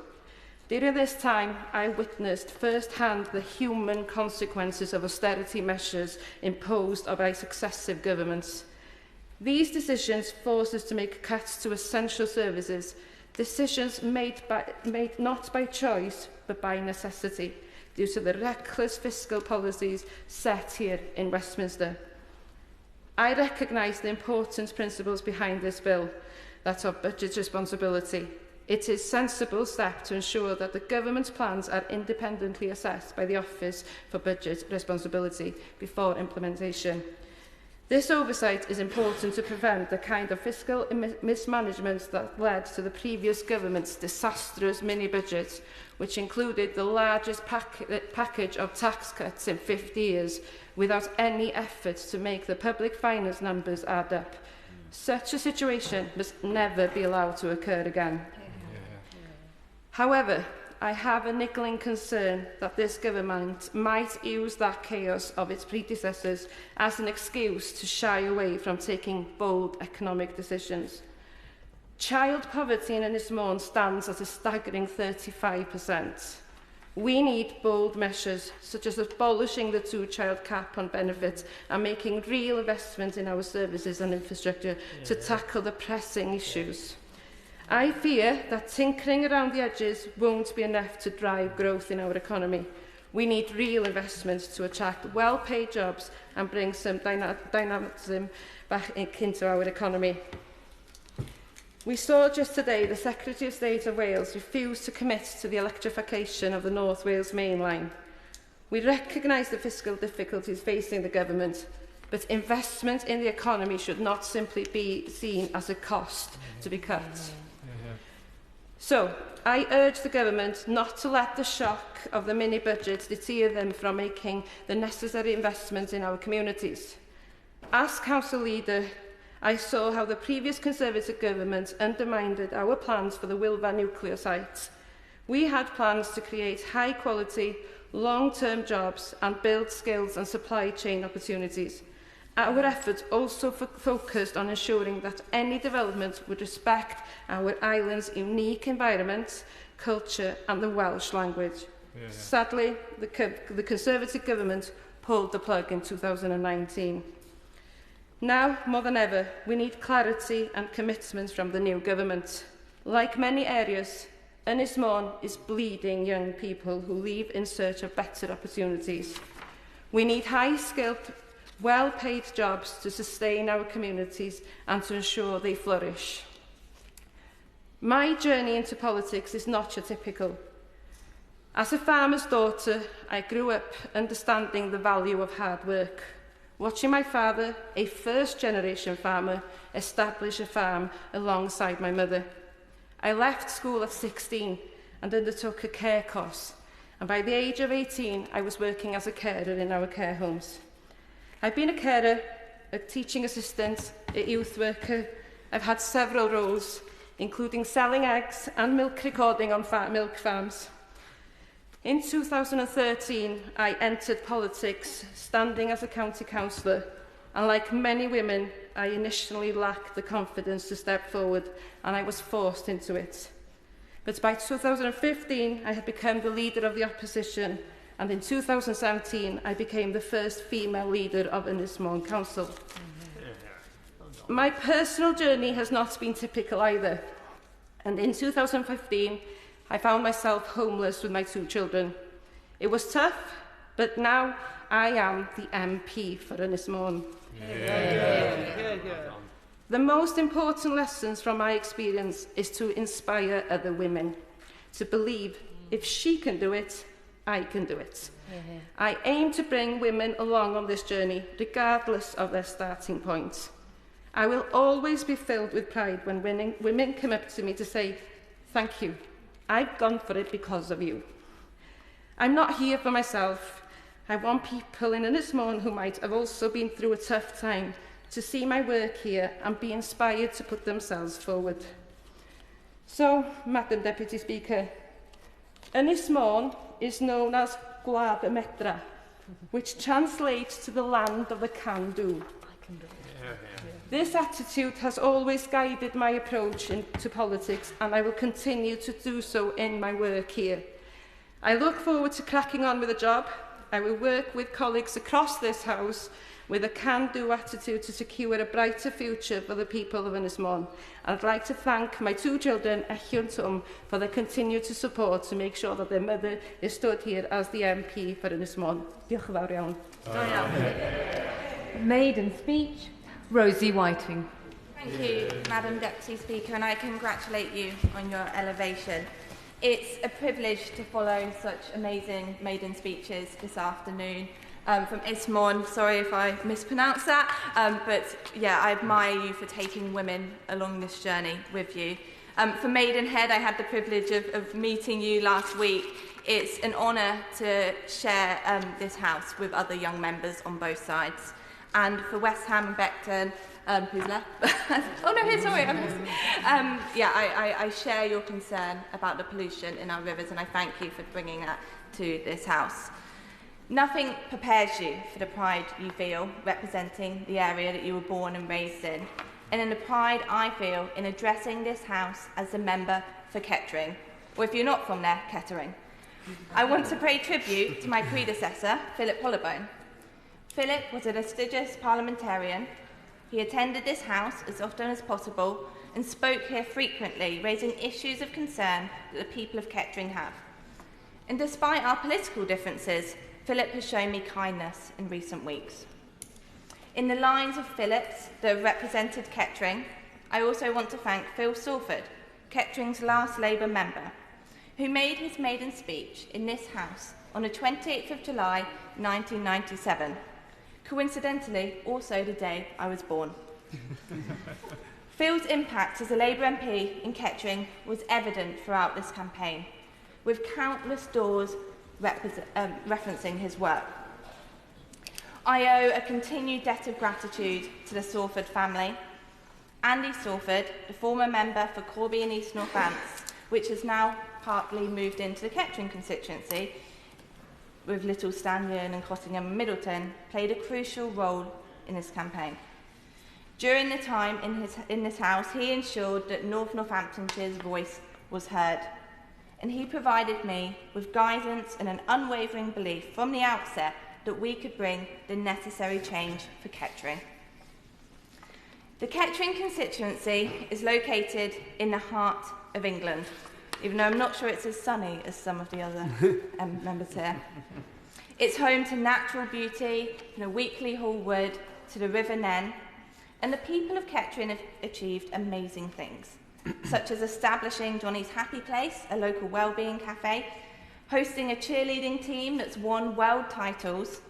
During this time, I witnessed firsthand the human consequences of austerity measures imposed by successive governments. These decisions forced us to make cuts to essential services, decisions made not by choice, but by necessity, due to the reckless fiscal policies set here in Westminster. I recognise the important principles behind this bill, that of budget responsibility. It is a sensible step to ensure that the government's plans are independently assessed by the Office for Budget Responsibility before implementation. This oversight is important to prevent the kind of fiscal mismanagement that led to the previous government's disastrous mini-budget, which included the largest package of tax cuts in 50 years, without any effort to make the public finance numbers add up. Such a situation must never be allowed to occur again. However, I have a niggling concern that this government might use that chaos of its predecessors as an excuse to shy away from taking bold economic decisions. Child poverty in Ynys Môn stands at a staggering 35%. We need bold measures, such as abolishing the two-child cap on benefits and making real investment in our services and infrastructure to tackle the pressing issues. I fear that tinkering around the edges won't be enough to drive growth in our economy. We need real investment to attract well-paid jobs and bring some dynamism back into our economy. We saw just today the Secretary of State of Wales refuse to commit to the electrification of the North Wales main line. We recognise the fiscal difficulties facing the government, but investment in the economy should not simply be seen as a cost to be cut. So, I urge the government not to let the shock of the mini-budget deter them from making the necessary investments in our communities. As council leader, I saw how the previous Conservative government undermined our plans for the Wilfa nuclear site. We had plans to create high-quality, long-term jobs and build skills and supply chain opportunities. Our efforts also focused on ensuring that any development would respect our island's unique environment, culture and the Welsh language. Sadly, the Conservative government pulled the plug in 2019. Now, more than ever, we need clarity and commitment from the new government. Like many areas, Ynys Môn is bleeding young people who leave in search of better opportunities. We need high-skilled, well-paid jobs to sustain our communities and to ensure they flourish. My journey into politics is not your typical. As a farmer's daughter, I grew up understanding the value of hard work, watching my father, a first-generation farmer, establish a farm alongside my mother. I left school at 16 and undertook a care course, and by the age of 18, I was working as a carer in our care homes. I've been a carer, a teaching assistant, a youth worker. I've had several roles, including selling eggs and milk recording on milk farms. In 2013, I entered politics, standing as a county councillor, and like many women, I initially lacked the confidence to step forward, and I was forced into it. But by 2015, I had become the leader of the opposition, and in 2017, I became the first female leader of Ynys Môn Council. My personal journey has not been typical either, and in 2015, I found myself homeless with my 2 children. It was tough, but now I am the MP for Ynys Môn. The most important lessons from my experience is to inspire other women, to believe if she can do it, I can do it. I aim to bring women along on this journey, regardless of their starting point. I will always be filled with pride when women come up to me to say, thank you. I've gone for it because of you. I'm not here for myself. I want people in Ynysmon who might have also been through a tough time to see my work here and be inspired to put themselves forward. So, Madam Deputy Speaker, Ynysmon is known as Gwlad y Medra, which translates to the land of the can-do. This attitude has always guided my approach to politics, and I will continue to do so in my work here. I look forward to cracking on with the job. I will work with colleagues across this House with a can-do attitude to secure a brighter future for the people of Ynysmon. I'd like to thank my two children, Echi and Tom, for their continued support to make sure that their mother is stood here as the MP for Ynysmon. Diolch yn fawr iawn. Maiden speech, Rosie Whiting. Thank you, Madam Deputy Speaker, and I congratulate you on your elevation. It's a privilege to follow such amazing maiden speeches this afternoon. From Ynysmon, sorry if I mispronounced that, but yeah, I admire you for taking women along this journey with you. For Maidenhead, I had the privilege of meeting you last week. It's an honour to share this House with other young members on both sides. And for West Ham and Beckton, who's left? Oh no, here, sorry. I share your concern about the pollution in our rivers, and I thank you for bringing that to this House. Nothing prepares you for the pride you feel representing the area that you were born and raised in, and in the pride I feel in addressing this House as a member for Kettering, or if you're not from there, Kettering. I want to pay tribute to my predecessor, Philip Hollowbone. Philip was a prestigious parliamentarian. He attended this House as often as possible and spoke here frequently, raising issues of concern that the people of Kettering have. And despite our political differences, Philip has shown me kindness in recent weeks. In the lines of Phillips that have represented Kettering, I also want to thank Phil Salford, Kettering's last Labour member, who made his maiden speech in this House on the 28th of July 1997, coincidentally also the day I was born. Phil's impact as a Labour MP in Kettering was evident throughout this campaign, with countless doors referencing his work. I owe a continued debt of gratitude to the Salford family. Andy Salford, the former member for Corby and East Northants, which has now partly moved into the Kettering constituency, with Little Stanyon and Cottingham and Middleton, played a crucial role in this campaign. During the time in this House, he ensured that North Northamptonshire's voice was heard, and he provided me with guidance and an unwavering belief from the outset that we could bring the necessary change for Kettering. The Kettering constituency is located in the heart of England, even though I'm not sure it's as sunny as some of the other members here. It's home to natural beauty, from the Weekly Hall Wood to the River Nen, and the people of Kettering have achieved amazing things, such as establishing Johnny's Happy Place, a local wellbeing cafe, hosting a cheerleading team that's won world titles,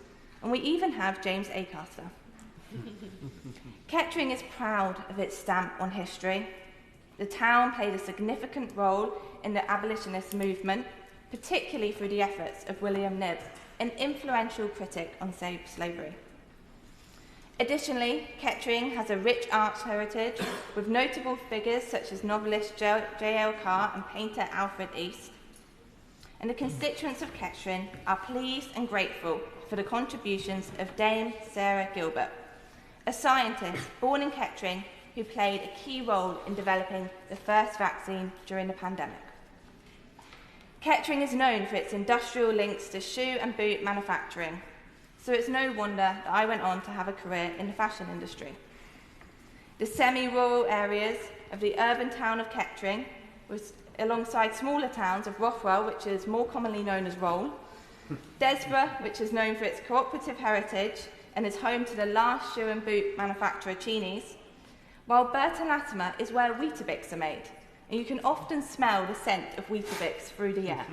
and we even have James Acaster. Kettering is proud of its stamp on history. The town played a significant role in the abolitionist movement, particularly through the efforts of William Knibb, an influential critic on slavery. Additionally, Kettering has a rich arts heritage with notable figures such as novelist J.L. Carr and painter Alfred East. And the constituents of Kettering are pleased and grateful for the contributions of Dame Sarah Gilbert, a scientist born in Kettering who played a key role in developing the first vaccine during the pandemic. Kettering is known for its industrial links to shoe and boot manufacturing, so it's no wonder that I went on to have a career in the fashion industry. The semi-rural areas of the urban town of Kettering, alongside smaller towns of Rothwell, which is more commonly known as Roll, Desborough, which is known for its cooperative heritage and is home to the last shoe and boot manufacturer Cheney's, while Burton Latimer is where Weetabix are made, and you can often smell the scent of Weetabix through the air.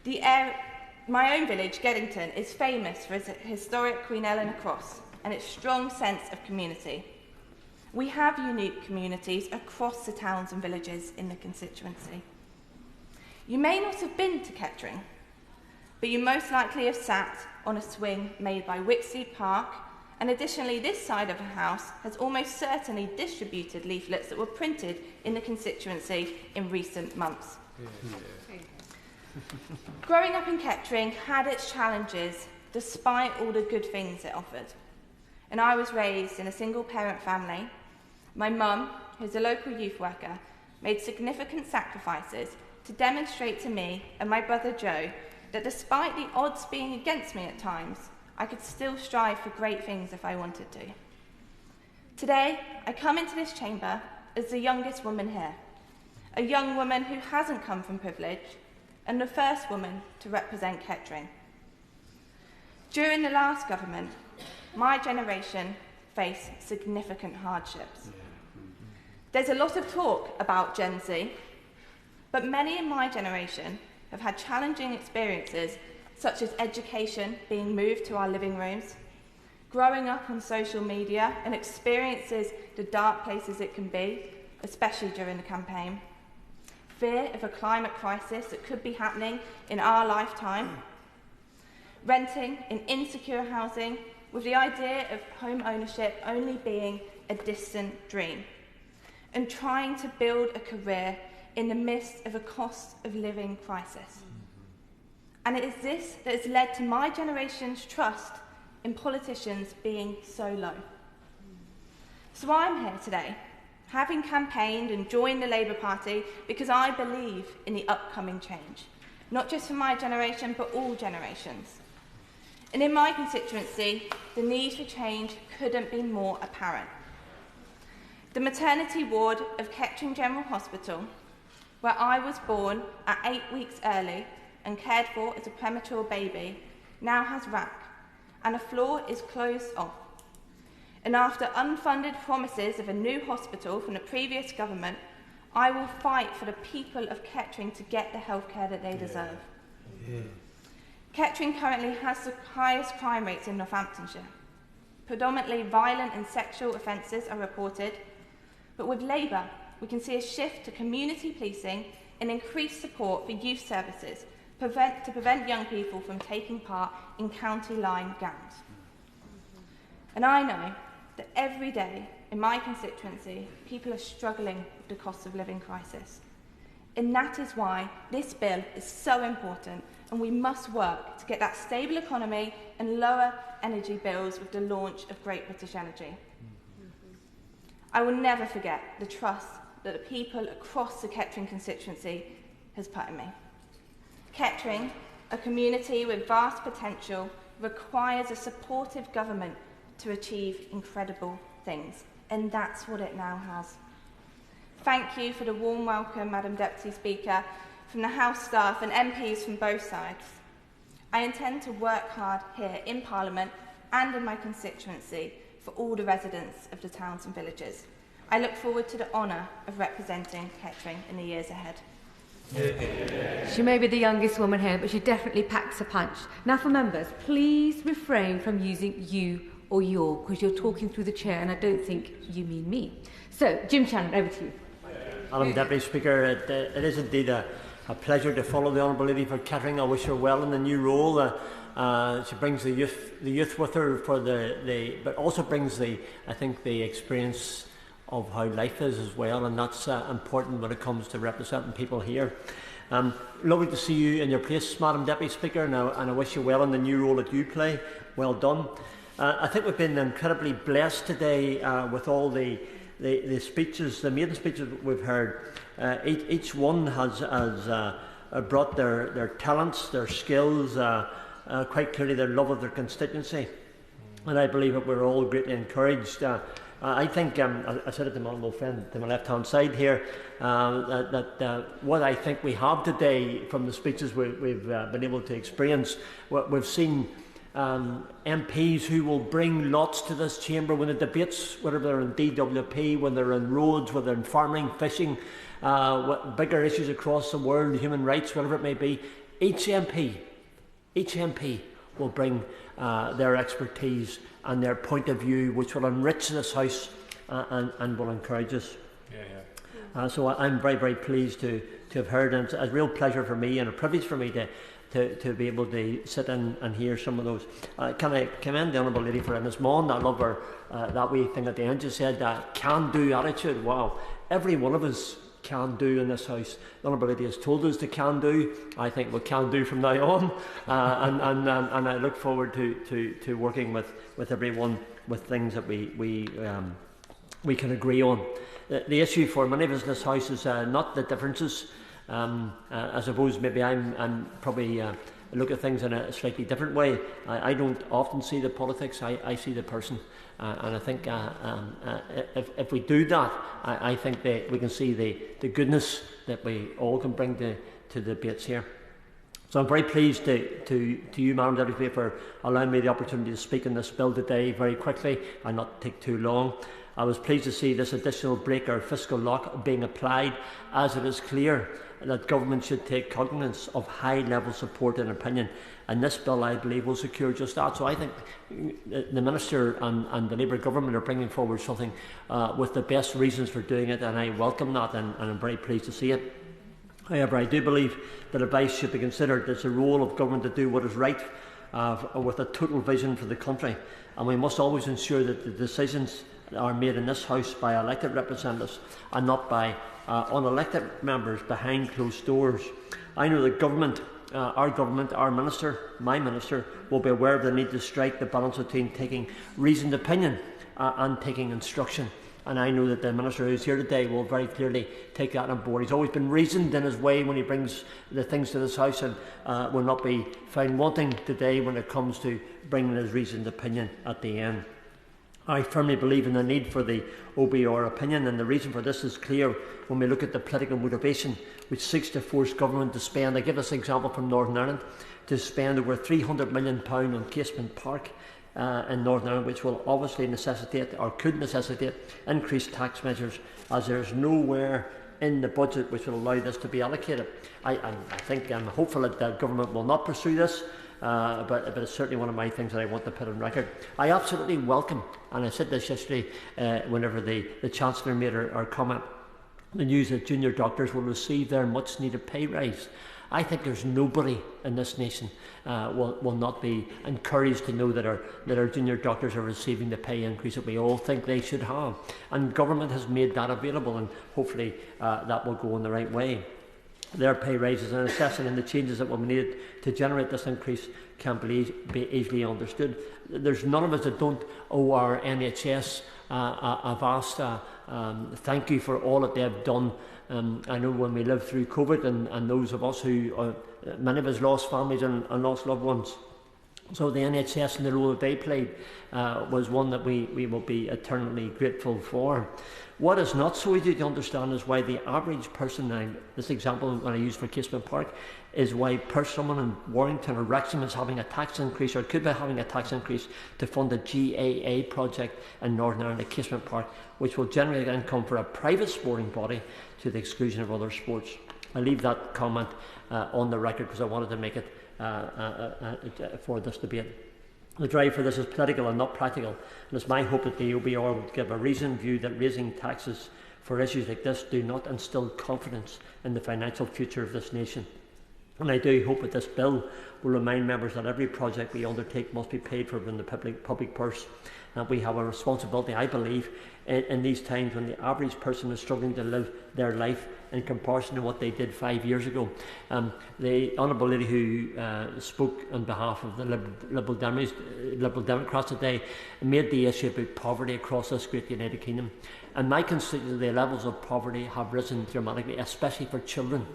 My own village, Geddington, is famous for its historic Queen Eleanor Cross and its strong sense of community. We have unique communities across the towns and villages in the constituency. You may not have been to Kettering, but you most likely have sat on a swing made by Wicksteed Park, and additionally this side of the house has almost certainly distributed leaflets that were printed in the constituency in recent months. Growing up in Kettering had its challenges despite all the good things it offered. And I was raised in a single parent family. My mum, who's a local youth worker, made significant sacrifices to demonstrate to me and my brother Joe that despite the odds being against me at times, I could still strive for great things if I wanted to. Today, I come into this chamber as the youngest woman here, a young woman who hasn't come from privilege, and the first woman to represent Kettering. During the last government, my generation faced significant hardships. There's a lot of talk about Gen Z, but many in my generation have had challenging experiences such as education being moved to our living rooms, growing up on social media and experiences the dark places it can be, especially during the campaign, fear of a climate crisis that could be happening in our lifetime, renting in insecure housing with the idea of home ownership only being a distant dream, and trying to build a career in the midst of a cost of living crisis. And it is this that has led to my generation's trust in politicians being so low. So I'm here today, having campaigned and joined the Labour Party because I believe in the upcoming change, not just for my generation, but all generations. And in my constituency, the need for change couldn't be more apparent. The maternity ward of Kettering General Hospital, where I was born at 8 weeks early and cared for as a premature baby, now has rack, and a floor is closed off. And after unfunded promises of a new hospital from the previous government, I will fight for the people of Kettering to get the healthcare that they deserve. Kettering currently has the highest crime rates in Northamptonshire. Predominantly violent and sexual offences are reported, but with Labour, we can see a shift to community policing and increased support for youth services to prevent young people from taking part in county line gangs. And I know that every day in my constituency, people are struggling with the cost of living crisis. And that is why this bill is so important, and we must work to get that stable economy and lower energy bills with the launch of Great British Energy. I will never forget the trust that the people across the Kettering constituency has put in me. Kettering, a community with vast potential, requires a supportive government to achieve incredible things, and that's what it now has. Thank you for the warm welcome, Madam Deputy Speaker, from the House staff and MPs from both sides. I intend to work hard here in Parliament and in my constituency for all the residents of the towns and villages. I look forward to the honour of representing Kettering in the years ahead. She may be the youngest woman here, but she definitely packs a punch. Now for members, please refrain from using you or your, because you're talking through the chair and I don't think you mean me. So, Jim Shannon, over to you. Madam Deputy Speaker, it is indeed a pleasure to follow the Honourable Lady for Kettering. I wish her well in the new role. She brings the youth with her for but also brings I think the experience of how life is as well, and that's important when it comes to representing people here. Lovely to see you in your place, Madam Deputy Speaker, and I wish you well in the new role that you play. Well done. I think we've been incredibly blessed today with all the speeches, the maiden speeches we've heard. Each one has brought their talents, their skills, quite clearly their love of their constituency, and I believe that we're all greatly encouraged. I think, I said it to my honourable friend to my left-hand side here, that what I think we have today from the speeches we've been able to experience, we've seen MPs who will bring lots to this chamber when the debates, whether they're in DWP, when they're in Rhodes, whether they're in farming, fishing, bigger issues across the world, human rights, whatever it may be, Each MP will bring their expertise and their point of view, which will enrich this House and will encourage us. So I'm very, very pleased to have heard, and it's a real pleasure for me and a privilege for me to be able to sit in and hear some of those. Can I commend the Honourable Lady for in this morning? I love her, that wee thing at the end. She said, can-do attitude. Wow, every one of us can do in this House. The Honourable Lady has told us to can do. I think we can do from now on, and I look forward to working with everyone with things that we can agree on. The issue for many of us in this House is not the differences. I suppose maybe I'm probably look at things in a slightly different way. I don't often see the politics. I see the person, and I think if we do that, I think that we can see the goodness that we all can bring to the debates here. So I'm very pleased to you, Madam Deputy Speaker, for allowing me the opportunity to speak on this bill today very quickly and not take too long. I was pleased to see this additional break or fiscal lock being applied, as it is clear that government should take cognizance of high-level support and opinion. And this bill, I believe, will secure just that. So I think the Minister and the Labour government are bringing forward something with the best reasons for doing it, and I welcome that, and I'm very pleased to see it. However, I do believe that advice should be considered. It's the role of government to do what is right with a total vision for the country, and we must always ensure that the decisions are made in this House by elected representatives and not by unelected members behind closed doors. I know that government, our minister, my minister, will be aware of the need to strike the balance between taking reasoned opinion and taking instruction. And I know that the Minister who is here today will very clearly take that on board. He's always been reasoned in his way when he brings the things to this House, and will not be found wanting today when it comes to bringing his reasoned opinion at the end. I firmly believe in the need for the OBR opinion, and the reason for this is clear when we look at the political motivation which seeks to force government to spend. I give this example from Northern Ireland, to spend over £300 million on Casement Park in Northern Ireland, which will obviously necessitate, or could necessitate, increased tax measures, as there is nowhere in the budget which will allow this to be allocated. I'm hopeful that the government will not pursue this. But it's certainly one of my things that I want to put on record. I absolutely welcome, and I said this yesterday whenever the Chancellor made her comment, the news that junior doctors will receive their much needed pay rise. I think there's nobody in this nation will not be encouraged to know that our junior doctors are receiving the pay increase that we all think they should have. And government has made that available, and hopefully that will go in the right way. Their pay rises and assessing and the changes that will be needed to generate this increase can be easily understood. There's none of us that don't owe our NHS a vast thank you for all that they have done. I know when we lived through COVID, and those of us who, many of us lost families and lost loved ones. So the NHS and the role that they played was one that we will be eternally grateful for. What is not so easy to understand is why the average person, this example when I use for Casement Park, is why someone in Warrington or Wrexham is having a tax increase, or could be having a tax increase, to fund a GAA project in Northern Ireland at Casement Park, which will generate income for a private sporting body to the exclusion of other sports. I leave that comment on the record because I wanted to make it for this debate. The drive for this is political and not practical, and it's my hope that the OBR would give a reasoned view that raising taxes for issues like this do not instill confidence in the financial future of this nation. And I do hope that this bill will remind members that every project we undertake must be paid for from the public purse. And we have a responsibility, I believe, in these times when the average person is struggling to live their life in comparison to what they did 5 years ago. The Honourable Lady who spoke on behalf of the Liberal Democrats today made the issue about poverty across this great United Kingdom. And my constituency, the levels of poverty have risen dramatically, especially for children.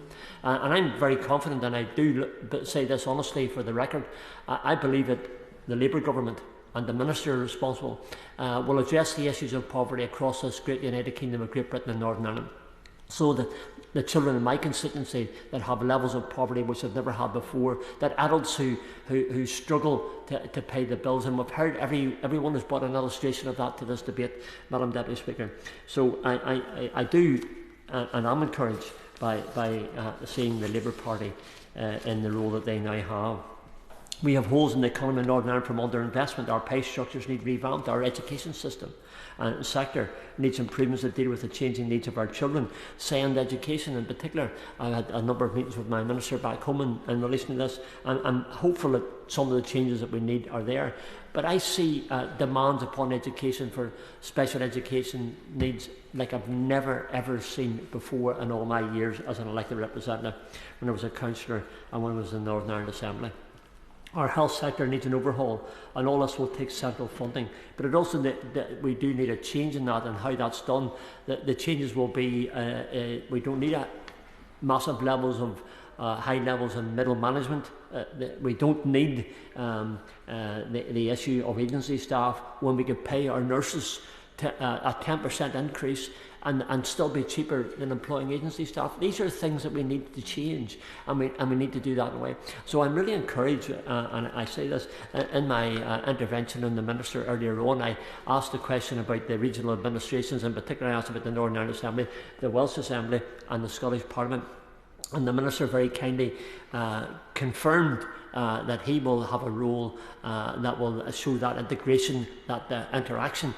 And I'm very confident, and I do say this honestly for the record, I believe that the Labour government and the Minister responsible will address the issues of poverty across this great United Kingdom of Great Britain and Northern Ireland, so that the children in my constituency that have levels of poverty which they've never had before, that adults who struggle to pay the bills, and we've heard everyone has brought an illustration of that to this debate, Madam Deputy Speaker. So I do and I'm encouraged by seeing the Labour Party in the role that they now have. We have holes in the economy in Northern Ireland from underinvestment. Our pay structures need revamped. Our education system and sector needs improvements that deal with the changing needs of our children. Sound education in particular. I had a number of meetings with my minister back home in relation to this. I'm hopeful that some of the changes that we need are there. But I see demands upon education for special education needs like I've never ever seen before in all my years as an elected representative, when I was a councillor and when I was in the Northern Ireland Assembly. Our health sector needs an overhaul, and all this will take central funding. But it also we do need a change in that, and how that's done. The changes will be we don't need massive levels of high levels in middle management. We don't need the issue of agency staff when we could pay our nurses a 10% increase and still be cheaper than employing agency staff. These are things that we need to change, and we need to do that in a way. So I'm really encouraged, and I say this in my intervention in the Minister earlier on. I asked a question about the regional administrations, in particular I asked about the Northern Ireland Assembly, the Welsh Assembly and the Scottish Parliament. And the Minister very kindly confirmed that he will have a role that will show that integration, that interaction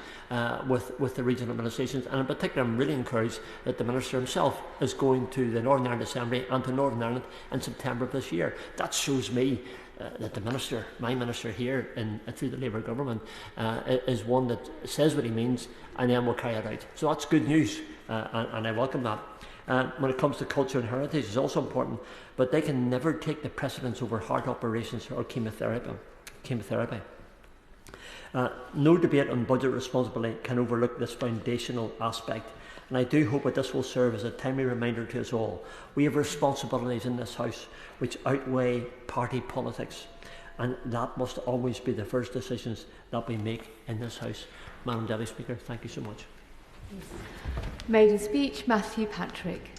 with the regional administrations. And in particular, I'm really encouraged that the Minister himself is going to the Northern Ireland Assembly and to Northern Ireland in September of this year. That shows me that the Minister, my Minister here through the Labour government, is one that says what he means and then will carry it out. So that's good news, and I welcome that. When it comes to culture and heritage, it's also important, but they can never take the precedence over heart operations or chemotherapy. No debate on budget responsibility can overlook this foundational aspect, and I do hope that this will serve as a timely reminder to us all. We have responsibilities in this House which outweigh party politics, and that must always be the first decisions that we make in this House. Madam Deputy Speaker, thank you so much. Maiden speech, Matthew Patrick.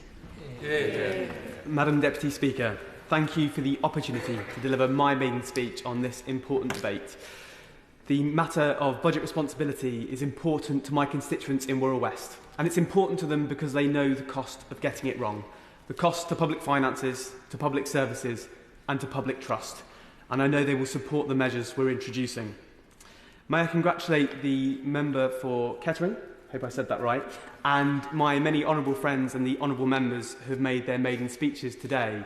Madam Deputy Speaker, thank you for the opportunity to deliver my maiden speech on this important debate. The matter of budget responsibility is important to my constituents in Wirral West, and it's important to them because they know the cost of getting it wrong, the cost to public finances, to public services and to public trust, and I know they will support the measures we're introducing. May I congratulate the member for Kettering, hope I said that right, and my many honourable friends and the honourable members who have made their maiden speeches today.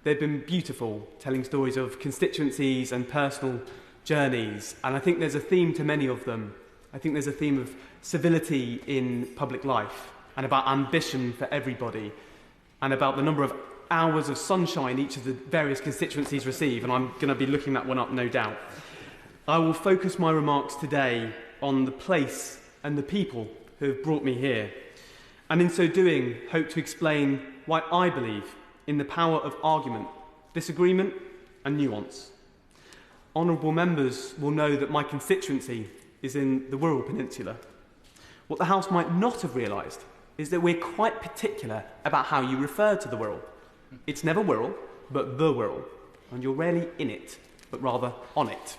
They've been beautiful, telling stories of constituencies and personal journeys, and I think there's a theme to many of them. I think there's a theme of civility in public life, and about ambition for everybody, and about the number of hours of sunshine each of the various constituencies receive, and I'm going to be looking that one up, no doubt. I will focus my remarks today on the place and the people who have brought me here, and in so doing hope to explain why I believe in the power of argument, disagreement and nuance. Honourable members will know that my constituency is in the Wirral Peninsula. What the House might not have realised is that we're quite particular about how you refer to the Wirral. It's never Wirral, but the Wirral, and you're rarely in it, but rather on it.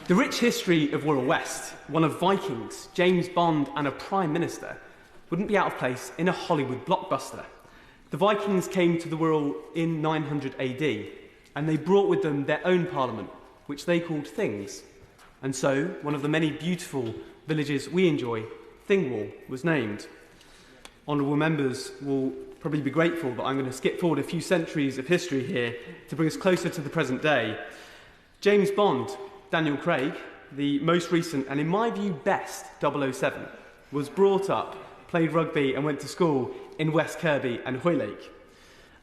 The rich history of Wirral West, one of Vikings, James Bond and a Prime Minister, wouldn't be out of place in a Hollywood blockbuster. The Vikings came to the Wirral in 900 AD, and they brought with them their own parliament, which they called Things. And so, one of the many beautiful villages we enjoy, Thingwall, was named. Honourable members will probably be grateful that I'm going to skip forward a few centuries of history here to bring us closer to the present day. James Bond, Daniel Craig, the most recent and in my view best 007, was brought up, played rugby and went to school in West Kirby and Hoylake.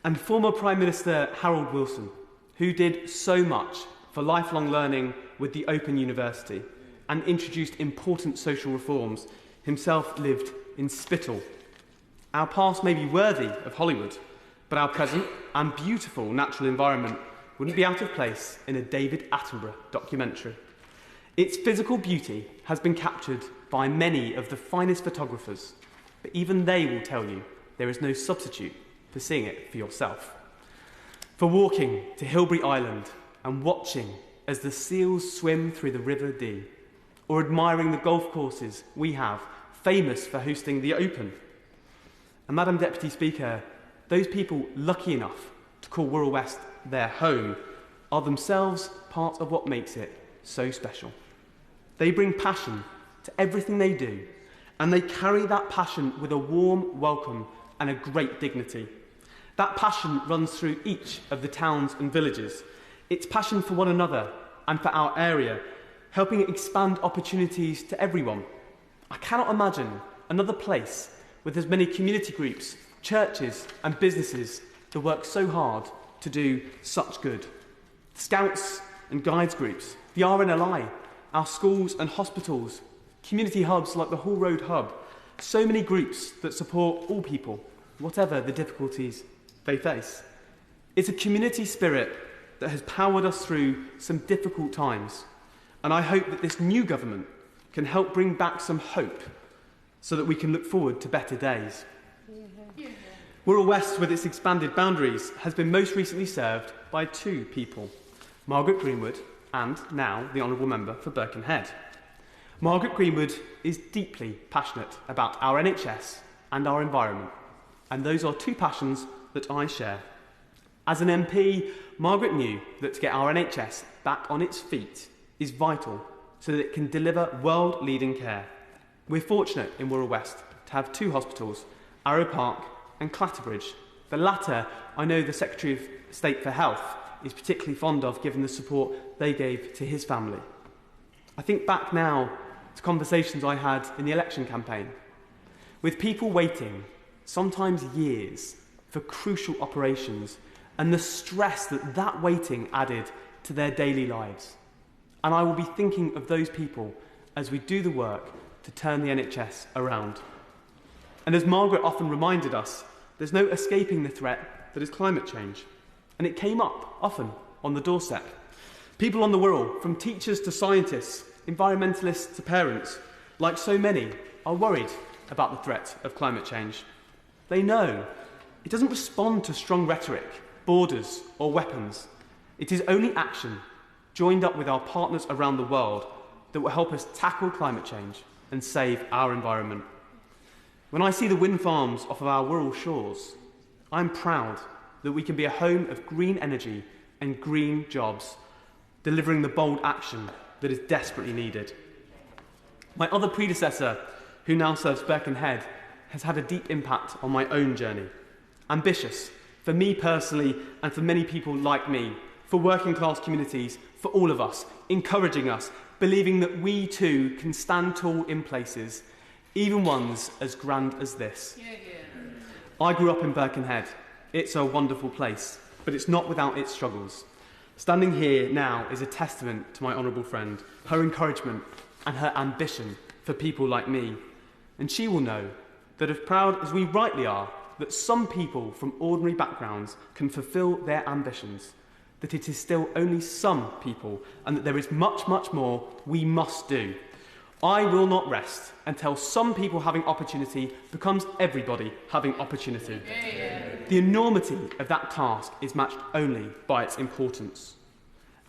And former Prime Minister Harold Wilson, who did so much for lifelong learning with the Open University and introduced important social reforms, himself lived in Spittal. Our past may be worthy of Hollywood, but our present and beautiful natural environment wouldn't be out of place in a David Attenborough documentary. Its physical beauty has been captured by many of the finest photographers, but even they will tell you there is no substitute for seeing it for yourself. For walking to Hilbury Island and watching as the seals swim through the River Dee, or admiring the golf courses we have, famous for hosting the Open. And Madam Deputy Speaker, those people lucky enough to call Wirral West their home are themselves part of what makes it so special. They bring passion to everything they do, and they carry that passion with a warm welcome and a great dignity. That passion runs through each of the towns and villages. It's passion for one another and for our area, helping it expand opportunities to everyone. I cannot imagine another place with as many community groups, churches and businesses that work so hard to do such good. Scouts and guides groups, the RNLI, our schools and hospitals, community hubs like the Hall Road Hub, so many groups that support all people, whatever the difficulties they face. It's a community spirit that has powered us through some difficult times, and I hope that this new government can help bring back some hope so that we can look forward to better days. Wirral West, with its expanded boundaries, has been most recently served by two people, Margaret Greenwood and now the Honourable Member for Birkenhead. Margaret Greenwood is deeply passionate about our NHS and our environment, and those are two passions that I share. As an MP, Margaret knew that to get our NHS back on its feet is vital so that it can deliver world-leading care. We're fortunate in Wirral West to have two hospitals, Arrow Park and Clatterbridge. The latter, I know the Secretary of State for Health is particularly fond of, given the support they gave to his family. I think back now to conversations I had in the election campaign, with people waiting, sometimes years, for crucial operations, and the stress that that waiting added to their daily lives. And I will be thinking of those people as we do the work to turn the NHS around. And as Margaret often reminded us, there's no escaping the threat that is climate change. And it came up often on the doorstep. People on the Wirral, from teachers to scientists, environmentalists to parents, like so many, are worried about the threat of climate change. They know it doesn't respond to strong rhetoric, borders or weapons. It is only action, joined up with our partners around the world, that will help us tackle climate change and save our environment. When I see the wind farms off of our Wirral shores, I'm proud that we can be a home of green energy and green jobs, delivering the bold action that is desperately needed. My other predecessor, who now serves Birkenhead, has had a deep impact on my own journey. Ambitious, for me personally and for many people like me, for working class communities, for all of us, encouraging us, believing that we too can stand tall in places, even ones as grand as this. I grew up in Birkenhead. It's a wonderful place, but it's not without its struggles. Standing here now is a testament to my honourable friend, her encouragement and her ambition for people like me. And she will know that as proud as we rightly are that some people from ordinary backgrounds can fulfil their ambitions, that it is still only some people and that there is much, much more we must do. I will not rest until some people having opportunity becomes everybody having opportunity. The enormity of that task is matched only by its importance.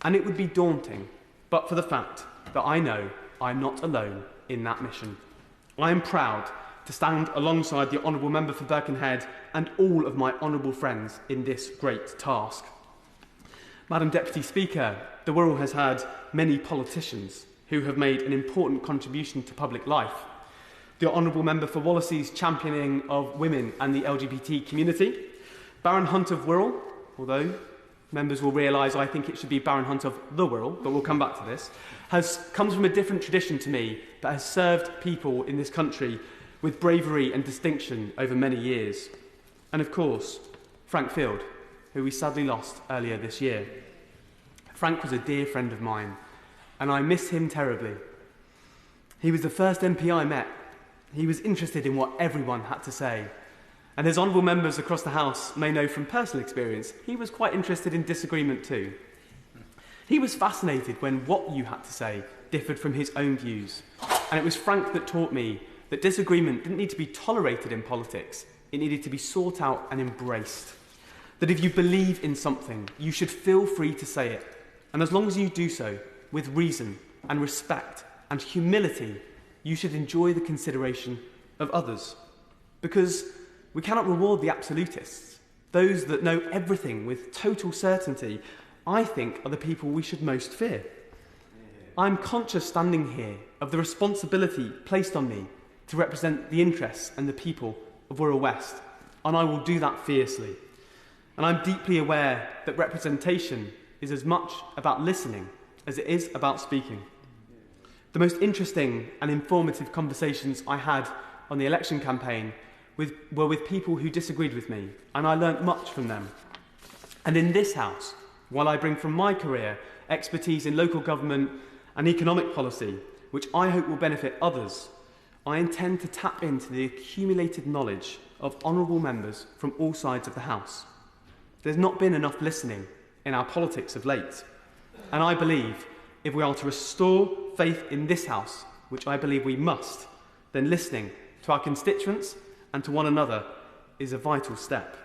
And it would be daunting, but for the fact that I know I'm not alone in that mission. I am proud to stand alongside the Honourable Member for Birkenhead and all of my honourable friends in this great task. Madam Deputy Speaker, the Wirral has had many politicians who have made an important contribution to public life. The Honourable Member for Wallasey's championing of women and the LGBT community. Baron Hunt of Wirral, although members will realise I think it should be Baron Hunt of the Wirral, but we'll come back to this, comes from a different tradition to me that has served people in this country with bravery and distinction over many years. And of course, Frank Field, who we sadly lost earlier this year. Frank was a dear friend of mine, and I miss him terribly. He was the first MP I met. He was interested in what everyone had to say. And as honourable members across the House may know from personal experience, he was quite interested in disagreement too. He was fascinated when what you had to say differed from his own views. And it was Frank that taught me that disagreement didn't need to be tolerated in politics. It needed to be sought out and embraced. That if you believe in something, you should feel free to say it. And as long as you do so with reason and respect and humility, you should enjoy the consideration of others. Because We cannot reward the absolutists, those that know everything with total certainty, I think are the people we should most fear. I'm conscious standing here of the responsibility placed on me to represent the interests and the people of Wirral West, and I will do that fiercely. And I'm deeply aware that representation is as much about listening as it is about speaking. The most interesting and informative conversations I had on the election campaign were with people who disagreed with me, and I learnt much from them. And in this House, while I bring from my career expertise in local government and economic policy, which I hope will benefit others, I intend to tap into the accumulated knowledge of honourable members from all sides of the House. There's not been enough listening in our politics of late, and I believe if we are to restore faith in this House, which I believe we must, then listening to our constituents and to one another is a vital step.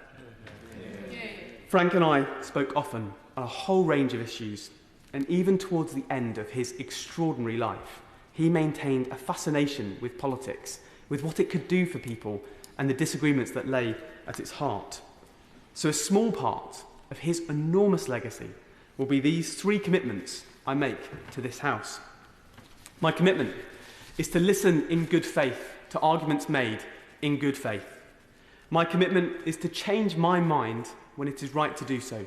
Frank and I spoke often on a whole range of issues, and even towards the end of his extraordinary life, he maintained a fascination with politics, with what it could do for people and the disagreements that lay at its heart. So a small part of his enormous legacy will be these 3 commitments I make to this House. My commitment is to listen in good faith to arguments made in good faith. My commitment is to change my mind when it is right to do so.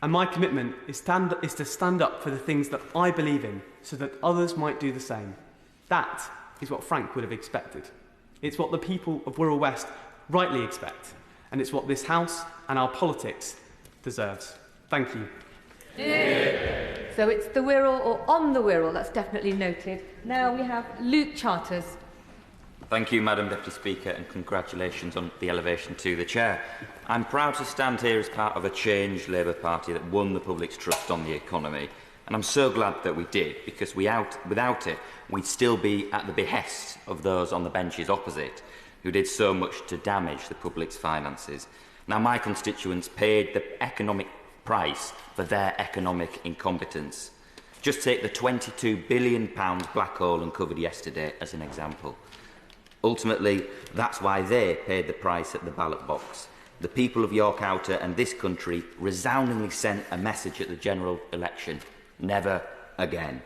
And my commitment is to stand up for the things that I believe in so that others might do the same. That is what Frank would have expected. It's what the people of Wirral West rightly expect. And it's what this House and our politics deserves. Thank you. So it's the Wirral or on the Wirral, that's definitely noted. Now we have Luke Charters. Thank you, Madam Deputy Speaker, and congratulations on the elevation to the Chair. I'm proud to stand here as part of a changed Labour Party that won the public's trust on the economy, and I'm so glad that we did, because without it, we'd still be at the behest of those on the benches opposite, who did so much to damage the public's finances. Now, my constituents paid the economic price for their economic incompetence. Just take the £22 billion black hole uncovered yesterday as an example. Ultimately, that's why they paid the price at the ballot box. The people of York Outer and this country resoundingly sent a message at the general election: never again.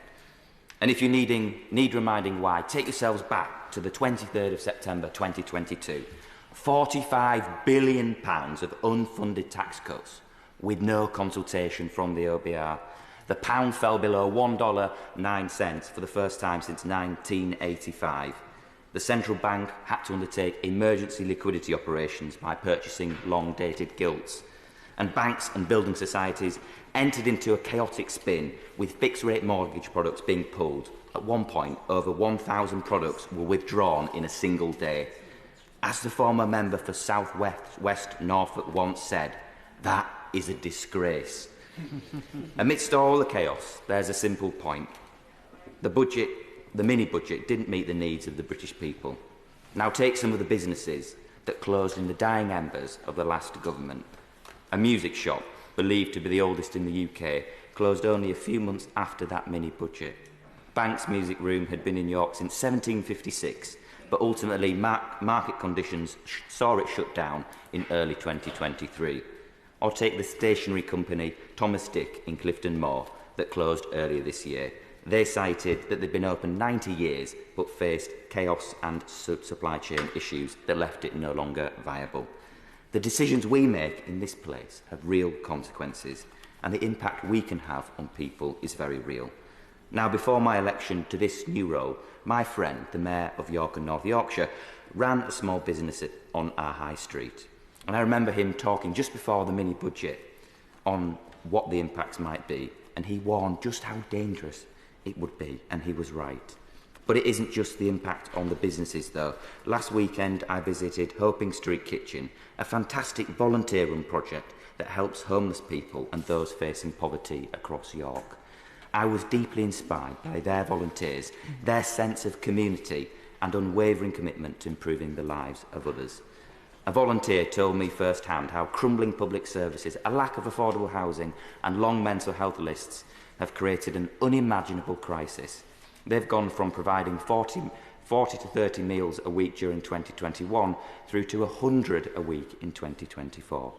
And if you need reminding why, take yourselves back to the 23rd of September 2022. £45 billion of unfunded tax cuts with no consultation from the OBR. The pound fell below $1.09 for the first time since 1985. The central bank had to undertake emergency liquidity operations by purchasing long-dated gilts. And banks and building societies entered into a chaotic spin, with fixed-rate mortgage products being pulled. At one point, over 1,000 products were withdrawn in a single day. As the former member for South West Norfolk once said, that is a disgrace. Amidst all the chaos, there's a simple point. The mini-budget didn't meet the needs of the British people. Now take some of the businesses that closed in the dying embers of the last government. A music shop, believed to be the oldest in the UK, closed only a few months after that mini-budget. Banks' Music Room had been in York since 1756, but ultimately market conditions saw it shut down in early 2023. Or take the stationery company Thomas Dick in Clifton Moor that closed earlier this year. They cited that they'd been open 90 years but faced chaos and supply chain issues that left it no longer viable. The decisions we make in this place have real consequences, and the impact we can have on people is very real. Now, before my election to this new role, my friend, the Mayor of York and North Yorkshire, ran a small business on our high street. And I remember him talking just before the mini-budget on what the impacts might be, and he warned just how dangerous it would be, and he was right. But it isn't just the impact on the businesses, though. Last weekend, I visited Hoping Street Kitchen, a fantastic volunteer-run project that helps homeless people and those facing poverty across York. I was deeply inspired by their volunteers, their sense of community and unwavering commitment to improving the lives of others. A volunteer told me firsthand how crumbling public services, a lack of affordable housing and long mental health lists have created an unimaginable crisis. They've gone from providing 40 40 to 30 meals a week during 2021 through to 100 a week in 2024.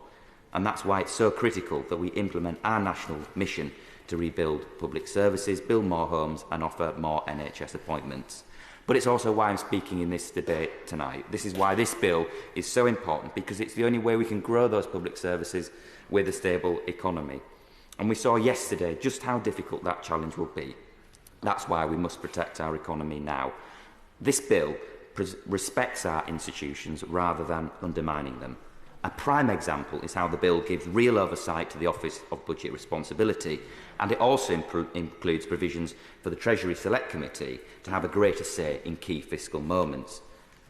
And that's why it's so critical that we implement our national mission to rebuild public services, build more homes and offer more NHS appointments. But it's also why I'm speaking in this debate tonight. This is why this bill is so important, because it's the only way we can grow those public services with a stable economy. And we saw yesterday just how difficult that challenge will be. That's why we must protect our economy now. This bill respects our institutions rather than undermining them. A prime example is how the bill gives real oversight to the Office of Budget Responsibility, and it also includes provisions for the Treasury Select Committee to have a greater say in key fiscal moments.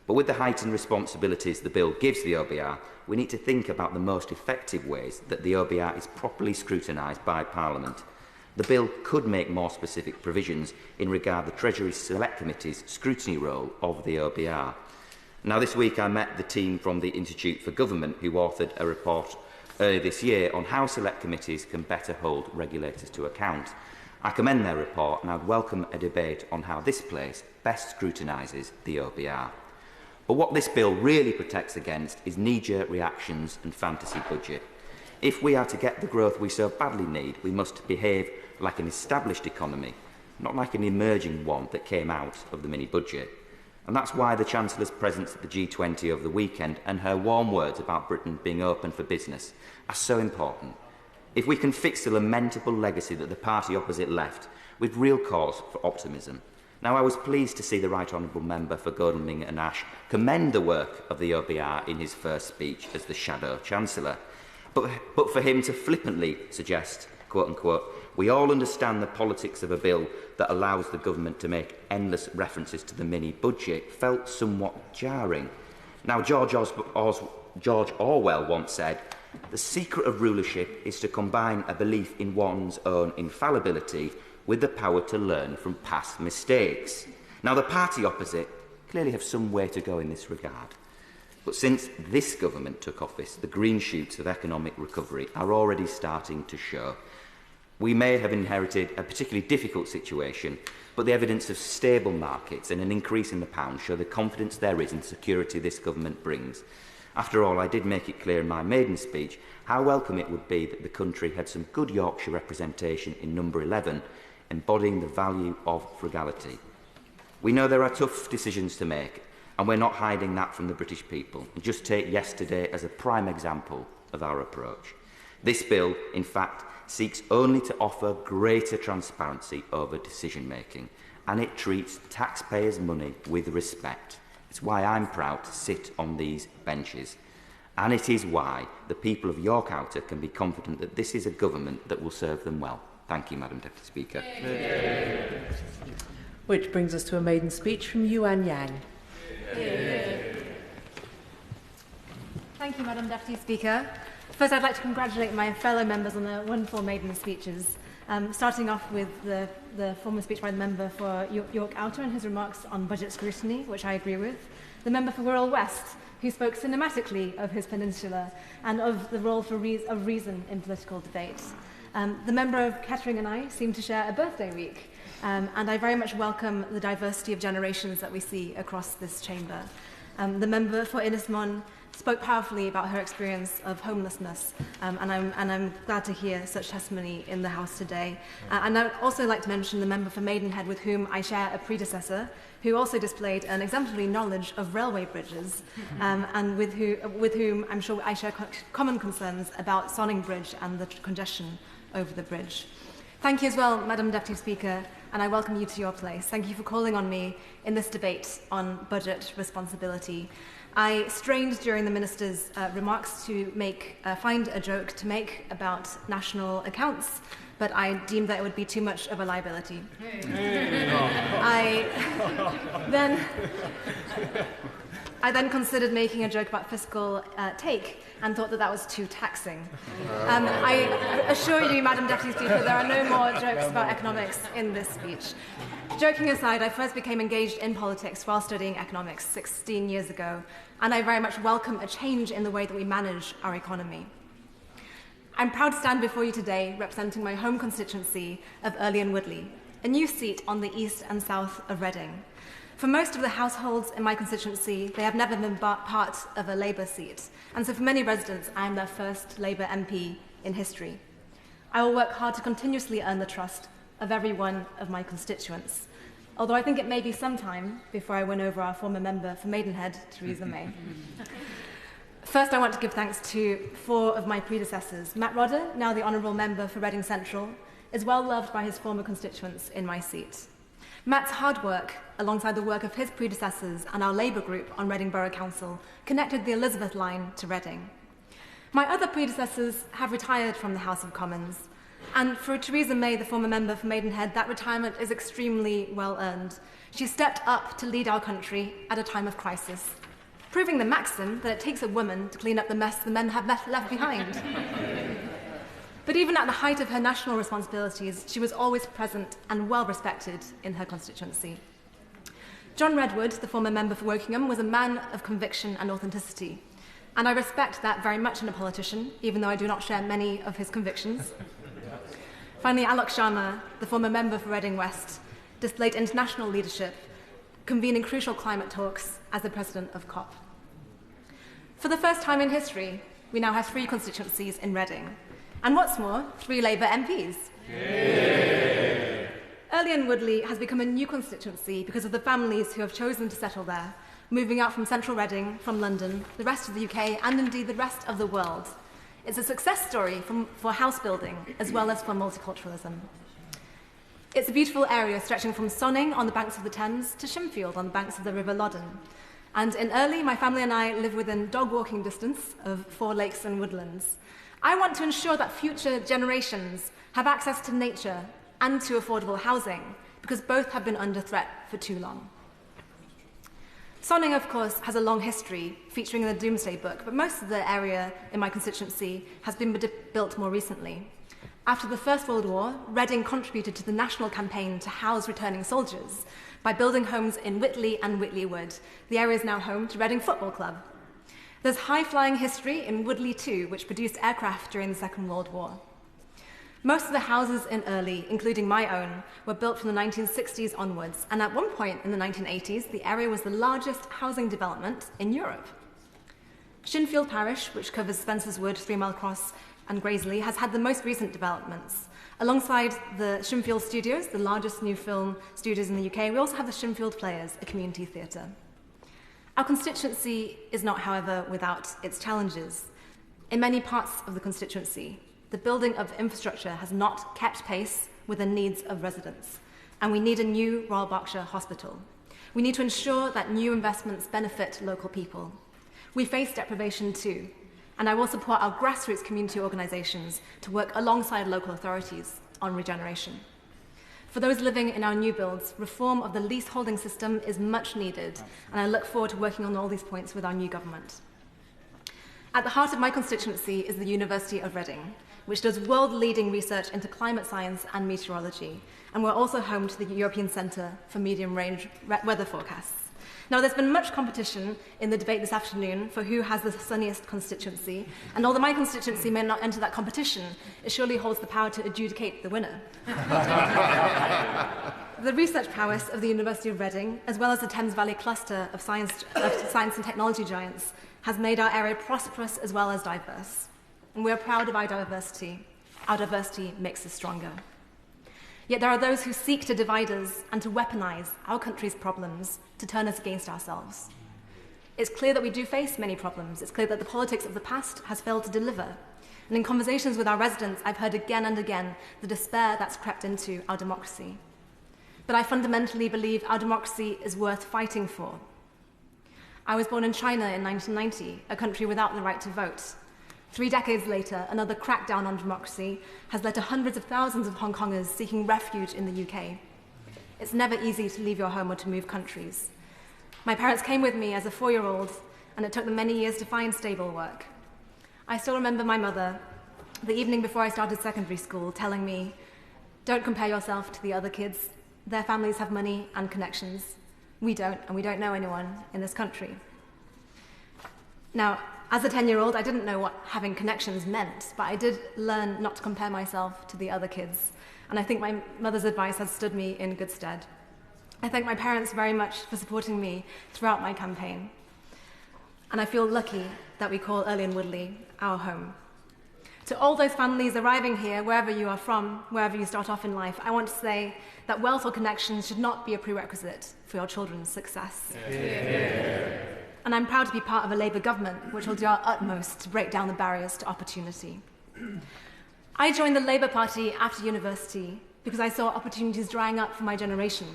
But with the heightened responsibilities the bill gives the OBR, we need to think about the most effective ways that the OBR is properly scrutinised by Parliament. The bill could make more specific provisions in regard to the Treasury Select Committee's scrutiny role of the OBR. Now, this week I met the team from the Institute for Government who authored a report earlier this year on how select committees can better hold regulators to account. I commend their report and I'd welcome a debate on how this place best scrutinises the OBR. But what this bill really protects against is knee-jerk reactions and fantasy budget. If we are to get the growth we so badly need, we must behave like an established economy, not like an emerging one that came out of the mini-budget. And that's why the Chancellor's presence at the G20 over the weekend and her warm words about Britain being open for business are so important. If we can fix the lamentable legacy that the party opposite left, with real cause for optimism. Now, I was pleased to see the Right Honourable Member for Godalming and Ash commend the work of the OBR in his first speech as the Shadow Chancellor. But for him to flippantly suggest, quote-unquote, we all understand the politics of a bill that allows the government to make endless references to the mini-budget felt somewhat jarring. Now, George Orwell once said, the secret of rulership is to combine a belief in one's own infallibility with the power to learn from past mistakes. Now, the party opposite clearly have some way to go in this regard. But since this government took office, the green shoots of economic recovery are already starting to show. We may have inherited a particularly difficult situation, but the evidence of stable markets and an increase in the pound show the confidence there is in security this government brings. After all, I did make it clear in my maiden speech how welcome it would be that the country had some good Yorkshire representation in number 11, embodying the value of frugality. We know there are tough decisions to make, and we're not hiding that from the British people. Just take yesterday as a prime example of our approach. This bill, in fact, seeks only to offer greater transparency over decision-making, and it treats taxpayers' money with respect. It's why I'm proud to sit on these benches. And it is why the people of York Outer can be confident that this is a government that will serve them well. Thank you, Madam Deputy Speaker. Which brings us to a maiden speech from Yuan Yang. Thank you, Madam Deputy Speaker. First, I'd like to congratulate my fellow members on their wonderful maiden speeches, starting off with the former speech by the member for York Outer and his remarks on budget scrutiny, which I agree with, the member for Wirral West, who spoke cinematically of his peninsula and of the role of reason in political debate. The member of Kettering and I seem to share a birthday week, and I very much welcome the diversity of generations that we see across this chamber. The member for Innismon spoke powerfully about her experience of homelessness, and I'm glad to hear such testimony in the House today. And I'd also like to mention the member for Maidenhead, with whom I share a predecessor, who also displayed an exemplary knowledge of railway bridges, and with whom I'm sure I share common concerns about Sonning Bridge and the congestion over the bridge. Thank you as well, Madam Deputy Speaker, and I welcome you to your place. Thank you for calling on me in this debate on budget responsibility. I strained during the Minister's remarks to find a joke to make about national accounts, but I deemed that it would be too much of a liability. I then considered making a joke about fiscal take and thought that that was too taxing. I assure you, Madam Deputy Speaker, there are no more jokes about economics in this speech. Joking aside, I first became engaged in politics while studying economics 16 years ago, and I very much welcome a change in the way that we manage our economy. I'm proud to stand before you today representing my home constituency of Earley and Woodley, a new seat on the east and south of Reading. For most of the households in my constituency, they have never been part of a Labour seat, and so for many residents, I am their first Labour MP in history. I will work hard to continuously earn the trust of every one of my constituents, although I think it may be some time before I win over our former member for Maidenhead, Theresa May. First, I want to give thanks to 4 of my predecessors. Matt Rodder, now the Honourable Member for Reading Central, is well loved by his former constituents in my seat. Matt's hard work, alongside the work of his predecessors and our Labour group on Reading Borough Council, connected the Elizabeth line to Reading. My other predecessors have retired from the House of Commons, and for Theresa May, the former member for Maidenhead, that retirement is extremely well earned. She stepped up to lead our country at a time of crisis, proving the maxim that it takes a woman to clean up the mess the men have left behind. But even at the height of her national responsibilities, she was always present and well respected in her constituency. John Redwood, the former member for Wokingham, was a man of conviction and authenticity, and I respect that very much in a politician, even though I do not share many of his convictions. Finally, Alok Sharma, the former member for Reading West, displayed international leadership, convening crucial climate talks as the president of COP. For the first time in history, we now have 3 constituencies in Reading. And what's more, 3 Labour MPs. Yay! Early and Woodley has become a new constituency because of the families who have chosen to settle there, moving out from central Reading, from London, the rest of the UK, and indeed the rest of the world. It's a success story for house building as well as for multiculturalism. It's a beautiful area stretching from Sonning on the banks of the Thames to Shimfield on the banks of the River Loddon. And in Early, my family and I live within dog walking distance of 4 lakes and woodlands. I want to ensure that future generations have access to nature and to affordable housing, because both have been under threat for too long. Sonning, of course, has a long history, featuring in the Domesday Book, but most of the area in my constituency has been built more recently. After the First World War, Reading contributed to the national campaign to house returning soldiers by building homes in Whitley and Whitley Wood. The area is now home to Reading Football Club. There's high-flying history in Woodley too, which produced aircraft during the Second World War. Most of the houses in Early, including my own, were built from the 1960s onwards, and at one point in the 1980s, the area was the largest housing development in Europe. Shinfield Parish, which covers Spencer's Wood, 3 Mile Cross, and Graiseley, has had the most recent developments. Alongside the Shinfield Studios, the largest new film studios in the UK, we also have the Shinfield Players, a community theatre. Our constituency is not, however, without its challenges. In many parts of the constituency, the building of infrastructure has not kept pace with the needs of residents, and we need a new Royal Berkshire Hospital. We need to ensure that new investments benefit local people. We face deprivation too, and I will support our grassroots community organisations to work alongside local authorities on regeneration. For those living in our new builds, reform of the leaseholding system is much needed, and I look forward to working on all these points with our new government. At the heart of my constituency is the University of Reading, which does world-leading research into climate science and meteorology, and we're also home to the European Centre for Medium-Range Weather Forecasts. Now, there's been much competition in the debate this afternoon for who has the sunniest constituency, and although my constituency may not enter that competition, it surely holds the power to adjudicate the winner. The research prowess of the University of Reading, as well as the Thames Valley cluster of science and technology giants, has made our area prosperous as well as diverse. And we are proud of our diversity. Our diversity makes us stronger. Yet there are those who seek to divide us and to weaponize our country's problems to turn us against ourselves. It's clear that we do face many problems. It's clear that the politics of the past has failed to deliver. And in conversations with our residents, I've heard again and again the despair that's crept into our democracy. But I fundamentally believe our democracy is worth fighting for. I was born in China in 1990, a country without the right to vote. 3 decades later, another crackdown on democracy has led to hundreds of thousands of Hong Kongers seeking refuge in the UK. It's never easy to leave your home or to move countries. My parents came with me as a 4-year-old, and it took them many years to find stable work. I still remember my mother, the evening before I started secondary school, telling me, "Don't compare yourself to the other kids. Their families have money and connections. We don't, and we don't know anyone in this country." Now, as a 10-year-old, I didn't know what having connections meant, but I did learn not to compare myself to the other kids, and I think my mother's advice has stood me in good stead. I thank my parents very much for supporting me throughout my campaign. And I feel lucky that we call Early and Woodley our home. To all those families arriving here, wherever you are from, wherever you start off in life, I want to say that wealth or connections should not be a prerequisite for your children's success. Yeah. And I'm proud to be part of a Labour government which will do our utmost to break down the barriers to opportunity. I joined the Labour Party after university because I saw opportunities drying up for my generation.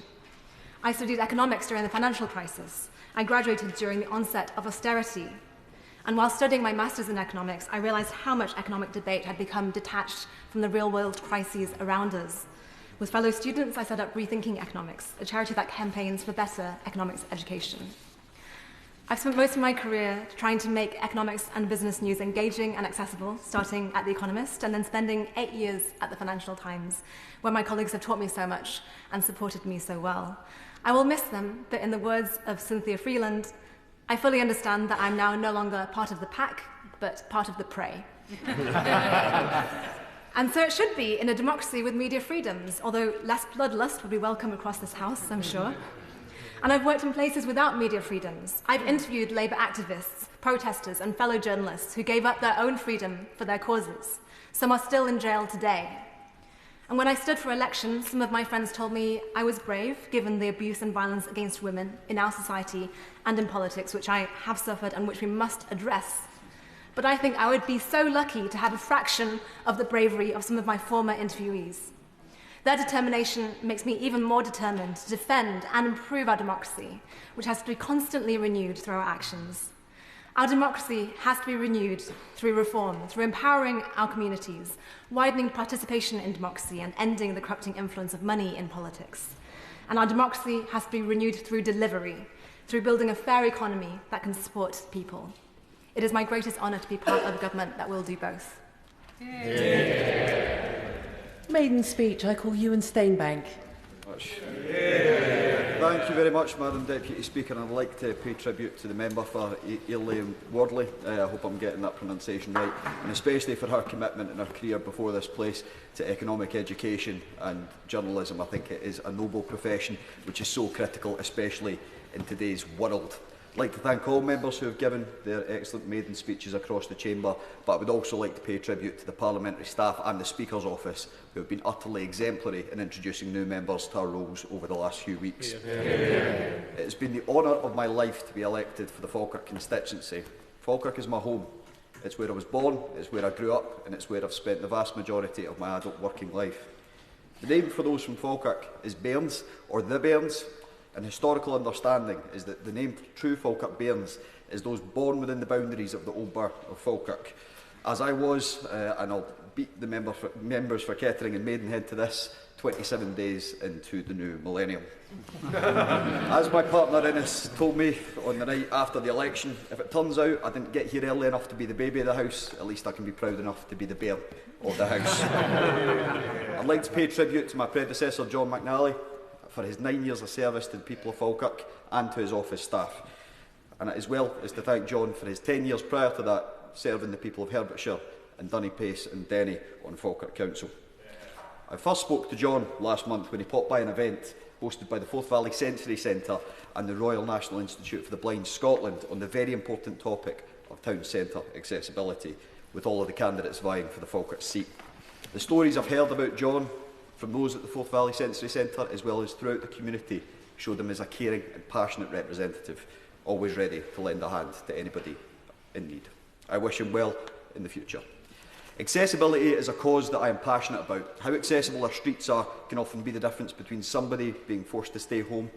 I studied economics during the financial crisis. I graduated during the onset of austerity. And while studying my master's in economics, I realized how much economic debate had become detached from the real-world crises around us. With fellow students, I set up Rethinking Economics, a charity that campaigns for better economics education. I've spent most of my career trying to make economics and business news engaging and accessible, starting at The Economist and then spending 8 years at the Financial Times, where my colleagues have taught me so much and supported me so well. I will miss them, but in the words of Cynthia Freeland, I fully understand that I'm now no longer part of the pack, but part of the prey. And so it should be in a democracy with media freedoms, although less bloodlust would be welcome across this house, I'm sure. And I've worked in places without media freedoms. I've interviewed Labour activists, protesters, and fellow journalists who gave up their own freedom for their causes. Some are still in jail today. And when I stood for election, some of my friends told me I was brave, given the abuse and violence against women in our society and in politics, which I have suffered and which we must address. But I think I would be so lucky to have a fraction of the bravery of some of my former interviewees. Their determination makes me even more determined to defend and improve our democracy, which has to be constantly renewed through our actions. Our democracy has to be renewed through reform, through empowering our communities, widening participation in democracy and ending the corrupting influence of money in politics. And our democracy has to be renewed through delivery, through building a fair economy that can support people. It is my greatest honour to be part of a government that will do both. Yeah. Maiden speech, I call Ewan Steinbank. Thank you very much, Madam Deputy Speaker. I'd like to pay tribute to the member for Leigh and Wardley. I hope I'm getting that pronunciation right, and especially for her commitment in her career before this place to economic education and journalism. I think it is a noble profession which is so critical, especially in today's world. I'd like to thank all members who have given their excellent maiden speeches across the chamber, but I would also like to pay tribute to the parliamentary staff and the Speaker's office, who have been utterly exemplary in introducing new members to our roles over the last few weeks. It has been the honour of my life to be elected for the Falkirk constituency. Falkirk is my home. It's where I was born, it's where I grew up, and it's where I've spent the vast majority of my adult working life. The name for those from Falkirk is Bairns, or the Bairns. And historical understanding is that the name true Falkirk Bairns is those born within the boundaries of the old burgh of Falkirk. As I was, and I'll beat the members for Kettering and Maidenhead to this, 27 days into the new millennium. As my partner Innes told me on the night after the election, if it turns out I didn't get here early enough to be the baby of the house, at least I can be proud enough to be the bear of the house. I'd like to pay tribute to my predecessor John McNally for his 9 years of service to the people of Falkirk and to his office staff. And as well as to thank John for his 10 years prior to that serving the people of Hertfordshire and Dunny Pace and Denny on Falkirk Council. I first spoke to John last month when he popped by an event hosted by the Forth Valley Sensory Centre and the Royal National Institute for the Blind Scotland on the very important topic of town centre accessibility, with all of the candidates vying for the Falkirk seat. The stories I've heard about John from those at the Forth Valley Sensory Centre, as well as throughout the community, showed him as a caring and passionate representative, always ready to lend a hand to anybody in need. I wish him well in the future. Accessibility is a cause that I am passionate about. How accessible our streets are can often be the difference between somebody being forced to stay home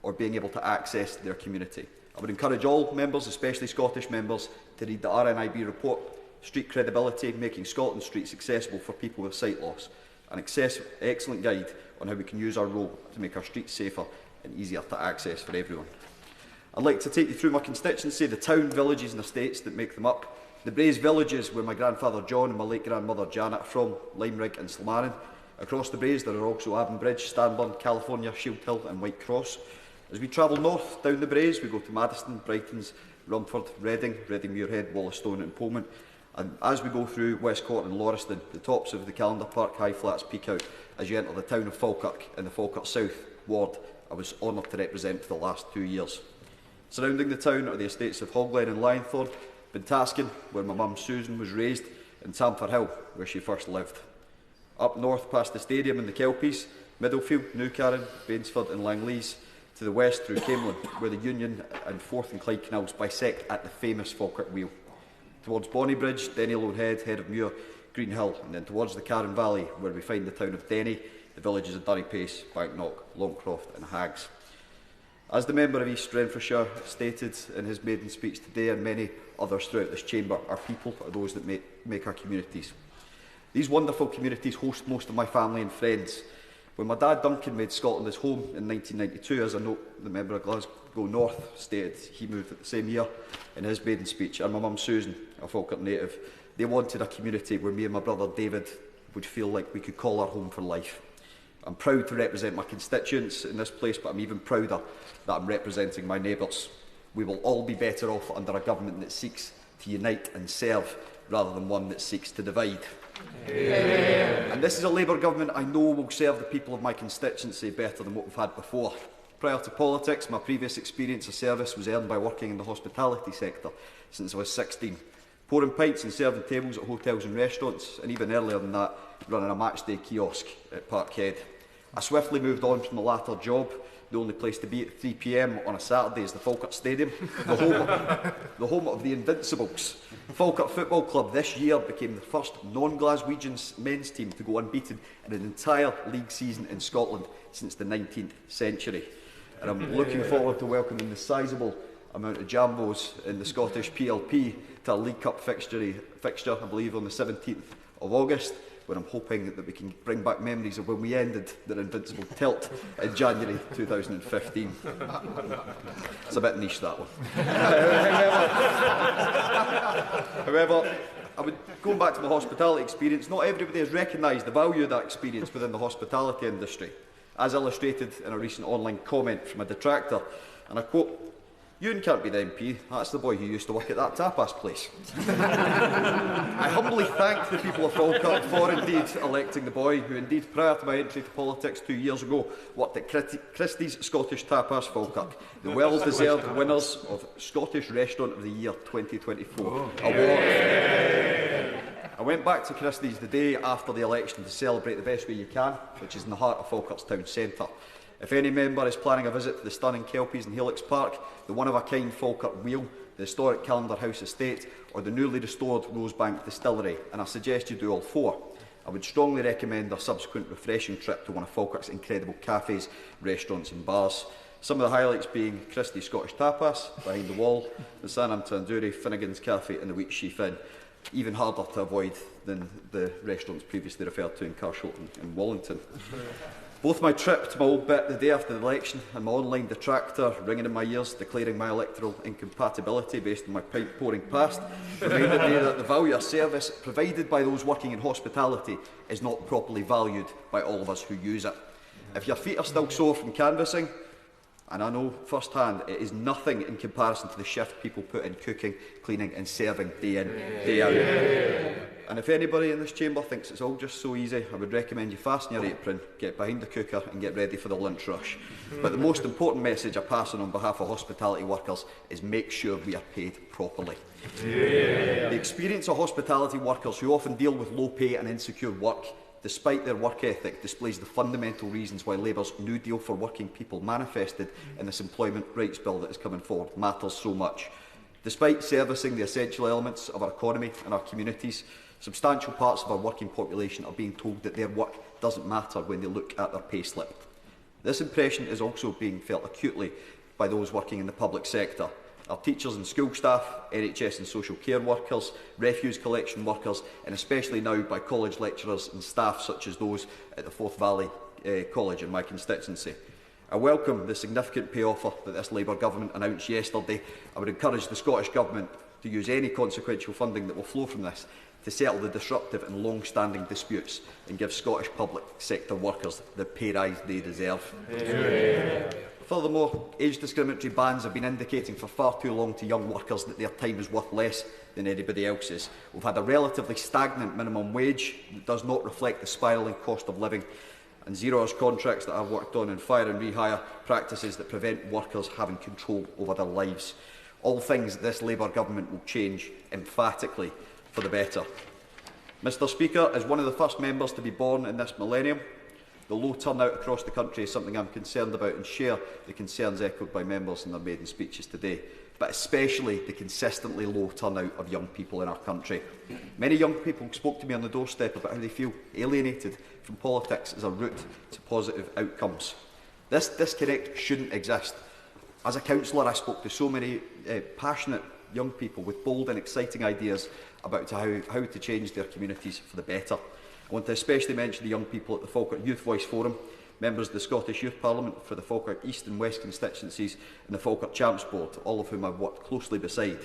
or being able to access their community. I would encourage all members, especially Scottish members, to read the RNIB report, Street Credibility, Making Scotland Streets Accessible for People with Sight Loss, an excellent guide on how we can use our role to make our streets safer and easier to access for everyone. I'd like to take you through my constituency, the town, villages and estates that make them up. The Braes villages, where my grandfather John and my late grandmother Janet are from, Limerick and Slamarin. Across the Braes there are also Avonbridge, Stanburn, California, Shield Hill and White Cross. As we travel north down the Braes, we go to Maddiston, Brightons, Rumford, Reading, Muirhead, Wallastone and Pullman. And as we go through Westcourt and Lauriston, the tops of the Calendar Park High Flats peak out as you enter the town of Falkirk in the Falkirk South ward I was honoured to represent for the last 2 years. Surrounding the town are the estates of Hoglen and Lyonthorne, Bintaskin, where my mum Susan was raised, and Tamford Hill, where she first lived. Up north past the stadium and the Kelpies, Middlefield, Newcarron, Bainsford and Langleys, to the west through Camelon, where the Union and Forth and Clyde canals bisect at the famous Falkirk Wheel. Towards Bonnybridge, Denny Lone Head, Head of Muir, Green Hill, and then towards the Carron Valley, where we find the town of Denny, the villages of Durrypace, Banknock, Longcroft and Hags. As the member of East Renfrewshire stated in his maiden speech today, and many others throughout this chamber, our people are those that make our communities. These wonderful communities host most of my family and friends. When my dad Duncan made Scotland his home in 1992, as I note the member of Glasgow North stated he moved at the same year in his maiden speech, and my mum Susan, a Falkirk native, they wanted a community where me and my brother David would feel like we could call our home for life. I'm proud to represent my constituents in this place, but I'm even prouder that I'm representing my neighbours. We will all be better off under a government that seeks to unite and serve, rather than one that seeks to divide. Yeah. And this is a Labour government I know will serve the people of my constituency better than what we've had before. Prior to politics, my previous experience of service was earned by working in the hospitality sector since I was 16, pouring pints and serving tables at hotels and restaurants, and even earlier than that, running a matchday kiosk at Parkhead. I swiftly moved on from the latter job. The only place to be at 3 p.m. on a Saturday is the Falkirk Stadium, the home of the Invincibles. Falkirk Football Club this year became the first non-Glaswegian men's team to go unbeaten in an entire league season in Scotland since the 19th century. And I'm looking forward to welcoming the sizeable amount of Jambos in the Scottish PLP to a League Cup fixture, I believe, on the 17th of August, when I'm hoping that we can bring back memories of when we ended their invincible tilt in January 2015. It's a bit niche, that one. However, going back to my hospitality experience, not everybody has recognised the value of that experience within the hospitality industry, as illustrated in a recent online comment from a detractor, and I quote, "Ewan can't be the MP, that's the boy who used to work at that tapas place." I humbly thank the people of Falkirk for indeed electing the boy, who indeed prior to my entry to politics 2 years ago worked at Christie's Scottish Tapas Falkirk, the well-deserved winners of Scottish Restaurant of the Year 2024 award. I went back to Christie's the day after the election to celebrate the best way you can, which is in the heart of Falkirk's town centre. If any member is planning a visit to the stunning Kelpies in Helix Park, the one-of-a-kind Falkirk Wheel, the historic Calendar House Estate, or the newly restored Rosebank Distillery, and I suggest you do all four, I would strongly recommend a subsequent refreshing trip to one of Falkirk's incredible cafes, restaurants and bars. Some of the highlights being Christie's Scottish Tapas, behind the wall, the Sanam Tandoori, Finnegan's Cafe and the Wheat Sheaf Inn. Even harder to avoid than the restaurants previously referred to in Carshalton and Wallington. Both my trip to my old bit the day after the election and my online detractor ringing in my ears declaring my electoral incompatibility based on my pint pouring past reminded me that the value of service provided by those working in hospitality is not properly valued by all of us who use it. If your feet are still sore from canvassing, and I know firsthand it is nothing in comparison to the shift people put in cooking, cleaning and serving day in, day out. And if anybody in this chamber thinks it's all just so easy, I would recommend you fasten your apron, get behind the cooker and get ready for the lunch rush. But the most important message I pass on behalf of hospitality workers is make sure we are paid properly. Yeah. The experience of hospitality workers who often deal with low pay and insecure work, despite their work ethic, displays the fundamental reasons why Labour's New Deal for Working People manifested in this employment rights bill that is coming forward matters so much. Despite servicing the essential elements of our economy and our communities, substantial parts of our working population are being told that their work doesn't matter when they look at their payslip. This impression is also being felt acutely by those working in the public sector. Our teachers and school staff, NHS and social care workers, refuse collection workers, and especially now by college lecturers and staff such as those at the Forth Valley College in my constituency. I welcome the significant pay offer that this Labour government announced yesterday. I would encourage the Scottish Government to use any consequential funding that will flow from this to settle the disruptive and long-standing disputes and give Scottish public sector workers the pay rise they deserve. Yeah. Furthermore, age discriminatory bans have been indicating for far too long to young workers that their time is worth less than anybody else's. We've had a relatively stagnant minimum wage that does not reflect the spiralling cost of living, and 0 hours contracts that I've worked on, and fire and rehire practices that prevent workers having control over their lives. All things that this Labour government will change emphatically for the better. Mr Speaker, as one of the first members to be born in this millennium, the low turnout across the country is something I'm concerned about and share the concerns echoed by members in their maiden speeches today, but especially the consistently low turnout of young people in our country. Many young people spoke to me on the doorstep about how they feel alienated from politics as a route to positive outcomes. This disconnect shouldn't exist. As a councillor, I spoke to so many passionate young people with bold and exciting ideas about how to change their communities for the better. I want to especially mention the young people at the Falkirk Youth Voice Forum, members of the Scottish Youth Parliament for the Falkirk East and West constituencies and the Falkirk Champs Board, all of whom I've worked closely beside.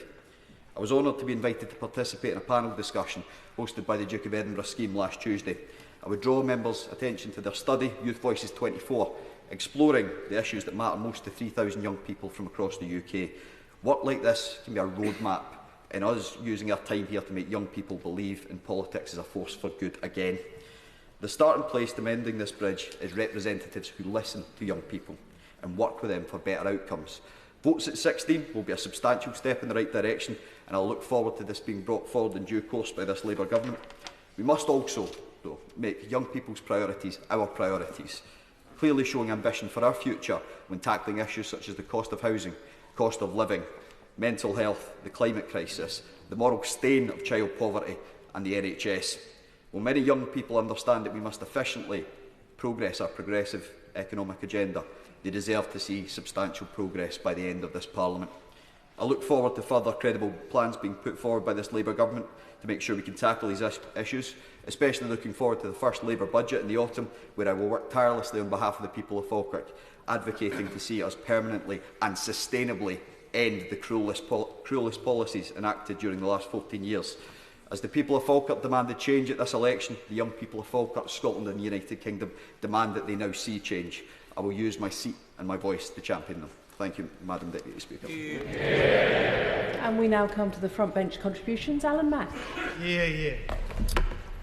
I was honoured to be invited to participate in a panel discussion hosted by the Duke of Edinburgh scheme last Tuesday. I would draw members' attention to their study, Youth Voices 24, exploring the issues that matter most to 3,000 young people from across the UK. Work like this can be a roadmap in us using our time here to make young people believe in politics as a force for good again. The starting place to mending this bridge is representatives who listen to young people and work with them for better outcomes. Votes at 16 will be a substantial step in the right direction, and I look forward to this being brought forward in due course by this Labour government. We must also, though, make young people's priorities our priorities, clearly showing ambition for our future when tackling issues such as the cost of housing, cost of living, mental health, the climate crisis, the moral stain of child poverty and the NHS. Well, many young people understand that we must efficiently progress our progressive economic agenda. They deserve to see substantial progress by the end of this Parliament. I look forward to further credible plans being put forward by this Labour government to make sure we can tackle these issues, especially looking forward to the first Labour budget in the autumn, where I will work tirelessly on behalf of the people of Falkirk, advocating to see us permanently and sustainably end the cruelest policies enacted during the last 14 years. As the people of Falkirk demanded change at this election, the young people of Falkirk, Scotland and the United Kingdom demand that they now see change. I will use my seat and my voice to champion them. Thank you, Madam Deputy Speaker. And we now come to the front bench contributions. Alan Mack.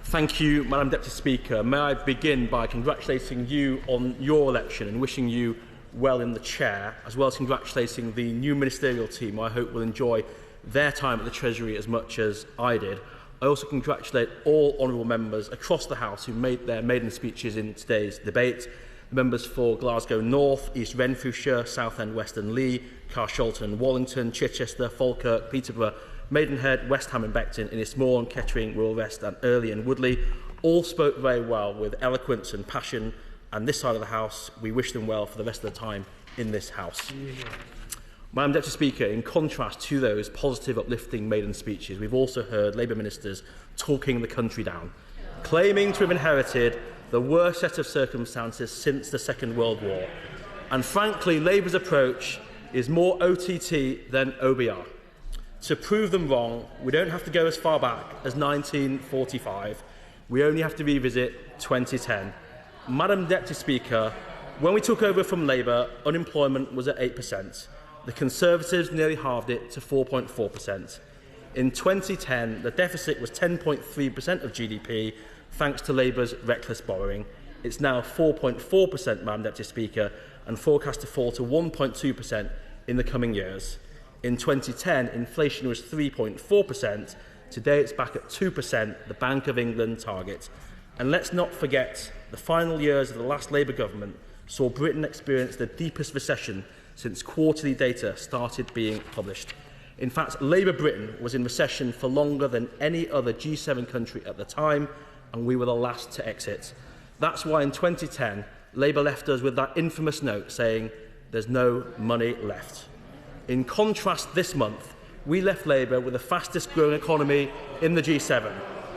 Thank you, Madam Deputy Speaker. May I begin by congratulating you on your election and wishing you well in the chair, as well as congratulating the new ministerial team. I hope will enjoy their time at the Treasury as much as I did. I also congratulate all honourable members across the House who made their maiden speeches in today's debate. The members for Glasgow North, East Renfrewshire, Southend, West and Leigh, Carshalton, Wallington, Chichester, Falkirk, Peterborough, Maidenhead, West Ham and Beckton, Innismore, Kettering, Wirral West and Earley and Woodley all spoke very well with eloquence and passion, and this side of the House, we wish them well for the rest of the time in this House. Madam Deputy Speaker, in contrast to those positive, uplifting maiden speeches, we've also heard Labour ministers talking the country down, claiming to have inherited the worst set of circumstances since the Second World War. And frankly, Labour's approach is more OTT than OBR. To prove them wrong, we don't have to go as far back as 1945. We only have to revisit 2010. Madam Deputy Speaker, when we took over from Labour, unemployment was at 8%. The Conservatives nearly halved it to 4.4%. In 2010, the deficit was 10.3% of GDP, thanks to Labour's reckless borrowing. It's now 4.4%, Madam Deputy Speaker, and forecast to fall to 1.2% in the coming years. In 2010, inflation was 3.4%. Today, it's back at 2%, the Bank of England target. And let's not forget, the final years of the last Labour government saw Britain experience the deepest recession since quarterly data started being published. In fact, Labour Britain was in recession for longer than any other G7 country at the time, and we were the last to exit. That's why in 2010, Labour left us with that infamous note saying, "There's no money left." In contrast, this month, we left Labour with the fastest growing economy in the G7,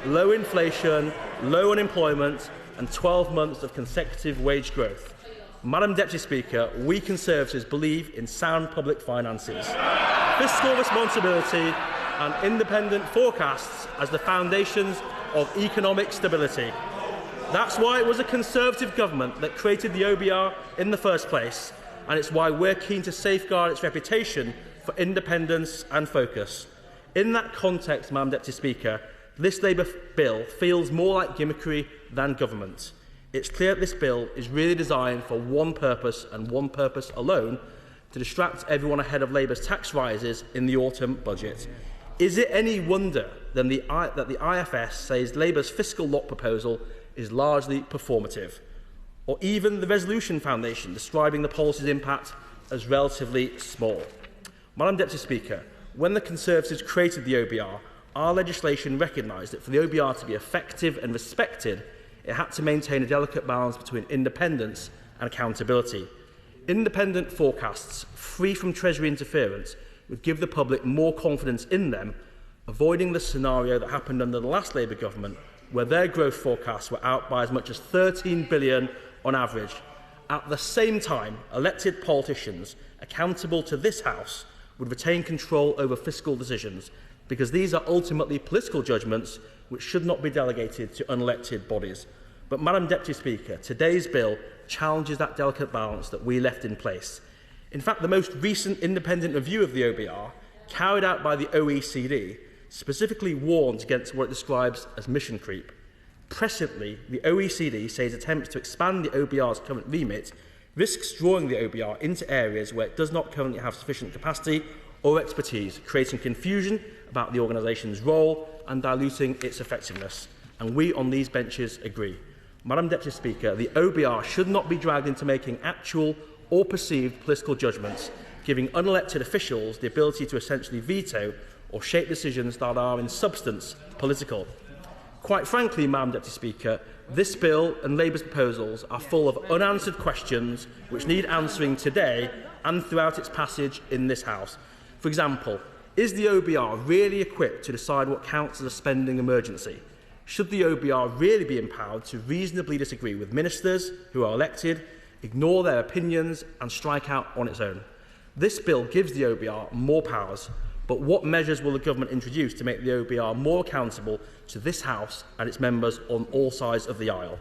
low inflation, low unemployment, and 12 months of consecutive wage growth. Madam Deputy Speaker, we Conservatives believe in sound public finances, fiscal responsibility and independent forecasts as the foundations of economic stability. That's why it was a Conservative government that created the OBR in the first place, and it's why we're keen to safeguard its reputation for independence and focus. In that context, Madam Deputy Speaker, this Labour bill feels more like gimmickry than government. It's clear that this bill is really designed for one purpose and one purpose alone, to distract everyone ahead of Labour's tax rises in the autumn budget. Is it any wonder then that the IFS says Labour's fiscal lock proposal is largely performative, or even the Resolution Foundation describing the policy's impact as relatively small? Madam Deputy Speaker, when the Conservatives created the OBR, our legislation recognised that for the OBR to be effective and respected, it had to maintain a delicate balance between independence and accountability. Independent forecasts, free from Treasury interference, would give the public more confidence in them, avoiding the scenario that happened under the last Labour government, where their growth forecasts were out by as much as £13 billion on average. At the same time, elected politicians accountable to this House would retain control over fiscal decisions, because these are ultimately political judgments which should not be delegated to unelected bodies. But, Madam Deputy Speaker, today's bill challenges that delicate balance that we left in place. In fact, the most recent independent review of the OBR, carried out by the OECD, specifically warns against what it describes as mission creep. Presently, the OECD says attempts to expand the OBR's current remit risks drawing the OBR into areas where it does not currently have sufficient capacity or expertise, creating confusion about the organisation's role and diluting its effectiveness. And we on these benches agree. Madam Deputy Speaker, the OBR should not be dragged into making actual or perceived political judgments, giving unelected officials the ability to essentially veto or shape decisions that are in substance political. Quite frankly, Madam Deputy Speaker, this bill and Labour's proposals are full of unanswered questions which need answering today and throughout its passage in this House. For example, is the OBR really equipped to decide what counts as a spending emergency? Should the OBR really be empowered to reasonably disagree with ministers who are elected, ignore their opinions and strike out on its own? This bill gives the OBR more powers, but what measures will the government introduce to make the OBR more accountable to this House and its members on all sides of the aisle?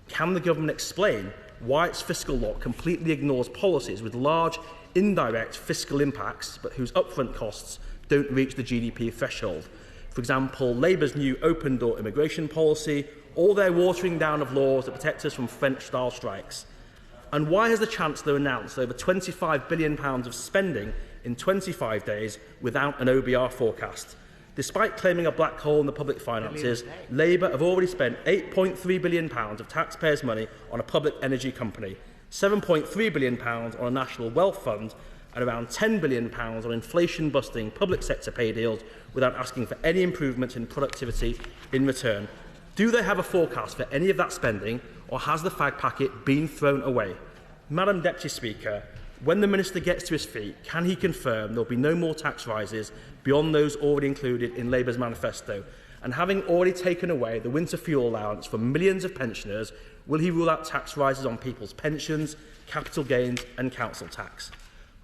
Can the government explain why its fiscal lock completely ignores policies with large indirect fiscal impacts but whose upfront costs don't reach the GDP threshold? For example, Labour's new open-door immigration policy, or their watering down of laws that protect us from French-style strikes. And why has the Chancellor announced over £25 billion of spending in 25 days without an OBR forecast? Despite claiming a black hole in the public finances, Labour have already spent £8.3 billion of taxpayers' money on a public energy company, £7.3 billion on a national wealth fund, and around £10 billion on inflation-busting public sector pay deals without asking for any improvements in productivity in return. Do they have a forecast for any of that spending, or has the fag packet been thrown away? Madam Deputy Speaker, when the Minister gets to his feet, can he confirm there will be no more tax rises beyond those already included in Labour's manifesto? And having already taken away the winter fuel allowance for millions of pensioners, will he rule out tax rises on people's pensions, capital gains and council tax?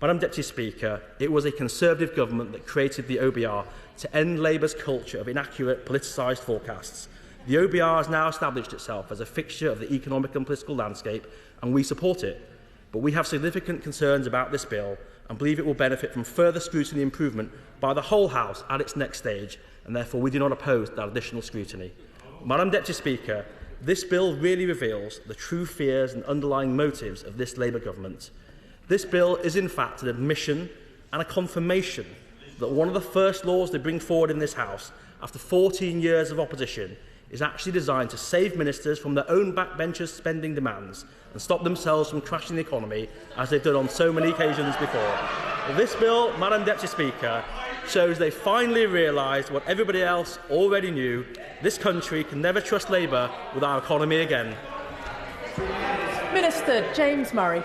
Madam Deputy Speaker, it was a Conservative government that created the OBR to end Labour's culture of inaccurate politicised forecasts. The OBR has now established itself as a fixture of the economic and political landscape, and we support it. But we have significant concerns about this bill and believe it will benefit from further scrutiny and improvement by the whole House at its next stage, and therefore we do not oppose that additional scrutiny. Madam Deputy Speaker, this bill really reveals the true fears and underlying motives of this Labour government. This bill is in fact an admission and a confirmation that one of the first laws they bring forward in this House, after 14 years of opposition, is actually designed to save ministers from their own backbenchers' spending demands and stop themselves from crashing the economy, as they've done on so many occasions before. This bill, Madam Deputy Speaker, shows they finally realised what everybody else already knew: this country can never trust Labour with our economy again. Minister James Murray.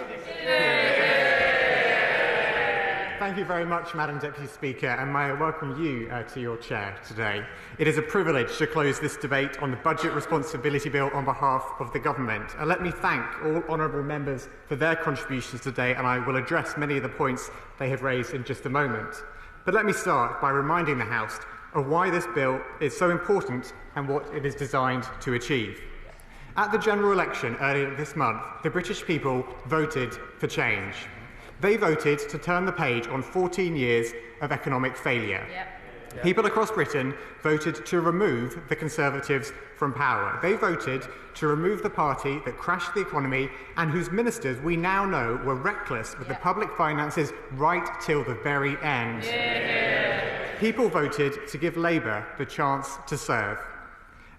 Thank you very much, Madam Deputy Speaker, and may I welcome you to your chair today. It is a privilege to close this debate on the Budget Responsibility Bill on behalf of the Government. Let me thank all honourable members for their contributions today, and I will address many of the points they have raised in just a moment. But let me start by reminding the House of why this bill is so important and what it is designed to achieve. At the general election earlier this month, the British people voted for change. They voted to turn the page on 14 years of economic failure. People across Britain voted to remove the Conservatives from power. They voted to remove the party that crashed the economy and whose ministers we now know were reckless with the public finances right till the very end. People voted to give Labour the chance to serve.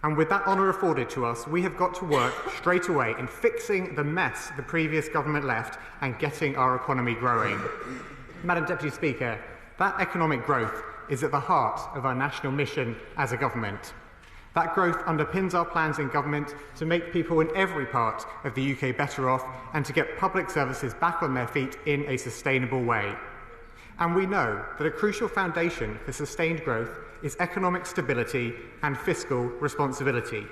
And with that honour afforded to us, we have got to work straight away in fixing the mess the previous government left and getting our economy growing. Madam Deputy Speaker, that economic growth is at the heart of our national mission as a government. That growth underpins our plans in government to make people in every part of the UK better off and to get public services back on their feet in a sustainable way. And we know that a crucial foundation for sustained growth is economic stability and fiscal responsibility.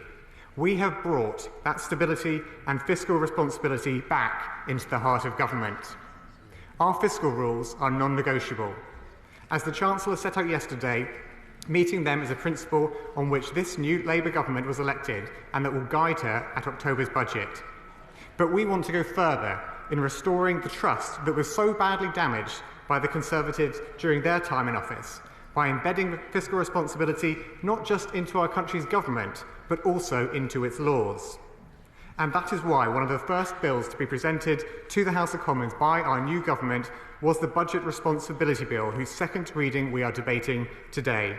We have brought that stability and fiscal responsibility back into the heart of government. Our fiscal rules are non-negotiable. As the Chancellor set out yesterday, meeting them is a principle on which this new Labour government was elected and that will guide her at October's budget. But we want to go further in restoring the trust that was so badly damaged by the Conservatives during their time in office, by embedding fiscal responsibility not just into our country's government, but also into its laws. And that is why one of the first bills to be presented to the House of Commons by our new government was the Budget Responsibility Bill, whose second reading we are debating today.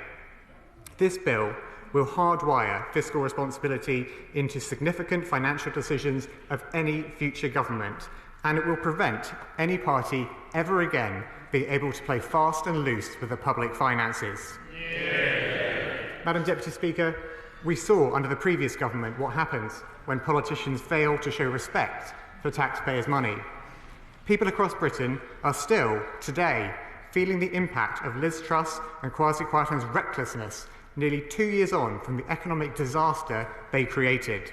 This bill will hardwire fiscal responsibility into significant financial decisions of any future government, and it will prevent any party ever again being able to play fast and loose with the public finances. Madam Deputy Speaker, we saw under the previous government what happens when politicians fail to show respect for taxpayers' money. People across Britain are still, today, feeling the impact of Liz Truss and Kwasi Kwarteng's recklessness nearly 2 years on from the economic disaster they created.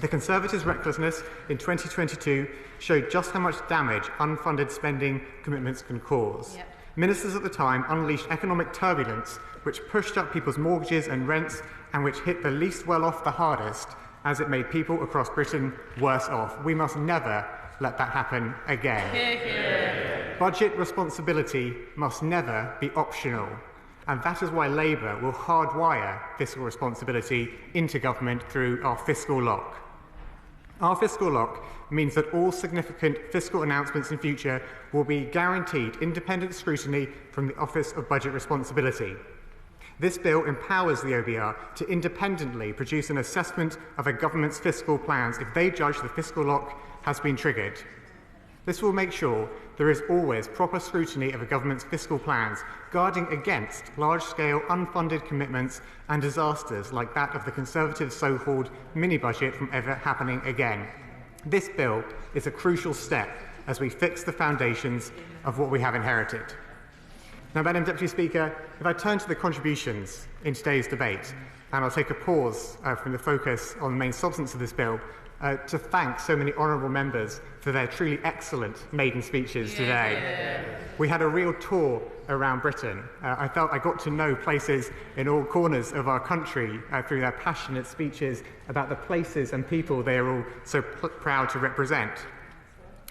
The Conservatives' recklessness in 2022 showed just how much damage unfunded spending commitments can cause. Ministers at the time unleashed economic turbulence which pushed up people's mortgages and rents and which hit the least well-off the hardest, as it made people across Britain worse off. We must never let that happen again. Budget responsibility must never be optional, and that is why Labour will hardwire fiscal responsibility into government through our fiscal lock. Our fiscal lock means that all significant fiscal announcements in future will be guaranteed independent scrutiny from the Office of Budget Responsibility. This bill empowers the OBR to independently produce an assessment of a government's fiscal plans if they judge the fiscal lock has been triggered. This will make sure there is always proper scrutiny of a government's fiscal plans, guarding against large-scale unfunded commitments and disasters like that of the Conservatives' so-called mini-budget from ever happening again. This bill is a crucial step as we fix the foundations of what we have inherited. Now, Madam Deputy Speaker, if I turn to the contributions in today's debate, and I'll take a pause from the focus on the main substance of this bill, to thank so many honourable members for their truly excellent maiden speeches today. We had a real tour around Britain. I felt I got to know places in all corners of our country through their passionate speeches about the places and people they are all so proud to represent.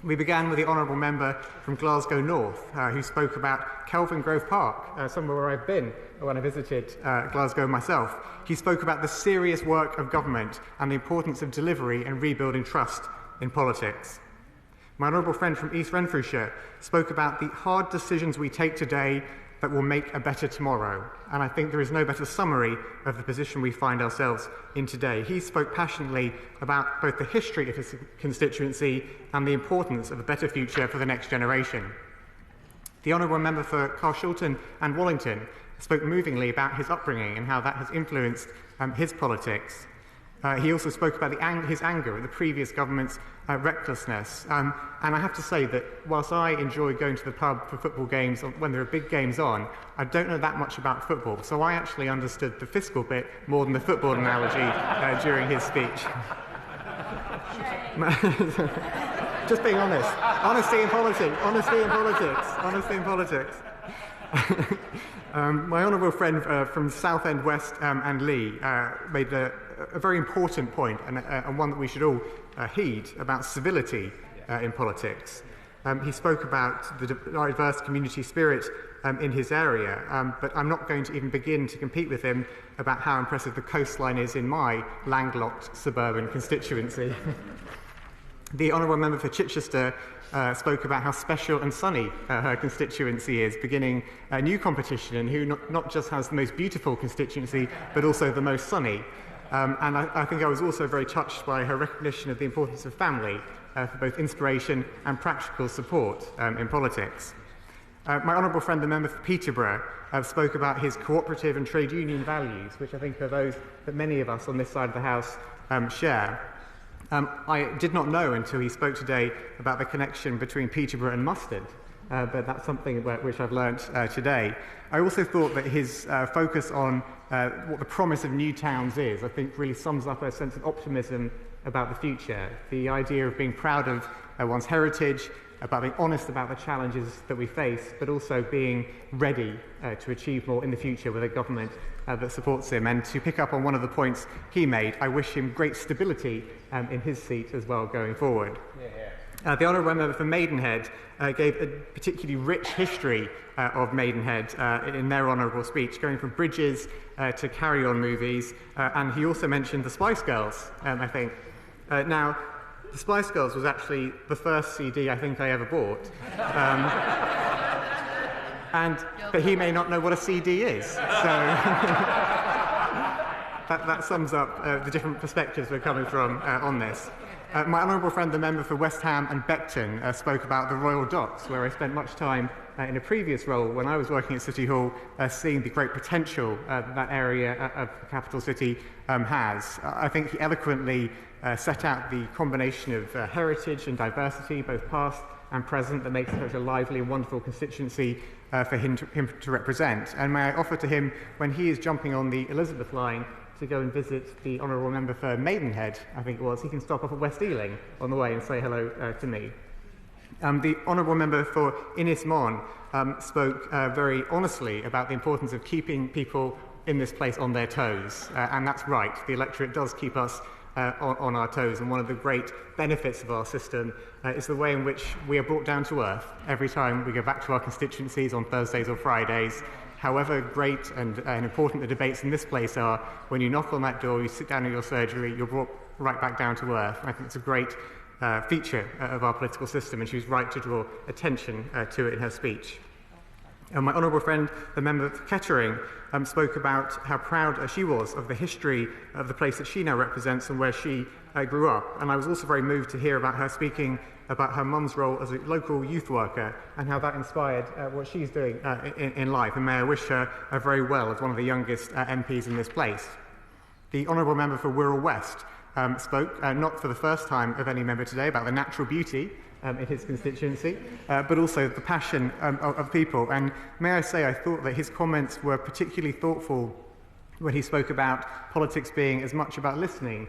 We began with the honourable member from Glasgow North, who spoke about Kelvin Grove Park, somewhere where I've been when I visited Glasgow myself. He spoke about the serious work of government and the importance of delivery and rebuilding trust in politics. My honourable friend from East Renfrewshire spoke about the hard decisions we take today that will make a better tomorrow. And I think there is no better summary of the position we find ourselves in today. He spoke passionately about both the history of his constituency and the importance of a better future for the next generation. The honourable member for Carshalton and Wallington spoke movingly about his upbringing and how that has influenced his politics. He also spoke about his anger at the previous government's recklessness. And I have to say that whilst I enjoy going to the pub for football games when there are big games on, I don't know that much about football. So I actually understood the fiscal bit more than the football analogy during his speech. Just being honest. Honesty in politics. Honesty in politics. Honesty in politics. My honourable friend from Southend West and Leigh made a very important point and one that we should all heed about civility in politics. He spoke about the diverse community spirit in his area, but I'm not going to even begin to compete with him about how impressive the coastline is in my landlocked suburban constituency. The Honourable Member for Chichester spoke about how special and sunny her constituency is, beginning a new competition, and who not just has the most beautiful constituency, but also the most sunny. And I think I was also very touched by her recognition of the importance of family for both inspiration and practical support in politics. My honourable friend, the member for Peterborough, spoke about his cooperative and trade union values, which I think are those that many of us on this side of the House share. I did not know until he spoke today about the connection between Peterborough and mustard, but that's something which I've learnt today. I also thought that his focus on what the promise of new towns is, I think really sums up a sense of optimism about the future. The idea of being proud of one's heritage, about being honest about the challenges that we face, but also being ready to achieve more in the future with a government that supports him. And to pick up on one of the points he made, I wish him great stability in his seat as well going forward. The Honourable Member for Maidenhead gave a particularly rich history of Maidenhead in their honourable speech, going from bridges to Carry On movies, and he also mentioned the Spice Girls, I think. Now, the Spice Girls was actually the first CD I think I ever bought. But he may not know what a CD is. So that sums up the different perspectives we're coming from on this. My honourable friend, the member for West Ham and Beckton, spoke about the Royal Docks, where I spent much time in a previous role when I was working at City Hall, seeing the great potential that area of the capital city has. I think he eloquently set out the combination of heritage and diversity, both past and present, that makes it such a lively and wonderful constituency for him to represent. And may I offer to him, when he is jumping on the Elizabeth line to go and visit the Honourable Member for Maidenhead, I think it was, he can stop off at West Ealing on the way and say hello to me. The Honourable Member for Innis Mon spoke very honestly about the importance of keeping people in this place on their toes, and that's right, the electorate does keep us on our toes, and one of the great benefits of our system is the way in which we are brought down to earth every time we go back to our constituencies on Thursdays or Fridays. However great and important the debates in this place are, when you knock on that door, you sit down in your surgery, you're brought right back down to earth. I think it's a great feature of our political system, and she was right to draw attention to it in her speech. My honourable friend, the member for Kettering, spoke about how proud she was of the history of the place that she now represents and where she grew up. And I was also very moved to hear about her speaking about her mum's role as a local youth worker and how that inspired what she's doing in life. And may I wish her very well as one of the youngest MPs in this place. The honourable member for Wirral West spoke, not for the first time of any member today, about the natural beauty in his constituency, but also the passion of people. And may I say, I thought that his comments were particularly thoughtful when he spoke about politics being as much about listening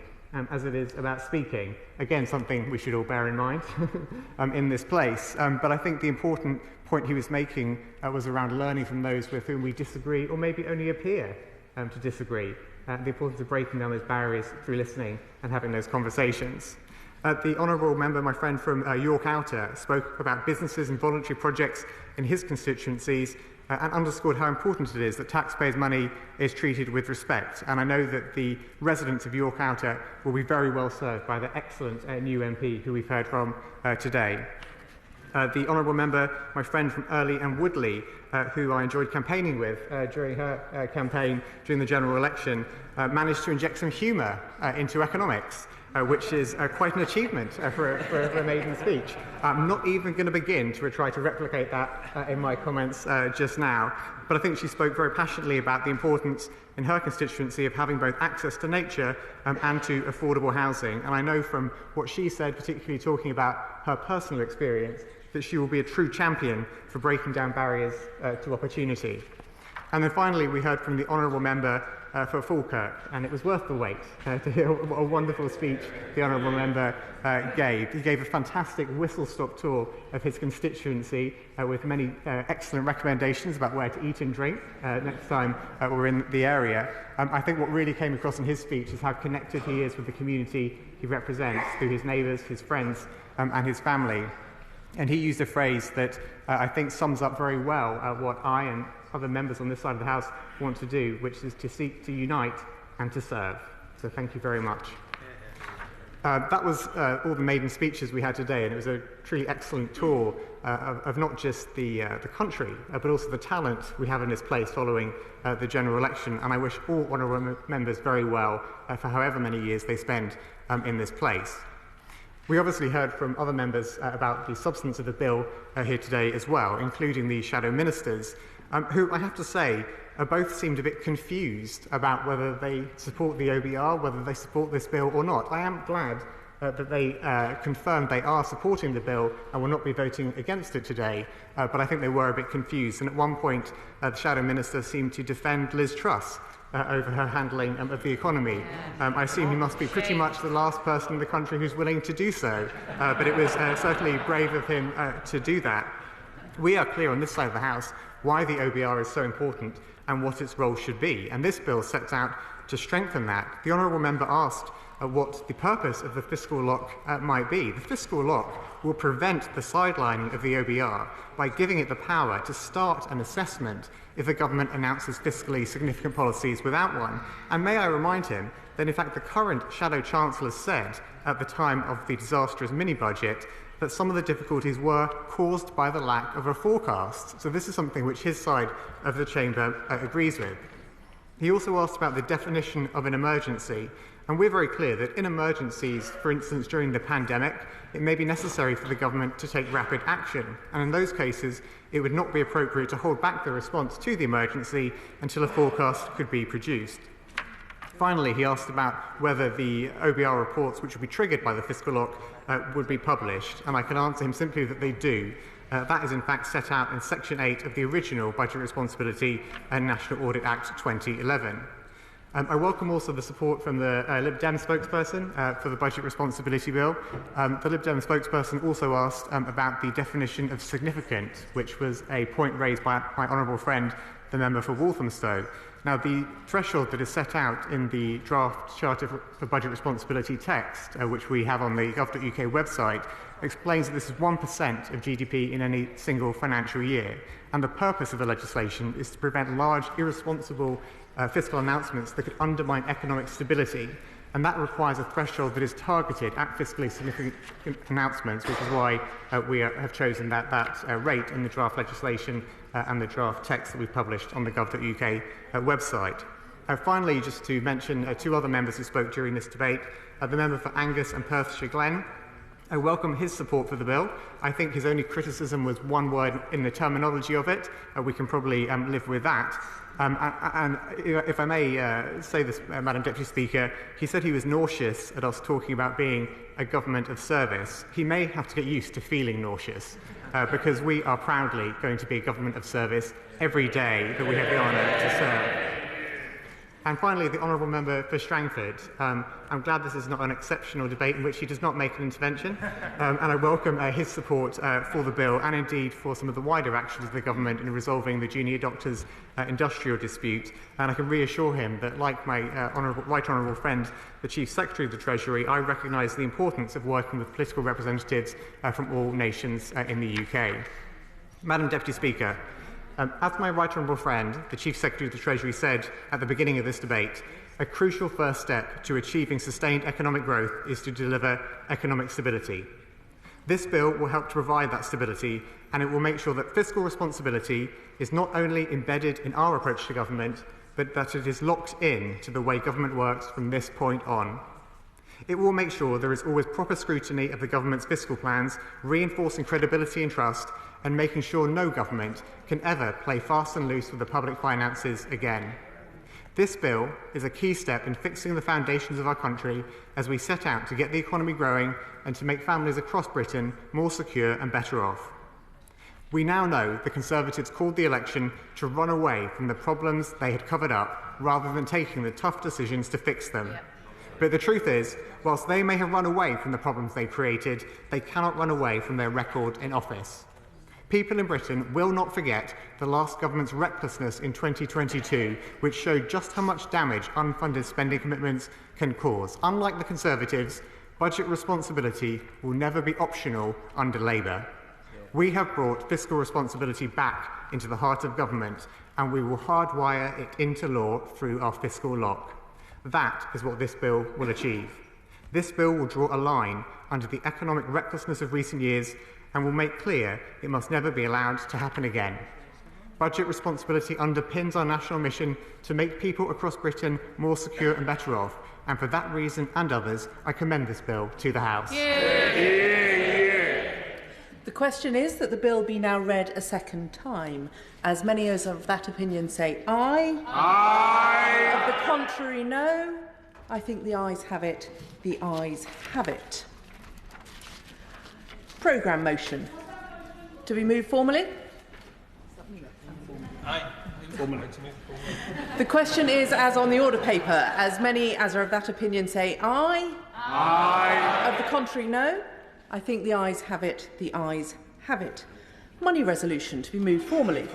as it is about speaking. Again, something we should all bear in mind in this place. But I think the important point he was making was around learning from those with whom we disagree, or maybe only appear to disagree. The importance of breaking down those barriers through listening and having those conversations. The honourable member, my friend from York Outer, spoke about businesses and voluntary projects in his constituencies and underscored how important it is that taxpayers' money is treated with respect. And I know that the residents of York Outer will be very well served by the excellent new MP who we've heard from today. The honourable member, my friend from Earley and Woodley, who I enjoyed campaigning with during her campaign during the general election, managed to inject some humour into economics, which is quite an achievement for a maiden speech. I'm not even going to begin to try to replicate that in my comments just now, but I think she spoke very passionately about the importance in her constituency of having both access to nature and to affordable housing. And I know from what she said, particularly talking about her personal experience, that she will be a true champion for breaking down barriers to opportunity. And then finally, we heard from the honourable member for Falkirk, and it was worth the wait to hear what a wonderful speech the honourable member gave. He gave a fantastic whistle-stop tour of his constituency with many excellent recommendations about where to eat and drink next time we're in the area. I think what really came across in his speech is how connected he is with the community he represents through his neighbours, his friends and his family. And he used a phrase that I think sums up very well what I and other members on this side of the House want to do, which is to seek to unite and to serve. So thank you very much. That was all the maiden speeches we had today, and it was a truly excellent tour of not just the country, but also the talent we have in this place following the general election. And I wish all honourable members very well for however many years they spend in this place. We obviously heard from other members about the substance of the bill here today as well, including the shadow ministers, who I have to say both seemed a bit confused about whether they support the OBR, whether they support this bill or not. I am glad that they confirmed they are supporting the bill and will not be voting against it today, but I think they were a bit confused. And at one point, the shadow minister seemed to defend Liz Truss over her handling of the economy. I assume he must be pretty much the last person in the country who's willing to do so, but it was certainly brave of him to do that. We are clear on this side of the House why the OBR is so important and what its role should be, and this bill sets out to strengthen that. The honourable member asked what the purpose of the fiscal lock might be. The fiscal lock will prevent the sidelining of the OBR by giving it the power to start an assessment if the government announces fiscally significant policies without one. And may I remind him that in fact the current Shadow Chancellor said at the time of the disastrous mini-budget that some of the difficulties were caused by the lack of a forecast. So this is something which his side of the chamber agrees with. He also asked about the definition of an emergency, and we're very clear that in emergencies, for instance during the pandemic, it may be necessary for the government to take rapid action, and in those cases it would not be appropriate to hold back the response to the emergency until a forecast could be produced. Finally, he asked about whether the OBR reports which would be triggered by the fiscal lock would be published, and I can answer him simply that they do. That is in fact set out in Section 8 of the original Budget Responsibility and National Audit Act 2011. I welcome also the support from the Lib Dem spokesperson for the Budget Responsibility Bill. The Lib Dem spokesperson also asked about the definition of significant, which was a point raised by my honourable friend, the member for Walthamstow. Now, the threshold that is set out in the draft Charter for Budget Responsibility text, which we have on the gov.uk website, explains that this is 1% of GDP in any single financial year. And the purpose of the legislation is to prevent large, irresponsible fiscal announcements that could undermine economic stability. And that requires a threshold that is targeted at fiscally significant announcements, which is why we have chosen that rate in the draft legislation and the draft text that we've published on the gov.uk website. Finally, just to mention two other members who spoke during this debate, the member for Angus and Perthshire, Glenn. I welcome his support for the bill. I think his only criticism was one word in the terminology of it. We can probably live with that. And if I may say this, Madam Deputy Speaker, he said he was nauseous at us talking about being a government of service. He may have to get used to feeling nauseous, because we are proudly going to be a government of service every day that we have the honour to serve. And finally, the honourable member for Strangford. I'm glad this is not an exceptional debate in which he does not make an intervention, and I welcome his support for the bill and indeed for some of the wider actions of the government in resolving the junior doctors' industrial dispute. And I can reassure him that, like my right honourable friend, the Chief Secretary of the Treasury, I recognise the importance of working with political representatives from all nations in the UK. Madam Deputy Speaker, as my right honourable friend, the Chief Secretary of the Treasury, said at the beginning of this debate, a crucial first step to achieving sustained economic growth is to deliver economic stability. This bill will help to provide that stability, and it will make sure that fiscal responsibility is not only embedded in our approach to government, but that it is locked in to the way government works from this point on. It will make sure there is always proper scrutiny of the government's fiscal plans, reinforcing credibility and trust, and making sure no government can ever play fast and loose with the public finances again. This bill is a key step in fixing the foundations of our country as we set out to get the economy growing and to make families across Britain more secure and better off. We now know the Conservatives called the election to run away from the problems they had covered up rather than taking the tough decisions to fix them. But the truth is, whilst they may have run away from the problems they created, they cannot run away from their record in office. People in Britain will not forget the last government's recklessness in 2022, which showed just how much damage unfunded spending commitments can cause. Unlike the Conservatives, budget responsibility will never be optional under Labour. We have brought fiscal responsibility back into the heart of government, and we will hardwire it into law through our fiscal lock. That is what this bill will achieve. This bill will draw a line under the economic recklessness of recent years and will make clear it must never be allowed to happen again. Budget responsibility underpins our national mission to make people across Britain more secure and better off, and for that reason and others, I commend this bill to the House. The question is that the bill be now read a second time. As many as of that opinion say aye. Aye. Of the contrary, no. I think the ayes have it. The ayes have it. Programme motion. To be moved formally? Aye. The question is as on the order paper. As many as are of that opinion say aye. Aye. Of the contrary, no. I think the ayes have it. The ayes have it. Money resolution to be moved formally.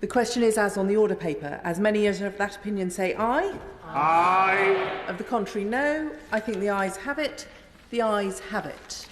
The question is as on the order paper. As many as are of that opinion say aye. Aye. Of the contrary, no. I think the ayes have it. The ayes have it.